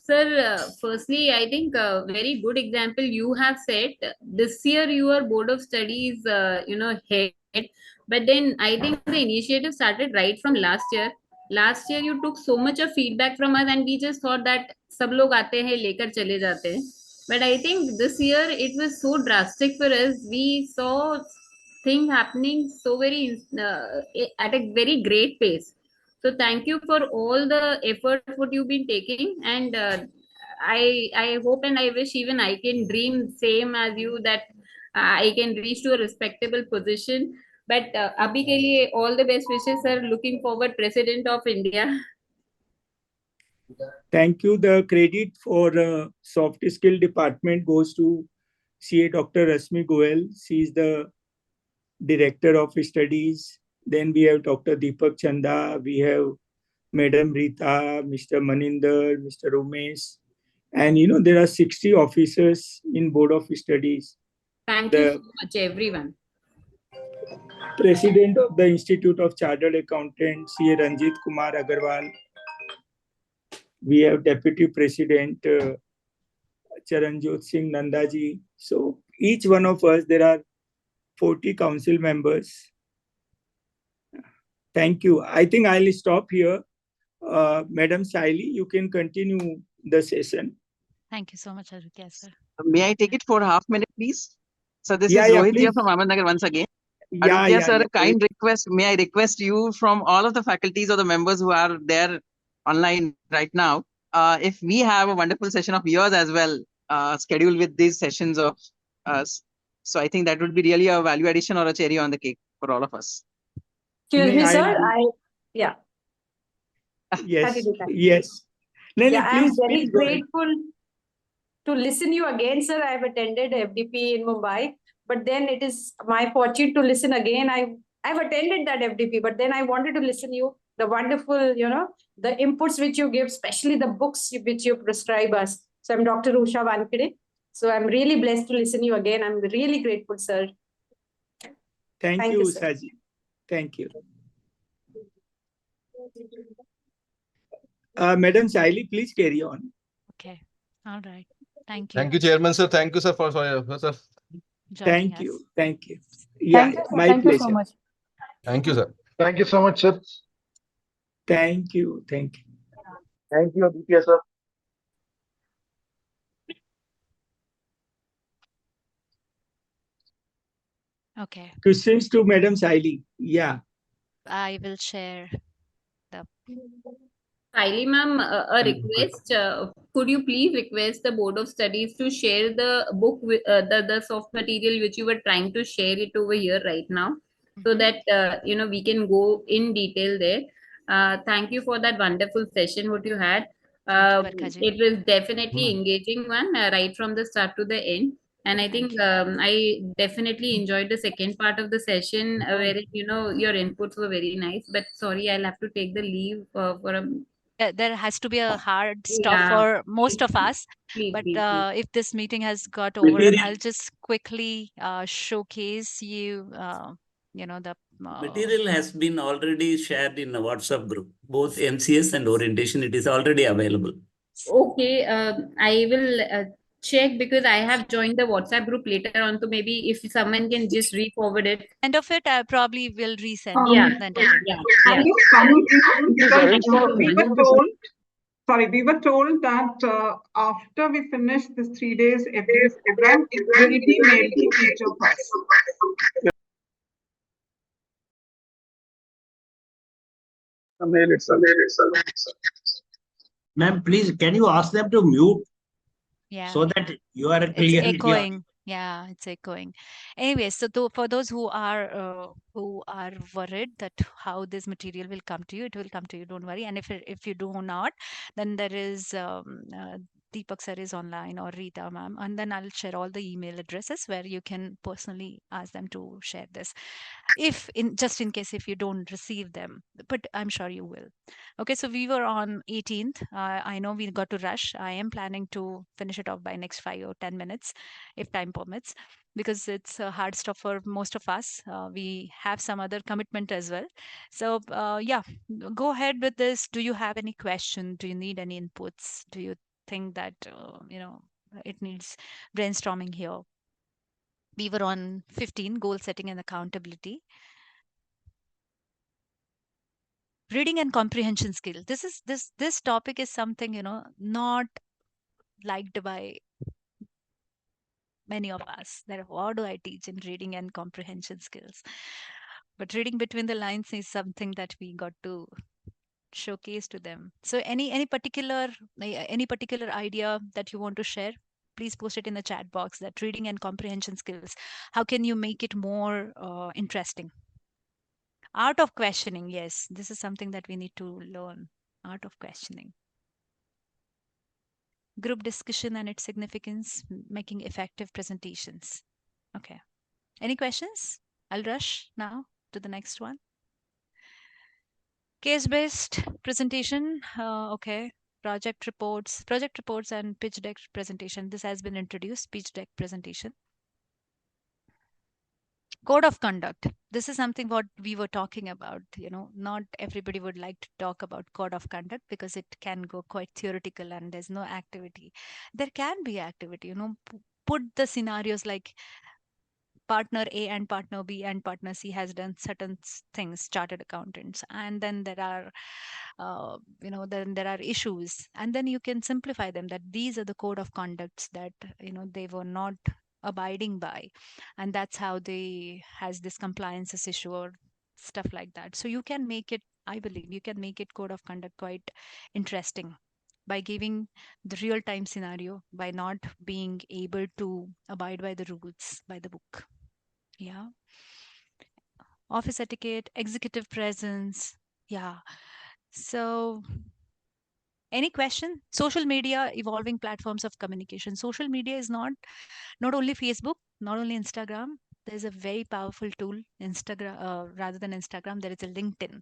Sir, firstly, I think a very good example you have set. This year, your board of studies, head. But then I think the initiative started right from last year. Last year, you took so much of feedback from us, and we just thought that सब लोग आते हैं लेकर चले जाते हैं. But I think this year it was so drastic for us. We saw things happening so very at a very great pace. So thank you for all the effort what you've been taking, and I hope and I wish even I can dream same as you, that I can reach to a respectable position. But abhi ke liye all the best wishes, sir. Looking forward, President of India. Thank you. The credit for soft skill department goes to CA Dr. Rasmi Goel. She is the director of studies. Then we have Dr. Deepak Chanda. We have Madam Rita, Mr. Maninder, Mr. Umesh. And there are 60 officers in Board of Studies. Thank you so much, everyone. President of the Institute of Chartered Accountants, C. Ranjit Kumar Agarwal. We have Deputy President Charanjot Singh Nandaji. So each one of us, there are 40 council members. Thank you. I think I'll stop here. Madam Shaili, you can continue the session. Thank you so much, Adukia sir. May I take it for a half minute, please? So this Yeah, is yeah, Rohit here please. from Ahmednagar once again. Aditya sir, a kind request. May I request you from all of the faculties or the members who are there online right now, if we have a wonderful session of yours as well, scheduled with these sessions of us. So I think that would be really a value addition or a cherry on the cake for all of us. Excuse me, sir. Yeah. Yes, Happy to that. yes. Lily, Yeah, I'm please, very please go ahead. grateful to listen you again, sir. I've attended FDP in Mumbai, but then it is my fortune to listen again. I've attended that FDP, but then I wanted to listen you the wonderful, the inputs which you give, especially the books which you prescribe us. So I'm Dr. Usha Vankade. So I'm really blessed to listen you again. I'm really grateful, sir. Thank you, sir. Saji. Thank you. Madam Shaili, please carry on. Okay. All right. Thank you. Thank you, Chairman, sir. Thank you, sir, for sir. Thank you. Thank you. Yeah, Thank you, sir. my Thank pleasure. you so much. Thank you, sir. Thank you so much, sir. Thank you. Thank you. Thank you, Aditya sir. Okay. Questions to Madam Shaili. Yeah. I will share the. Kylie ma'am, a request. Could you please request the Board of Studies to share the book, the soft material which you were trying to share it over here right now, so that we can go in detail there. Thank you for that wonderful session what you had. It was definitely engaging one right from the start to the end. And I think I definitely enjoyed the second part of the session where your inputs were very nice. But sorry, I'll have to take the leave for a. There has to be a hard stop Yeah. for most of us. Please, But please, please. if this meeting has got over, Material. I'll just quickly showcase you, the Material has been already shared in a WhatsApp group, both MCS and orientation. It is already available. Okay, I will check because I have joined the WhatsApp group later on. So maybe if someone can just re-forward it. end of it, I probably will resend Yeah, the entire thing. yeah, I'm yeah. just coming in because Arrange for we were sending this. told, sorry, we were told that after we finish this 3 days FDP program, it will be mailed to each of us. The mail itself. Ma'am, please, can you ask them to mute Yeah. so that you are It's clear? echoing. Yeah, it's echoing. Anyway, so for those who are worried that how this material will come to you, it will come to you. Don't worry. And if you do not, then there is Deepak sir is online or Rita ma'am, and then I'll share all the email addresses where you can personally ask them to share this. If just in case if you don't receive them, but I'm sure you will. Okay, so we were on 18th. I know we got to rush. I am planning to finish it off by next 5 or 10 minutes, if time permits, because it's a hard stop for most of us. We have some other commitment as well. So yeah, go ahead with this. Do you have any question? Do you need any inputs? Do you think that it needs brainstorming here? We were on 15, goal setting and accountability. Reading and comprehension skill. This topic is something not liked by many of us. That what do I teach in reading and comprehension skills? But reading between the lines is something that we got to showcase to them. So any particular idea that you want to share, please post it in the chat box. That reading and comprehension skills, how can you make it more interesting? Art of questioning. Yes, this is something that we need to learn. Art of questioning. Group discussion and its significance, making effective presentations. Okay. Any questions? I'll rush now to the next one. Case-based presentation. Okay. Project reports and pitch deck presentation. This has been introduced, pitch deck presentation. Code of conduct. This is something what we were talking about. Not everybody would like to talk about code of conduct because it can go quite theoretical and there's no activity. There can be activity. Put the scenarios like partner A and partner B and partner C has done certain things, chartered accountants, and then there are then there are issues, and then you can simplify them that these are the code of conducts that they were not abiding by, and that's how they has this compliances issue or stuff like that. So you can make it, I believe you can make it code of conduct quite interesting by giving the real time scenario, by not being able to abide by the rules by the book. Yeah. Office etiquette, executive presence. Yeah. So any question? Social media, evolving platforms of communication. Social media is not only Facebook, not only Instagram. There's a very powerful tool, Instagram, rather than Instagram, there is a LinkedIn.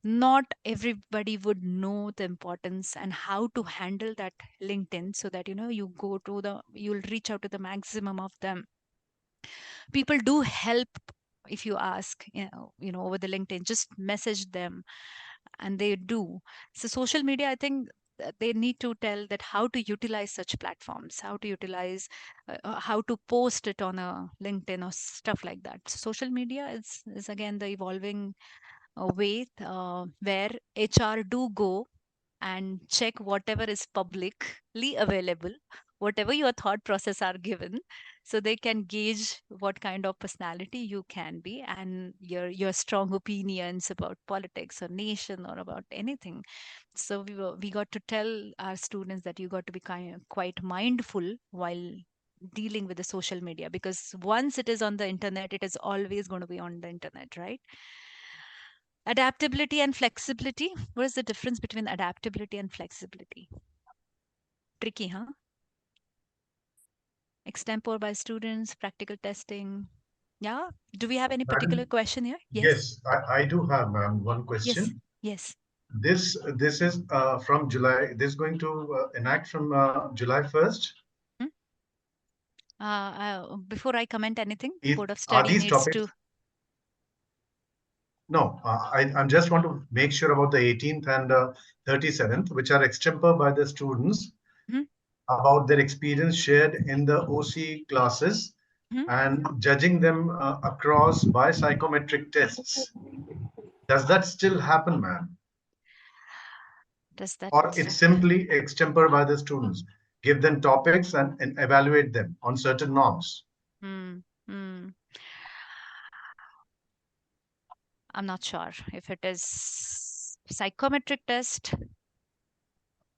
Not everybody would know the importance and how to handle that LinkedIn, so that you'll reach out to the maximum of them. People do help. If you ask, over the LinkedIn, just message them, and they do. So social media, I think they need to tell that how to utilize such platforms, how to utilize, how to post it on a LinkedIn or stuff like that. So social media is again the evolving way where HR do go and check whatever is publicly available, whatever your thought process are given, so they can gauge what kind of personality you can be, and your strong opinions about politics or nation or about anything. So we got to tell our students that you got to be quite mindful while dealing with the social media, because once it is on the internet, it is always going to be on the internet, right? Adaptability and flexibility. What is the difference between adaptability and flexibility? Tricky, huh? Extempore by students, practical testing. Yeah. Do we have any particular question here? Yes, I do have, ma'am, one question. Yes. This is from July. This is going to enact from July 1st. Before I comment anything, Board of Are Study these needs topics? to. No, I just want to make sure about the 18th and 37th, which are extempore by the students about their experience shared in the OC classes and judging them across by psychometric tests. Does that still happen, ma'am? Does that? Or it's simply extempore by the students? Give them topics and evaluate them on certain norms. I'm not sure if it is psychometric test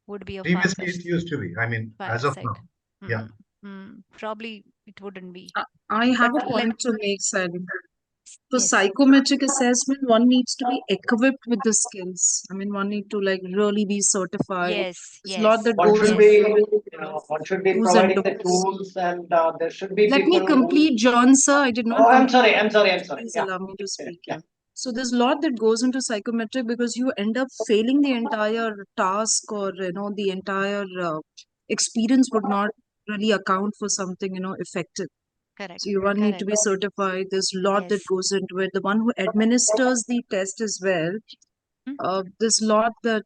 would be a Previously, far-fetched. it used to be. I mean, as of now. Yeah. Probably it wouldn't be. I have But a point to make, Sally. For Yes. psychometric assessment, one needs to be equipped with the skills. I mean, one need to like really be certified. Yes, There's a lot that One goes should be one should be do's and providing the don'ts. tools, and there should be Let me people who. complete, John, sir. I did not. Oh, I'm complete. sorry. I'm sorry. I'm sorry. Please Yeah. allow me to speak. Yeah. So there's a lot that goes into psychometric because you end up failing the entire task, or the entire experience would not really account for something effective. Correct. So you one need to be certified. There's a lot that goes into it. The one who administers the test as well. There's a lot that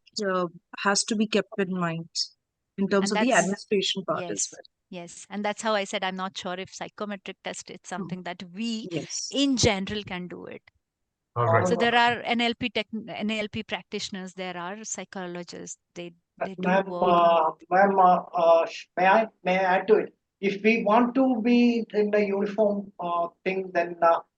has to be kept in mind in terms And of the that's administration part as yes, well. yes, and that's how I said I'm not sure if psychometric test is something that we Yes. in general can do it. All right. So there are NLP practitioners, there are psychologists, they do Ma'am, work. may I add to it? If we want to be in the uniform thing, then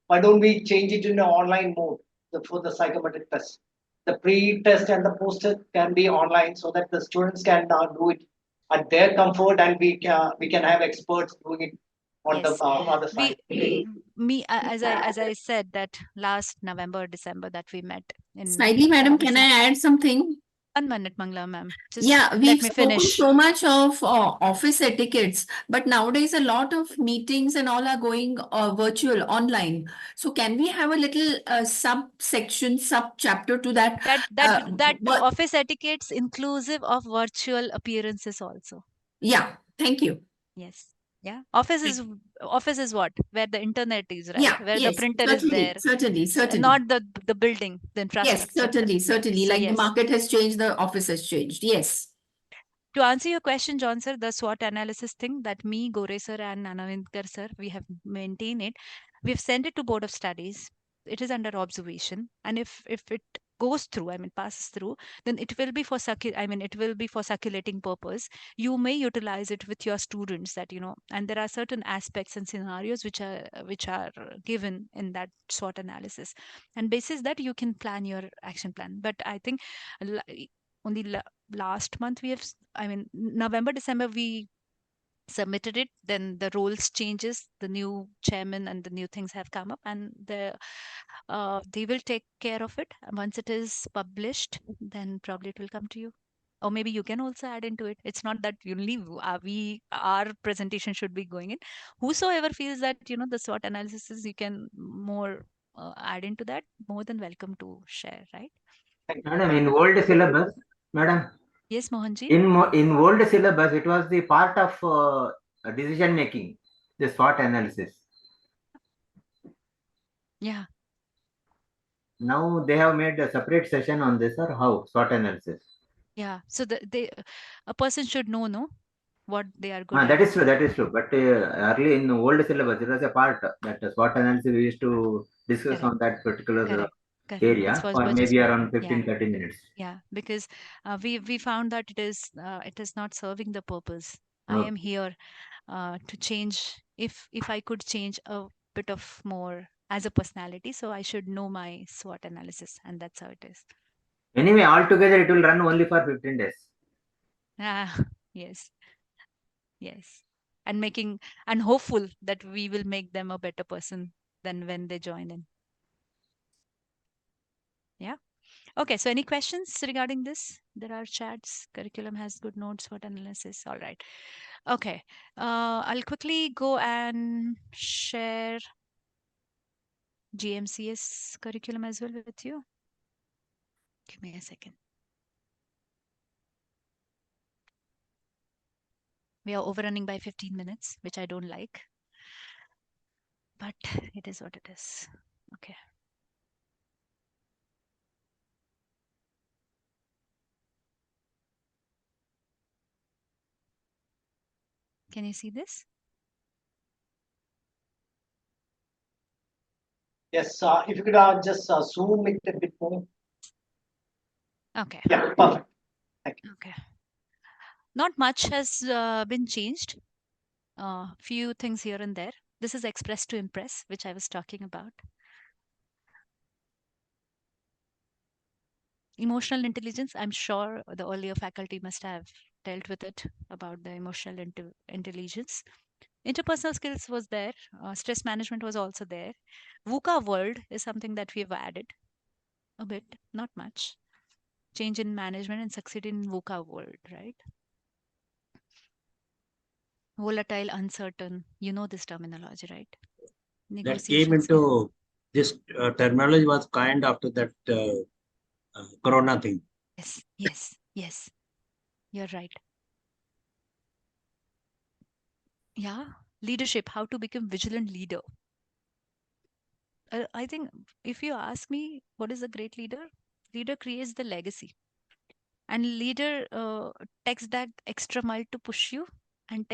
why don't we change it in an online mode for the psychometric test? The pre-test and the post-test can be online, so that the students can do it at their comfort, and we can have experts doing it on the other side. As I said that last November, December that we met in. Snidely, madam, can I add something? 1 minute, Mangla ma'am. Just Yeah, let we've me spoken finish. so much of office etiquettes, but nowadays a lot of meetings and all are going virtual online. So can we have a little subsection, sub-chapter to that? That What- office etiquettes inclusive of virtual appearances also. Yeah, thank you. Yes. Yeah. Office is what? Where the internet is, right? Yeah, Where yes, the printer is certainly, there. certainly. Not the building, the infrastructure. Yes, certainly. So Like the yes. market has changed, the office has changed. Yes. To answer your question, John sir, the SWOT analysis thing that me, Gore sir, and Nanavindkar sir, we have maintained it. We've sent it to Board of Studies. It is under observation, and if it goes through, passes through, then it will be for it will be for circulating purpose. You may utilize it with your students, that and there are certain aspects and scenarios which are given in that SWOT analysis, and basis that you can plan your action plan. But I think only last month we have, November, December, we submitted it, then the roles changes, the new chairman and the new things have come up, and they will take care of it. Once it is published, then probably it will come to you, or maybe you can also add into it. It's not that only our presentation should be going in. Whosoever feels that the SWOT analysis is, you can more add into that, more than welcome to share, right? Madam, in old syllabus, madam. Yes, Mohanji. In old syllabus, it was the part of decision making, the SWOT analysis. Yeah. Now they have made a separate session on this, or how? SWOT analysis. Yeah. So a person should know what they are good at. That is true. That is true. But early in the old syllabus, it was a part that SWOT analysis we used to discuss on that particular area for maybe around 15-30 minutes. Yeah, because we found that it is not serving the purpose. I Okay. am here to change. If I could change a bit of more as a personality, so I should know my SWOT analysis, and that's how it is. Anyway, altogether it will run only for 15 days. Yes. Yes. And hopeful that we will make them a better person than when they join in. Yeah. Okay. So any questions regarding this? There are chats. Curriculum has good notes for analysis. All right. Okay. I'll quickly go and share GMCS curriculum as well with you. Give me a second. We are overrunning by 15 minutes, which I don't like. But it is what it is. Okay. Can you see this? Yes, if you could just zoom it a bit more. Okay. Yeah, perfect. Thank you. Okay. Not much has been changed. Few things here and there. This is express to impress, which I was talking about. Emotional intelligence, I'm sure the earlier faculty must have dealt with it, about the emotional intelligence. Interpersonal skills was there. Stress management was also there. VUCA world is something that we have added a bit, not much. Change in management and succeed in VUCA world, right? Volatile, uncertain. You know this terminology, right? That came into this terminology was kind after that Corona thing. Yes. You're right. Yeah. Leadership, how to become vigilant leader. I think if you ask me, what is a great leader? Leader creates the legacy. And leader takes that extra mile to push you, and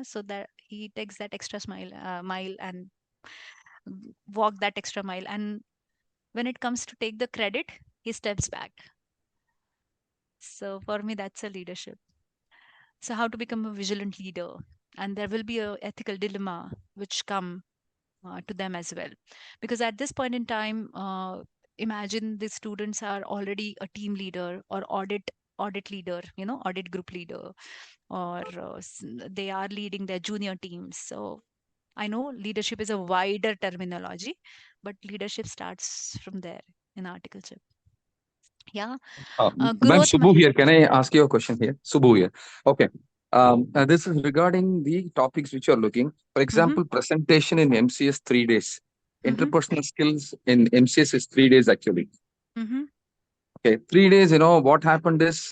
so that he takes that extra mile and walk that extra mile. And when it comes to take the credit, he steps back. So for me, that's a leadership. So how to become a vigilant leader? And there will be a ethical dilemma which come to them as well, because at this point in time, imagine the students are already a team leader or audit leader, audit group leader, or they are leading their junior teams. So I know leadership is a wider terminology, but leadership starts from there in articleship. Yeah. Ma'am, Subbu here. Can I ask you a question here? Subbu here. Okay. This is regarding the topics which you are looking. For example, presentation in MCS 3 days. Interpersonal skills in MCS is 3 days actually. Okay, 3 days. What happened is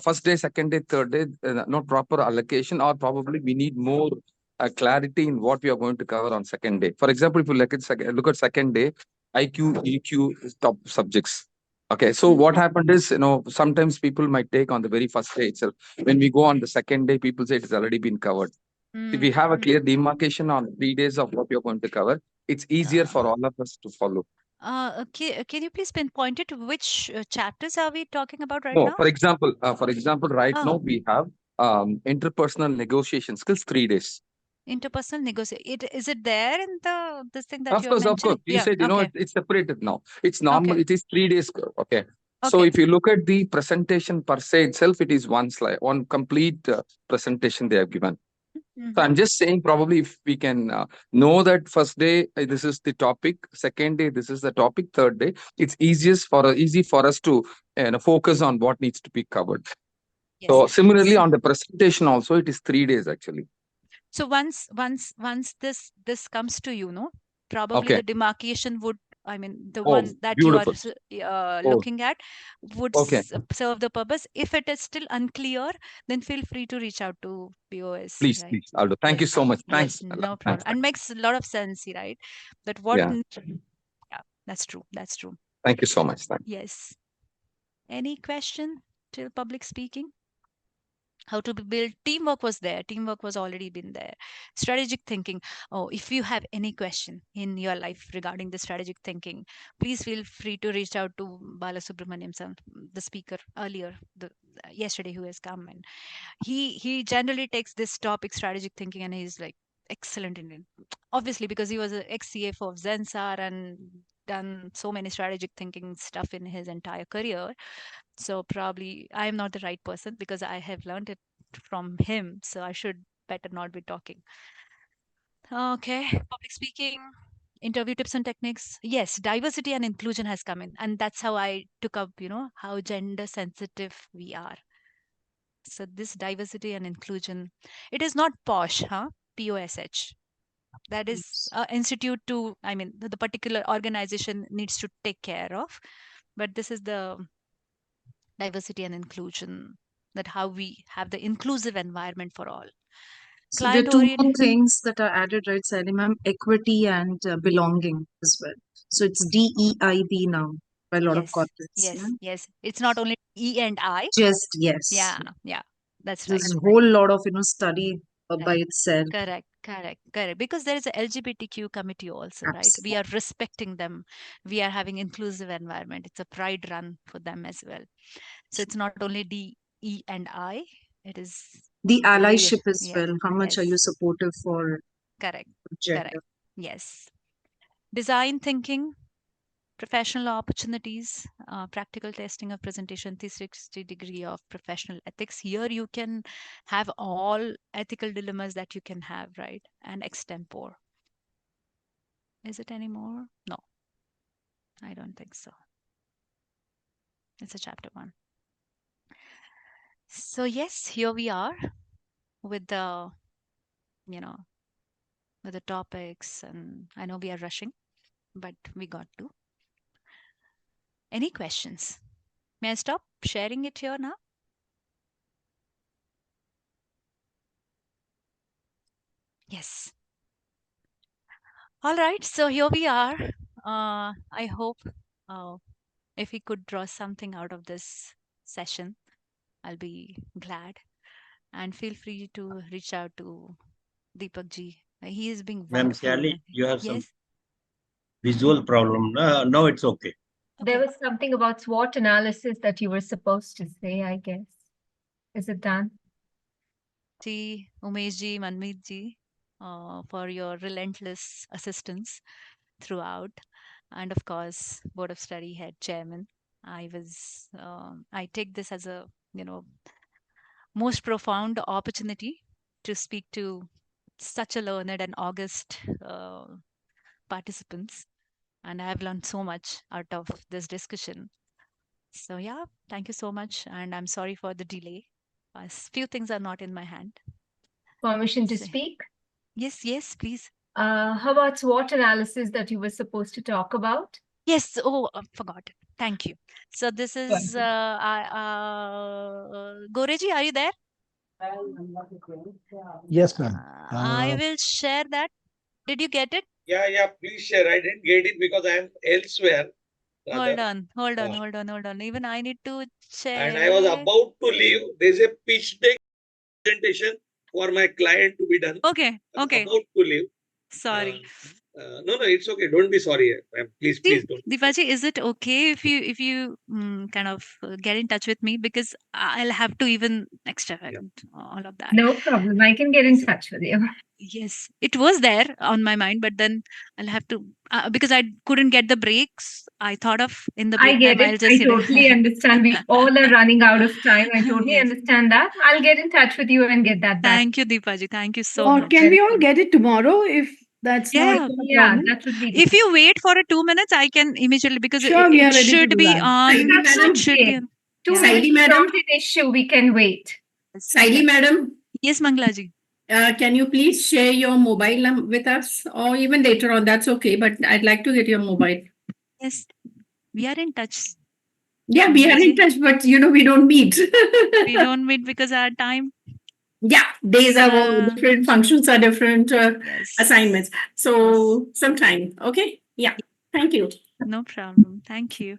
first day, second day, third day, not proper allocation, or probably we need more clarity in what we are going to cover on second day. For example, if you look at second day, IQ, EQ is top subjects. Okay, so what happened is, sometimes people might take on the very first day itself. When we go on the second day, people say it has already been covered. If we have a clear demarcation on 3 days of what we are going to cover, it's easier for all of us to follow. Can you please pinpoint it? Which chapters are we talking about right No, now? for example, right now we have interpersonal negotiation skills 3 days. Interpersonal negotiation. Is it there in this thing that Of you course, have of course. mentioned? You said, Okay. it's separated now. It's normal. Okay. It is 3 days. Okay. So Okay. if you look at the presentation per se itself, it is one slide, one complete presentation they have given. So I'm just saying, probably if we can know that first day, this is the topic. Second day, this is the topic. Third day, it's easy for us to focus on what needs to be covered. Yes. So similarly, on the presentation also, it is 3 days actually. So once this comes to you, no, probably Okay. the demarcation would, I mean, the Oh, one that beautiful. you are Oh. looking at would Okay. serve the purpose. If it is still unclear, then feel free to reach out to POS. Please, right? please, Aldo. Thank you Yes. so much. Yes, Thanks. no problem. Thanks. And makes a lot of sense, right? That what? Yeah. Yeah, that's true. That's true. Thank you so much. Thank you. Yes. Any question till public speaking? How to build teamwork was there. Teamwork was already been there. Strategic thinking. Oh, if you have any question in your life regarding the strategic thinking, please feel free to reach out to Balasubramaniam, the speaker earlier, yesterday, who has come, and he generally takes this topic, strategic thinking, and he's like excellent in it. Obviously, because he was an ex-CFO of Zensar and done so many strategic thinking stuff in his entire career. So probably I am not the right person because I have learned it from him. So I should better not be talking. Okay, public speaking, interview tips and techniques. Yes, diversity and inclusion has come in, and that's how I took up, how gender sensitive we are. So this diversity and inclusion, it is not POSH, huh? POSH. That is institute to, I mean, the particular organization needs to take care of. But this is the diversity and inclusion, that how we have the inclusive environment for all. So there are two more things that are added, right, Sally ma'am? Equity and belonging as well. So it's DEIB now by a lot of corporates. Yes, yeah? yes. It's not only E and I. Just yes. Yeah. That's right. There's a whole lot of study by itself. Correct. Because there is a LGBTQ committee also, right? We are respecting them. We are having inclusive environment. It's a pride run for them as well. So it's not only D, E, and I. It is the allyship as yes, well. How much are you supportive for correct. gender? Yes. Design thinking, professional opportunities, practical testing of presentation, 360-degree of professional ethics. Here you can have all ethical dilemmas that you can have, right? And extempore. Is it anymore? No, I don't think so. It's a chapter 1. So yes, here we are with the, with the topics, and I know we are rushing, but we got to. Any questions? May I stop sharing it here now? Yes. All right, so here we are. I hope if we could draw something out of this session, I'll be glad. And feel free to reach out to Deepak ji. He is being wonderful. Ma'am Sally, you have some Yes. visual problem. No, it's okay. There was something about SWOT analysis that you were supposed to say, I guess. Is it done? Ji, Umesh ji, Manmeet ji, for your relentless assistance throughout. And of course, Board of Study Head Chairman. I take this as a, most profound opportunity to speak to such a learned and august participants. And I have learned so much out of this discussion. So yeah, thank you so much. And I'm sorry for the delay. Few things are not in my hand. Permission to speak? Yes, please. How about SWOT analysis that you were supposed to talk about? Yes. Oh, forgot. Thank you. So this is Goreji, are you there? Yes, ma'am. I will share that. Did you get it? Yeah, please share. I didn't get it because I am elsewhere. Hold on. Even I need to check. And I was about to leave. There's a pitch deck presentation for my client to be done. Okay. About to leave. Sorry. No, it's okay. Don't be sorry. Please don't. Deepaji, is it okay if you kind of get in touch with me, because I'll have to even extravagant all of that. No problem. I can get in touch with you. Yes, it was there on my mind, but then I'll have to because I couldn't get the breaks. I thought of in the break I get time I'll it. just I sit there. totally understand. We all are running out of time. I totally Yes. understand that. I'll get in touch with you and get that back. Thank you, Deepaji. Thank you so Or much. can we all get it tomorrow if that's not a Yeah, problem? that would be If you wait for 2 minutes, I can immediately, because Sure, we are it ready to should do be that. on. That's It should be okay. on. 2 Yeah. minutes Saili is madam? not an issue. We can wait. Saili madam, Yes, Manglaji. can you please share your mobile number with us, or even later on? That's okay, but I'd like to get your mobile. Yes, we are in touch. Yeah, we are in touch, but we don't meet. We don't meet because our time. Yeah, days are different, functions are different, assignments. So sometime, okay? Yeah, thank you. No problem. Thank you.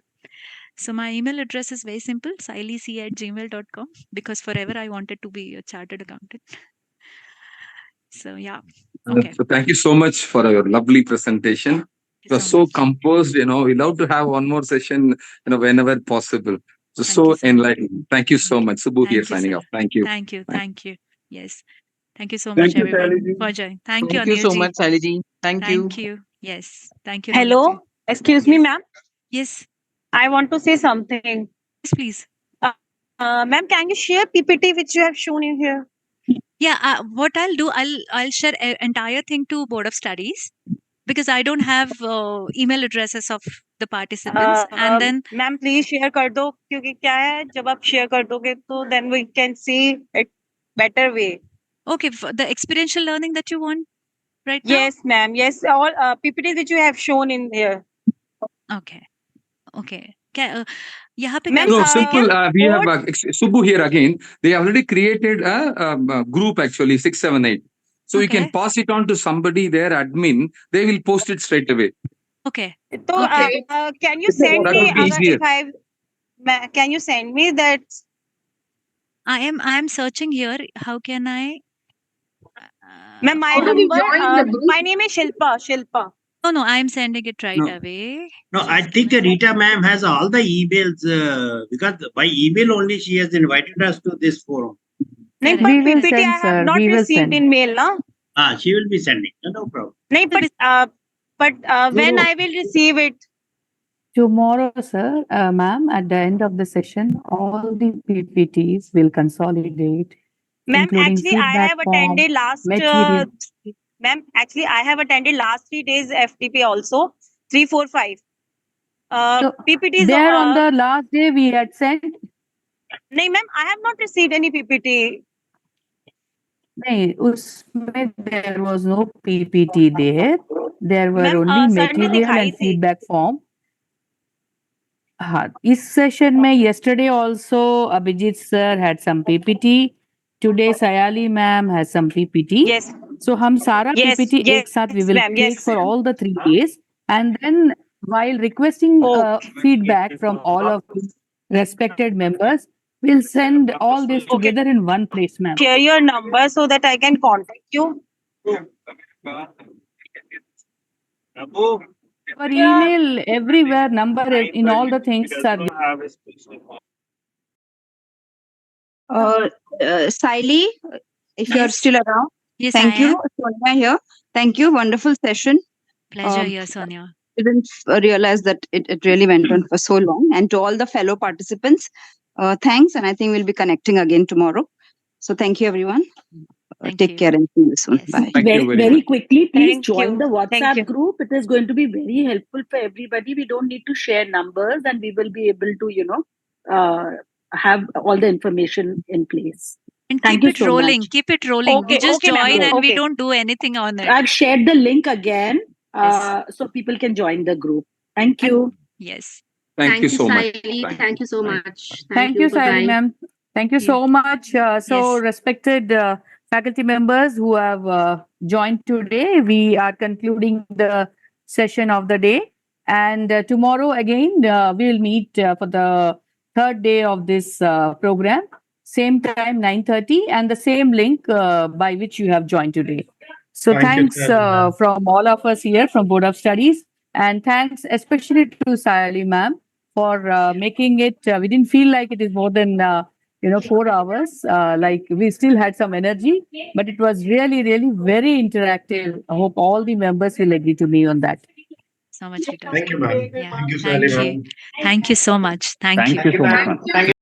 So my email address is very simple, sailic@gmail.com, because forever I wanted to be a chartered accountant. So yeah. Okay. So thank you so much for your lovely presentation. It was so composed, we love to have one more session, whenever possible. So enlightening. Thank you so much. Subbu here signing off. Thank you. Thank you. Thank you. Yes. Thank you so much, Thank you, everyone, Sailiji. for joining. Thank you, Thank you so Anilji. much, Sailiji. Thank you. Thank you. Yes. Thank you. Hello. Ronit ji. Excuse me, ma'am. Yes. I want to say something. Yes, please. Ma'am, can you share PPT which you have shown in here? Yeah. What I'll do, I'll share entire thing to Board of Studies, because I don't have email addresses of the participants. And then ma'am please share कर दो, क्योंकि क्या है, जब आप share कर दोगे तो then we can see it better way. Okay, for the experiential learning that you want right now? Yes, ma'am. Yes, all PPTs which you have shown in here. Okay. Okay. यहाँ पे Ma'am, No, simple. We have Subbu here again. They already created a group, actually 678. So you can pass it on to somebody there, admin. They will post it straight away. Okay. So can you send That me would be easier. can you send me that? I am searching here. How can I? Ma'am, my number. My name is Shilpa. No, I am sending it right away. No, I think Rita ma'am has all the emails because by email only she has invited us to this forum. No, but PPT I have not received in mail, na? She will be sending. No problem. No, but when I will receive it? Tomorrow, sir, ma'am, at the end of the session, all the PPTs will consolidate, Ma'am, including actually, I feedback have form, attended last. material. Ma'am, actually, I have attended last 3 days FTP also, 3, 4, 5. PPTs. There on the last day we had sent. No, ma'am, I have not received any PPT. No, usme there was no PPT there. There were only material and feedback form. हाँ, इस session में yesterday also Abhijit sir had some PPT. Today Sayali ma'am has some PPT. Yes. So हम सारा PPT एक साथ we will take for all the 3 days, and then while requesting feedback from all of you respected members, we'll send all this together in one place, ma'am. Share your number so that I can contact you. Our email everywhere, number in all the things are. Saili, if you're still around. Yes, thank I you. am. Sonia here. Thank you. Wonderful session. Pleasure here, Sonia. Didn't realize that it really went on for so long. And to all the fellow participants, thanks. And I think we'll be connecting again tomorrow. So thank you, everyone. Take care and see you soon. Bye. Very quickly, please Thank join you. the Thank WhatsApp you. group. It is going to be very helpful for everybody. We don't need to share numbers, and we will be able to, have all the information in place. And Thank keep you it so rolling. much. Keep it rolling. We just ma'am. join and we Okay. don't do anything on it. I've shared the link again, so people can join the group. Thank you. Yes. Thank you so much. Thank you so much. Thank you, Sayali ma'am. Thank you so much. So respected faculty members who have joined today, we are concluding the session of the day. And tomorrow again, we'll meet for the third day of this program. Same time, 9:30, and the same link by which you have joined today. So Thank you, thanks Sally, ma'am. from all of us here from Board of Studies, and thanks especially to Sally ma'am for making it. We didn't feel like it is more than 4 hours. Like we still had some energy, but it was really, really very interactive. I hope all the members will agree to me on that. So much, Rita. Thank you, ma'am. Yeah, Thank you, Sally, thank you. ma'am. Thank you so much. Thank you. Thank you so much, ma'am. Thank you.